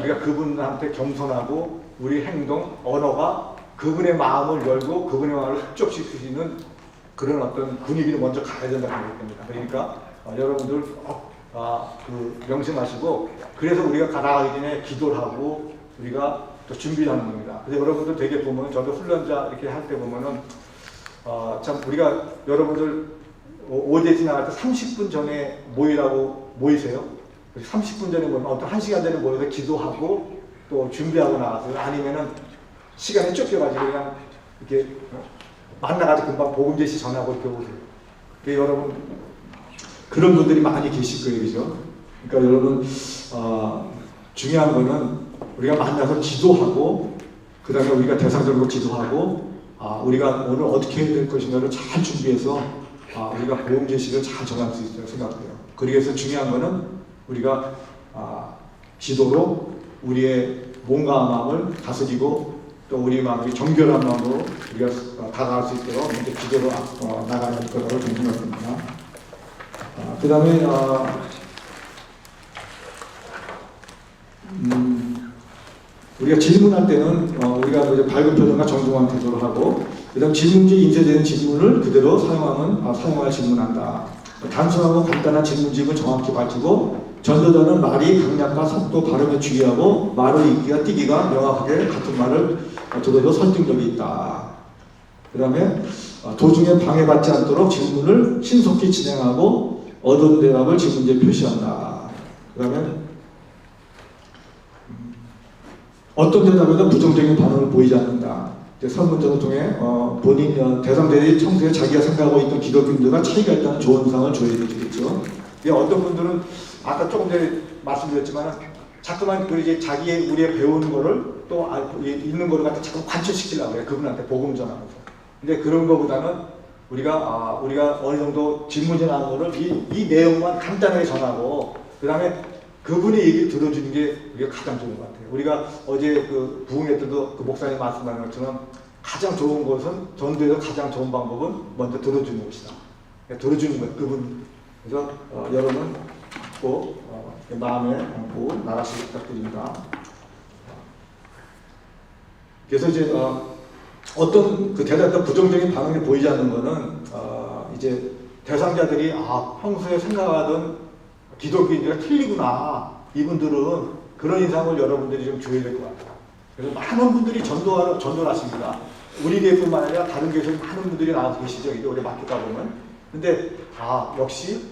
S9: 우리가 그분한테 겸손하고 우리 행동, 언어가 그분의 마음을 열고 그분의 마음을 흡족시키는 그런 어떤 분위기를 먼저 가야 된다고 생각됩니다. 그러니까 여러분들 그 명심하시고 그래서 우리가 나가기 전에 기도를 하고 우리가 또 준비를 하는 겁니다. 그래서 여러분들 되게 보면 저도 훈련자 이렇게 할 때 보면은 참 우리가 여러분들 오대지 나갈 때 30분 전에 모이세요. 30분 전에 모이면 어떤 1시간 전에 모여서 기도하고 또 준비하고 나가세요. 아니면은 시간이 쫓겨가지고 그냥 이렇게 만나가지고 금방 복음 제시 전하고 이렇게 오세요. 여러분 그런 분들이 많이 계실 거예요, 그죠? 그러니까 여러분 중요한 거는 우리가 만나서 기도하고 그 다음에 우리가 대상적으로 기도하고 우리가 오늘 어떻게 해야 될 것인가를 잘 준비해서 우리가 복음 제시를 잘 전할 수 있다고 생각해요. 그래서 중요한 거는 우리가 기도로 우리의 몸과 마음을 다스리고 또 우리 마음이 정결한 마음으로 우리가 다가갈 수 있도록 먼저 기도로 나가야 할 거라고 생각합니다. 그 다음에 우리가 질문할 때는 우리가 이제 밝은 표정과 정중한 태도를 하고 그다음 질문지에 인쇄되는 질문을 그대로 사용하여 질문한다. 단순하고 간단한 질문집을 정확히 밝히고 전도자는 말이 강약과 속도, 발음에 주의하고 말을 읽기가 띄기가 명확하게 같은 말을 들어도 설득력이 있다. 그 다음에 도중에 방해받지 않도록 질문을 신속히 진행하고 얻은 대답을 질문지에 표시한다. 그 다음에 어떤 대답에도 부정적인 반응을 보이지 않는다. 설문조사를 통해 본인 대상자들이 평소에 자기가 생각하고 있던 기독교인들과 차이가 있다는 좋은 상을 줘야 되겠죠. 어떤 분들은 아까 조금 전에 말씀드렸지만 자꾸만 이제 자기의 우리의 배우는 거를 또 있는 거를 갖다 자꾸 관철시키려고 해요. 그분한테 복음 전하면서. 근데 그런 거보다는 우리가 어느 정도 질문 전하는 거를 이 내용만 간단하게 전하고 그 다음에 그분의 얘기를 들어주는 게 우리가 가장 좋은 것 같아요. 우리가 어제 그 부흥회 때도 그 목사님 말씀하는 것처럼 가장 좋은 것은 전도에서 가장 좋은 방법은 먼저 들어주는 것이다. 들어주는 거예요. 그분. 그래서 여러분 꼭 마음에 안고 나가시기 부탁드립니다. 그래서 이제 어떤 그 대답과 부정적인 반응이 보이지 않는 거는 이제 대상자들이 평소에 생각하던 기독교인들이 틀리구나. 이분들은 그런 인상을 여러분들이 좀 줘야 될 것 같아요. 그래서 많은 분들이 전도를 하십니다. 우리 교회뿐만 아니라 다른 교회에서 많은 분들이 나와서 계시죠. 이제 우리 맡겼다 보면. 근데 역시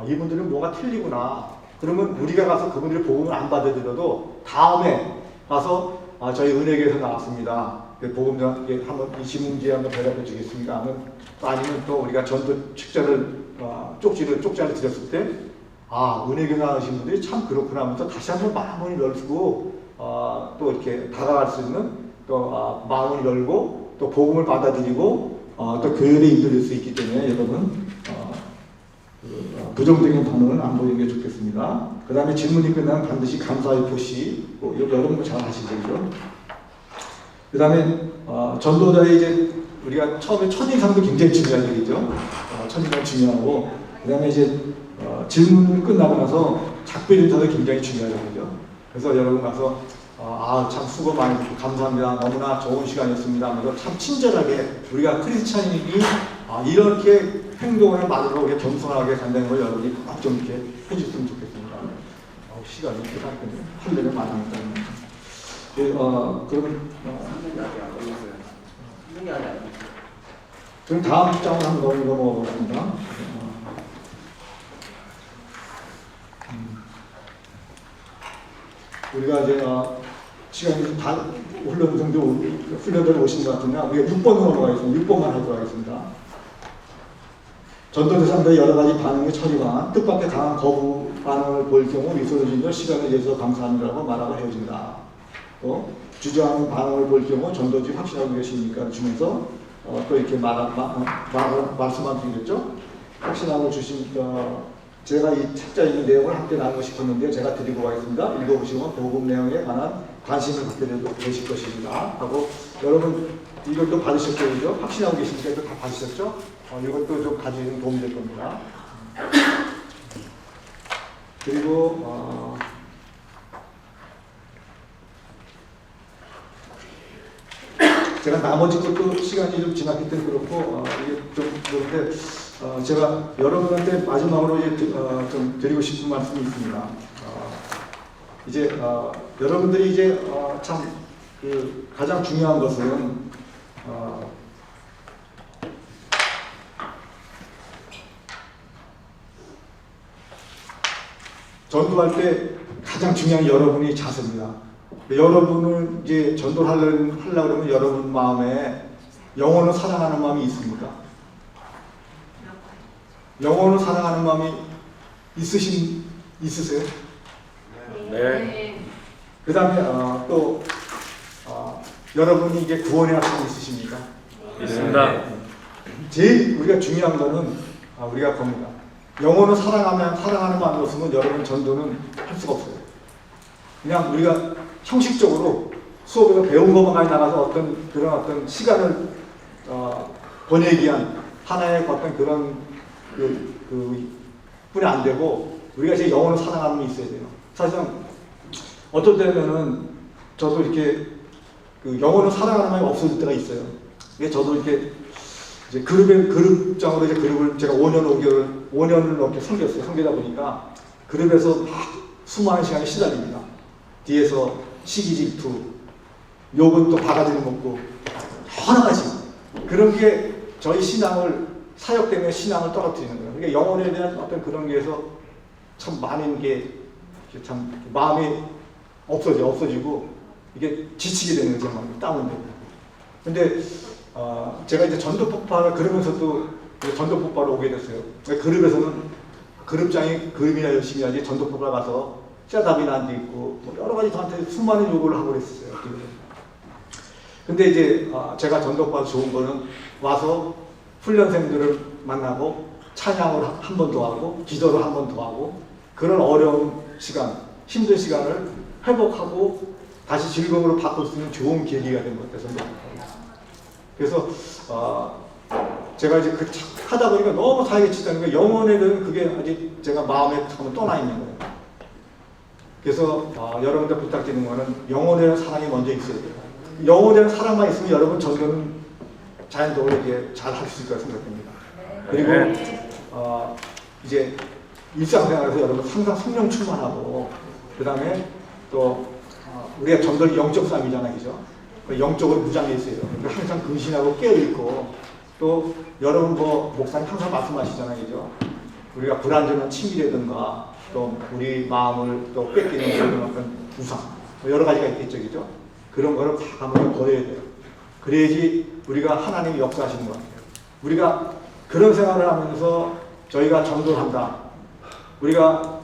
S9: 이분들은 뭐가 틀리구나. 그러면 우리가 가서 그분들의 복음을 안 받아들여도 다음에 가서 저희 은혜교회에서 나왔습니다. 복음 한번 이 질문지에 한번 대답해 주겠습니까? 아니면 또 우리가 전도 축자를 쪽지를 드렸을 때 은혜교회 나오신 분들이 참 그렇구나 하면서 다시 한번 마음을 열고 또 이렇게 다가갈 수 있는 또 마음을 열고 또 복음을 받아들이고 또 교회를 이끌 수 있기 때문에 여러분 부정적인 반응은 안 보이는 게 좋겠습니다. 그 다음에 질문이 끝나면 반드시 감사의 표시 여러분도 잘 아시죠? 그 다음에 전도자의 이제 우리가 처음에 첫인상도 굉장히 중요한 얘기죠. 첫인상 중요하고 그 다음에 이제 질문이 끝나고 나서 작별 인사도 굉장히 중요한 얘기죠. 그래서 여러분 가서 참 수고 많이 했고 감사합니다. 너무나 좋은 시간이었습니다. 하면서 참 친절하게 우리가 크리스찬인이 이렇게 행동을 말로 이렇게 겸손하게 간다는 걸 여러분이 꼭 좀 이렇게 해줬으면 좋겠습니다. 시간이 이렇게 할 일이 많으니까. 그럼 다음 장을 한번 넘어가겠습니다. 우리가 이제 시간이 다 훈련들 오신 것 같은데 우리가 6번으로 넘어가겠습니다. 6번만 하도록 하겠습니다. 전도 대상자의 여러 가지 반응의 처리와 뜻밖의 강한 거부 반응을 보일 경우 미소를 시간을 내서 감사합니다라고 말하고 헤어진다. 또 주저하는 반응을 볼 경우 전도지 확신하고 계십니까? 주면서 또 이렇게 말씀만 드리겠죠. 확신함을 주시니까 제가 이 책자에 있는 내용을 함께 나누고 싶었는데 제가 드리고 가겠습니다. 읽어보시면 복음 내용에 관한 관심을 갖게 되실 것입니다. 하고 여러분 이것도 받으셨죠? 확신하고 계십니까? 이거 다 받으셨죠? 이것도 좀 가지는 도움이 될 겁니다. 그리고 제가 나머지 것도 시간이 좀 지났기 때문에 그렇고 이게 좀 그런데 제가 여러분한테 마지막으로 이제 좀 드리고 싶은 말씀이 있습니다. 이제 여러분들이 이제 참 그 가장 중요한 것은 전도할 때 가장 중요한 여러분이 자세입니다. 여러분은 이제 전도를 하려고 그러면 여러분 마음에 영혼을 사랑하는 마음이 있습니까? 영혼을 사랑하는 마음이 있으세요?
S1: 네.
S9: 그 다음에 또 여러분이 이게 구원의 확신이 있으십니까?
S1: 있습니다.
S9: 제일 우리가 중요한 거는 우리가 겁니다. 영혼을 사랑하는 마음이 없으면 여러분 전도는 할 수가 없어요. 그냥 우리가 형식적으로 수업에서 배운 것만 많이 나가서 그런 시간을 보내기 위한 하나의 어떤 그런 뿐이 안 되고 우리가 이제 영혼을 사랑하는 게 있어야 돼요. 사실상 어떨 때면은 저도 이렇게 영혼을 사랑하는 마음이 없어질 때가 있어요. 저도 이렇게 이제 그룹장으로 이제 그룹을 제가 5년을 넘게 섬겼어요. 섬기다 보니까 그룹에서 막 수많은 시간이 시달립니다. 뒤에서 시기 질투, 욕은 또 바가지를 먹고 여러 가지 그런 게 저희 신앙을 사역 때문에 신앙을 떨어뜨리는 거예요. 그러니까 영혼에 대한 어떤 그런 게에서 참 많은 게 참 마음이 없어지고 이게 지치게 되는 거죠. 다운되고. 근데 제가 이제 전도 폭발을 그러면서도 전도 폭발을 오게 됐어요. 그룹에서는 그룹장이 그룹이나 열심히 하지 전도 폭발 가서 셋업이나 안 돼 있고 뭐 여러 가지 저한테 수많은 요구를 하고 그랬었어요. 근데 이제 제가 전도과 좋은 거는 와서 훈련생들을 만나고 찬양을 한 번 더 하고 기도를 한 번 더 하고 그런 어려운 시간, 힘든 시간을 회복하고 다시 즐거움으로 바꿀 수 있는 좋은 계기가 된 것 같아서 그래서 제가 이제 하다 보니까 너무 사역에 치다는 게 영혼에 대한 그게 아직 제가 마음에 한번 떠나 있는 거예요. 그래서 여러분들 부탁드리는 거는 영혼에 대한 사랑이 먼저 있어야 돼요. 영혼에 대한 사랑만 있으면 여러분 전도는 자연적으로 이게 잘 할 수 있을 거라 생각됩니다. 그리고 이제 일상생활에서 여러분 항상 성령 충만하고 그 다음에 또 우리가 전도는 영적 싸움이잖아요, 그죠? 영적으로 무장해 있어요. 항상 근신하고 깨어 있고 또 여러분 목사님 항상 말씀하시잖아요, 그죠? 우리가 불완전한 침이라든가 또 우리 마음을 또 뺏기는 그런 어떤 우상 여러 가지가 있겠죠, 그죠? 그런 거를 다 한번 버려야 돼요. 그래야지 우리가 하나님이 역사하시는 것 같아요. 우리가 그런 생활을 하면서 저희가 전도를 한다. 우리가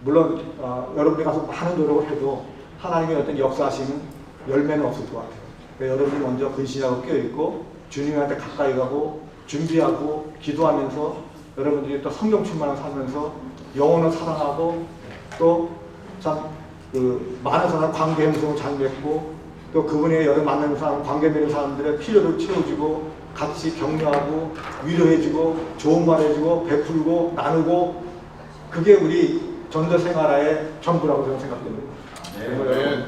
S9: 물론 여러분이 가서 많은 노력을 해도 하나님의 어떤 역사하시는 열매는 없을 것 같아요. 그러니까 여러분이 먼저 근신하고 깨어있고 주님한테 가까이 가고 준비하고 기도하면서 여러분들이 또 성경 충만을 살면서 영혼을 사랑하고 또 참 많은 사람 관계 형성을 잘 맺고 또 그분의 여러 만나는 사람 관계 맺는 사람들의 필요를 채워주고 같이 격려하고 위로해주고 좋은 말 해주고 베풀고 나누고 그게 우리 전도 생활의 전부라고 저는 생각됩니다. 네.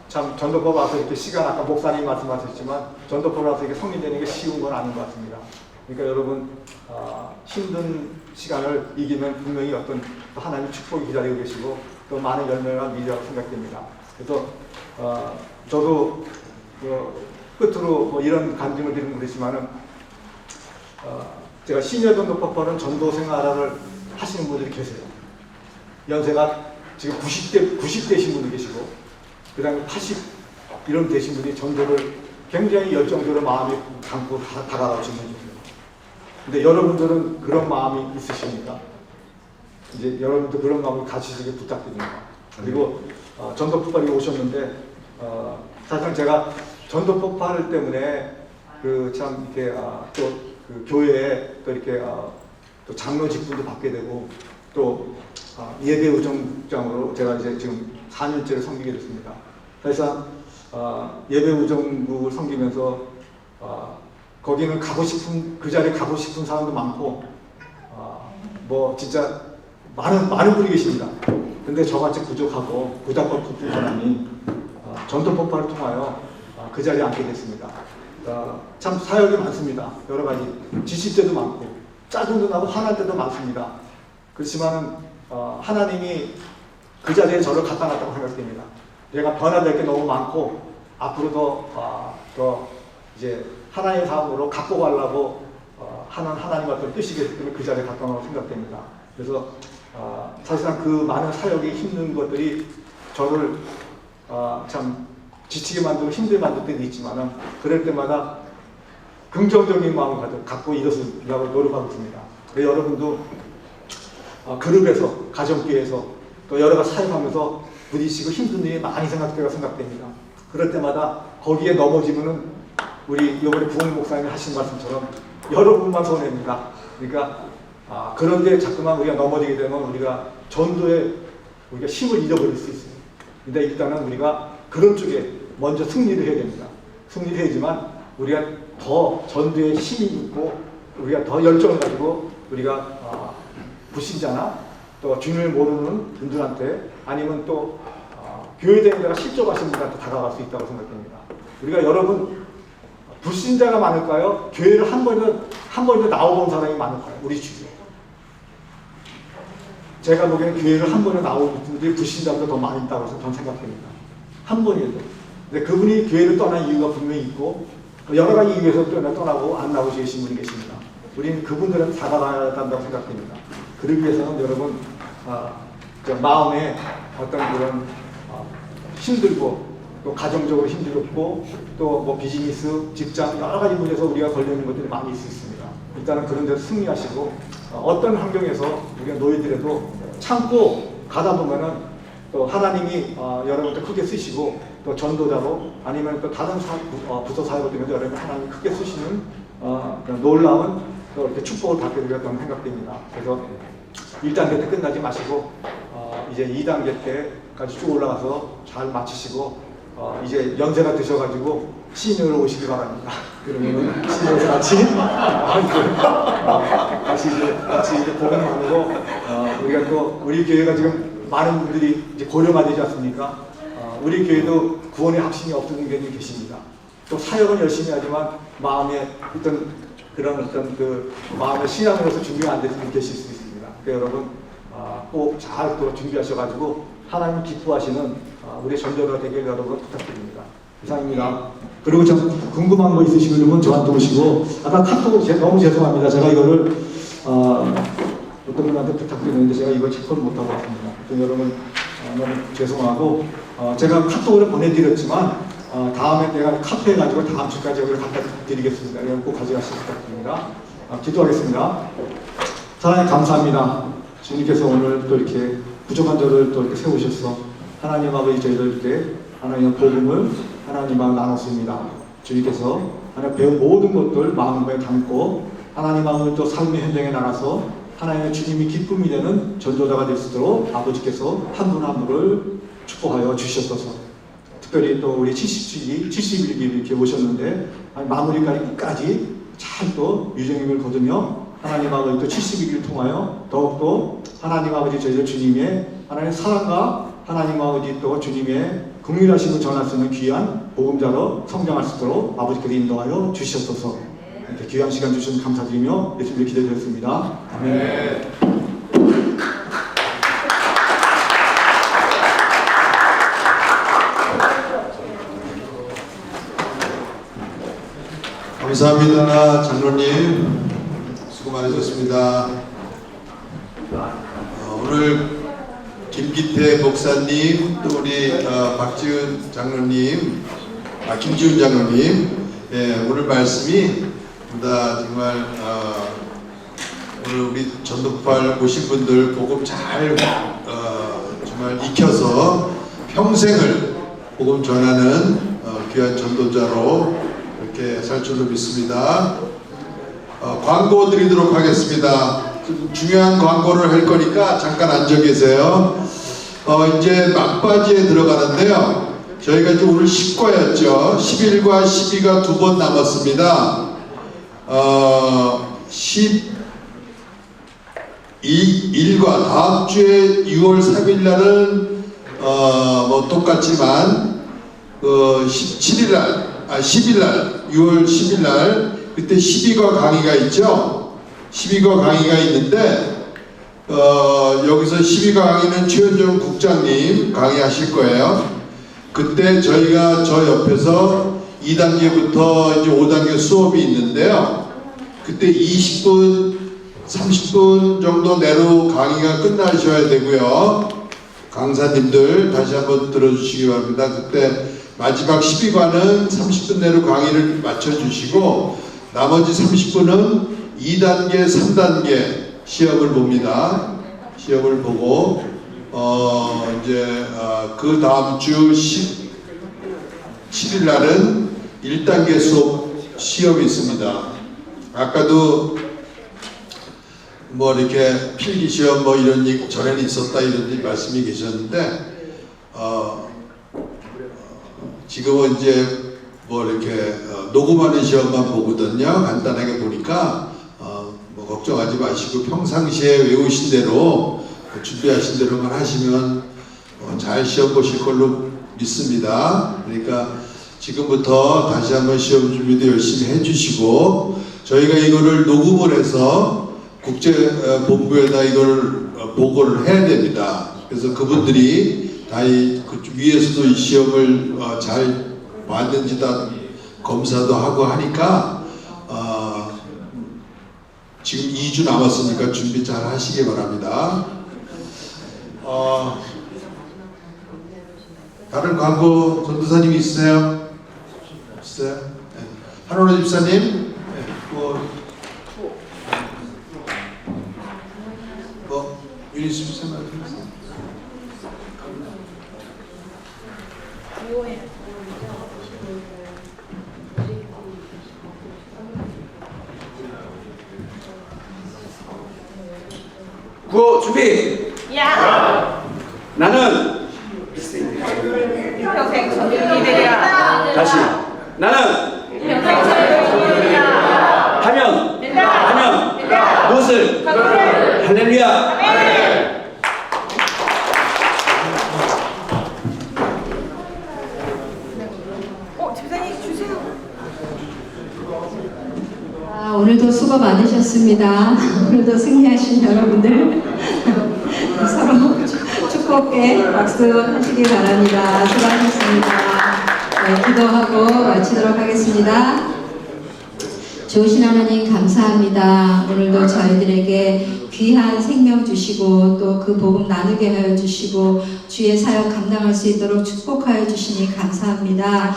S9: 참 전도법 와서 이렇게 시간 아까 목사님 말씀하셨지만 전도법 와서 이렇게 성립되는 게 쉬운 건 아닌 것 같습니다. 그러니까 여러분 힘든 시간을 이기면 분명히 어떤 하나님의 축복이 기다리고 계시고 또 많은 열매가 미래라고 생각됩니다. 그래서 저도 끝으로 이런 간증을 드리는 그렇지만은 제가 시니어 전도법은 전도 생활을 하시는 분들이 계세요. 연세가 지금 90대신 분도 계시고 그 다음에 80 이런 되신 분이 전도를 굉장히 열정적으로 마음에 담고 다가가시는 분이에요. 근데 여러분들은 그런 마음이 있으십니까? 이제 여러분도 그런 마음을 가지시길 부탁드립니다. 그리고 전도 폭발이 오셨는데 사실상 제가 전도 폭발 때문에 그 참 이렇게 또 그 교회에 또 이렇게 또 장로 직분도 받게 되고 또 예배 우정장으로 제가 이제 지금 4년째를 섬기게 됐습니다. 사실상 예배 우정국을 섬기면서 거기는 가고 싶은 그 자리에 가고 싶은 사람도 많고 뭐 진짜 많은 분이 계십니다. 근데 저같이 부족하고 부담감 높은 사람이 전도 폭발을 통하여 그 자리에 앉게 됐습니다. 참 사역이 많습니다. 여러 가지 지칠 때도 많고 짜증도 나고 화날 때도 많습니다. 그렇지만 하나님이 그 자리에 저를 갖다 놨다고 생각됩니다. 내가 변화될 게 너무 많고 앞으로 더 이제 하나님의 사람으로 갖고 가려고 하는 하나님 같은 뜻이기 때문에 그 자리에 갖다 놓으라고 생각됩니다. 그래서 사실상 그 많은 사역이 힘든 것들이 저를 참 지치게 만들고 힘들게 만들 때도 있지만은 그럴 때마다 긍정적인 마음을 갖고 이것으려고 노력하고 있습니다. 여러분도 그룹에서 가정교회에서 또 여러 가지 사역하면서 부딪히고 힘든 일이 많이 생각됩니다. 그럴 때마다 거기에 넘어지면은 우리 이번에 부흥 목사님이 하신 말씀처럼 여러분만 손해입니다. 그러니까 그런데 자꾸만 우리가 넘어지게 되면 우리가 전도에 우리가 힘을 잃어버릴 수 있습니다. 근데 일단은 우리가 그런 쪽에 먼저 승리를 해야 됩니다. 승리를 해야지만 우리가 더 전도에 힘이 있고 우리가 더 열정을 가지고 우리가 불신자나 또 주님을 모르는 분들한테 아니면 또 교회 다니다가 실족하신 분들한테 다가갈 수 있다고 생각됩니다. 우리가 여러분 불신자가 많을까요? 교회를 한 번이라도 나와본 사람이 많을까요? 우리 주위에. 제가 보기에는 교회를 한 번에 나오는 분들이 불신자보다 더 많이 있다고 저는 생각합니다. 한 번이라도. 근데 그분이 교회를 떠난 이유가 분명히 있고 여러 가지 이유에서 떠나고 안 나오시 계신 분이 계십니다. 우리는 그분들한테 다가가야 한다고 생각합니다. 그러기 위해서는 여러분 마음에 어떤 그런 힘들고 또 가정적으로 힘들었고 또 뭐 비즈니스, 직장 여러 가지 문제에서 우리가 걸리는 것들이 많이 있을 수 있습니다. 일단은 그런 데서 승리하시고 어떤 환경에서 우리가 놓이더라도 참고 가다 보면은 또 하나님이 여러분들 크게 쓰시고 또 전도자로 아니면 또 다른 부서 사역을 통해서 여러분 하나님이 크게 쓰시는 놀라운 또 이렇게 축복을 받게 되었다고 생각됩니다. 그래서 1단계 때 끝나지 마시고 이제 2단계 때까지 쭉 올라가서 잘 마치시고 이제 연세가 드셔가지고 신인으로 오시기 바랍니다. 그러면 신인에서 같이 이제 복음 나누고 우리가 또 우리 교회가 지금 많은 분들이 이제 고령화 되지 않습니까? 우리 교회도 구원의 확신이 없는 분들이 계십니다. 또 사역은 열심히 하지만 마음에 어떤 그 마음의 신앙으로서 준비가 안 되는 분이 계실 수 있습니다. 그러니까 여러분 꼭 잘 또 준비하셔가지고 하나님 기뻐하시는 우리 전도가 되길 여러분 부탁드립니다. 이상입니다. 그리고 좀 궁금한 거 있으시면 저한테 오시고 아까 카톡 너무 죄송합니다. 제가 이거를 어떤 분한테 부탁드렸는데 제가 이걸 체크를 못하고 왔습니다. 여러분 너무 죄송하고 제가 카톡으로 보내드렸지만 다음에 내가 카톡 해가지고 다음 주까지 여기를 갖다 드리겠습니다. 여러분 꼭 가져가시기 부탁드립니다. 기도하겠습니다. 사랑해 감사합니다. 주님께서 오늘 또 이렇게 부족한 저를 또 이렇게 세우셔서 하나님 아버지 저희들 이렇게 하나님의 복음을 하나님과 나눴습니다. 주님께서 하나님 배운 모든 것들 마음에 담고 하나님 아버지 또 삶의 현장에 나가서 하나님의 주님이 기쁨이 되는 전도자가 될 수 있도록 아버지께서 한 분 한 분을 축복하여 주셨어서 특별히 또 우리 71기 이렇게 오셨는데 마무리까지 끝까지 잘 또 유정임을 거두며 하나님 아버지 또 71기를 통하여 더욱더 하나님 아버지 저희들 주님의 하나님의 사랑과 하나님 아버지 또 주님의 긍휼하심을 전할 수 있는 귀한 복음자로 성장할 수 있도록 아버지께서 인도하여 주시옵소서. 이렇게 귀한 시간 주셔서 감사드리며 예수님을 기도드렸습니다. 아멘.
S3: 감사합니다. 장로님 수고 많으셨습니다. 오늘 김기태 목사님 또 우리 박지은 장로님, 김지훈 장로님 오늘 말씀이 정말 오늘 우리 전도폭발 오신 분들 복음 잘 정말 익혀서 평생을 복음 전하는 귀한 전도자로 이렇게 살 줄로 믿습니다. 광고 드리도록 하겠습니다. 중요한 광고를 할 거니까 잠깐 앉아 계세요. 이제 막바지에 들어가는데요. 저희가 이제 오늘 10과였죠. 11과 12가 2번 남았습니다. 11과 다음 주에 6월 3일 날은 뭐 똑같지만 17일 날, 10일 날, 6월 10일 날 그때 12과 강의가 있죠. 12과 강의가 있는데 여기서 12과 강의는 최현정 국장님 강의하실 거예요. 그때 저희가 저 옆에서 2단계부터 이제 5단계 수업이 있는데요. 그때 20분, 30분 정도 내로 강의가 끝나셔야 되고요. 강사님들 다시 한번 들어주시기 바랍니다. 그때 마지막 12과는 30분 내로 강의를 마쳐주시고 나머지 30분은 2단계, 3단계 시험을 봅니다. 시험을 보고 이제 그 다음 주 17일 날은 1단계 수업 시험이 있습니다. 아까도 뭐 이렇게 필기 시험 뭐 이런 얘기 전에는 있었다 이런 말씀이 계셨는데 지금은 이제 뭐 이렇게 녹음하는 시험만 보거든요. 간단하게 보니까 뭐 걱정하지 마시고 평상시에 외우신 대로 준비하신 대로만 하시면 잘 시험 보실 걸로 믿습니다. 그러니까 지금부터 다시 한번 시험 준비도 열심히 해주시고 저희가 이거를 녹음을 해서 국제본부에다 이걸 보고를 해야 됩니다. 그래서 그분들이 다 그 위에서도 이 시험을 잘 봤는지 다 검사도 하고 하니까 지금 2주 남았으니까 준비 잘 하시기 바랍니다. 다른 광고 전도사님 있어요? 없어요? 네. 한원호 집사님? 네. 유니스 집사님 말씀하세요.
S11: 구호 준비.
S12: 야.
S11: 나는
S12: 평생 전도인이 되리라.
S11: 다시 나는
S12: 평생 전도인이 되리라.
S11: 하면 무엇을 할렐루야.
S12: 집사님 주세요.
S5: 오늘도 수고 많으셨습니다. 오늘도 승리하신 여러분들 서로 축복해 박수 하시기 바랍니다. 수고하셨습니다. 네, 기도하고 마치도록 하겠습니다. 좋으신 하나님 감사합니다. 오늘도 저희들에게 귀한 생명 주시고 또 그 복음 나누게 하여 주시고 주의 사역 감당할 수 있도록 축복하여 주시니 감사합니다.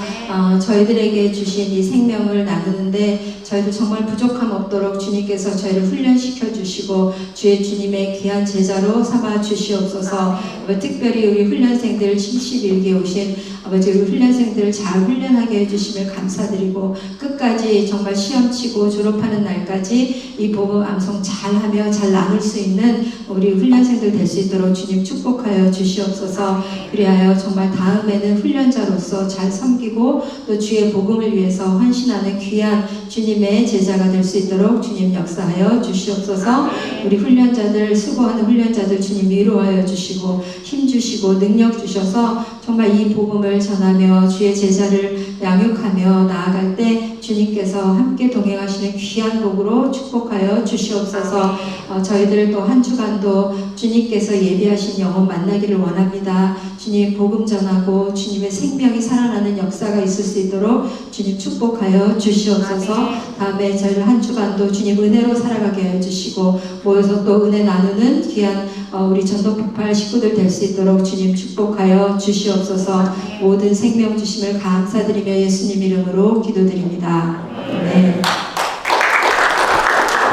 S5: 저희들에게 주신 이 생명을 나누는데 저희도 정말 부족함 없도록 주님께서 저희를 훈련시켜 주시고 주님의 귀한 제자로 삼아 주시옵소서. 특별히 우리 훈련생들 71기 오신 아버지 우리 훈련생들을 잘 훈련하게 해주시며 감사드리고 끝까지 정말 시험 치고 졸업하는 날까지 이 복음 암송 잘하며 잘 나눌 수 있는 우리 훈련생들 될 수 있도록 주님 축복하여 주시옵소서. 그리하여 정말 다음에는 훈련자로서 잘 섬기고 또 주의 복음을 위해서 헌신하는 귀한 주님의 제자가 될 수 있도록 주님 역사하여 주시옵소서. 우리 훈련자들 수고하는 훈련자들 주님 위로하여 주시고 힘 주시고 능력 주셔서 정말 이 복음을 전하며 주의 제자를 양육하며 나아갈 때 주님께서 함께 동행하시는 귀한 복으로 축복하여 주시옵소서. 저희들 또 한 주간도 주님께서 예비하신 영혼 만나기를 원합니다. 주님 복음 전하고 주님의 생명이 살아나는 역사가 있을 수 있도록 주님 축복하여 주시옵소서. 다음에 저희를 한 주간도 주님 은혜로 살아가게 하여 주시고 모여서 또 은혜 나누는 귀한 우리 전도폭발 식구들 될 수 있도록 주님 축복하여 주시옵소서. 모든 생명 주심을 감사드리며 예수님 이름으로 기도드립니다. 네.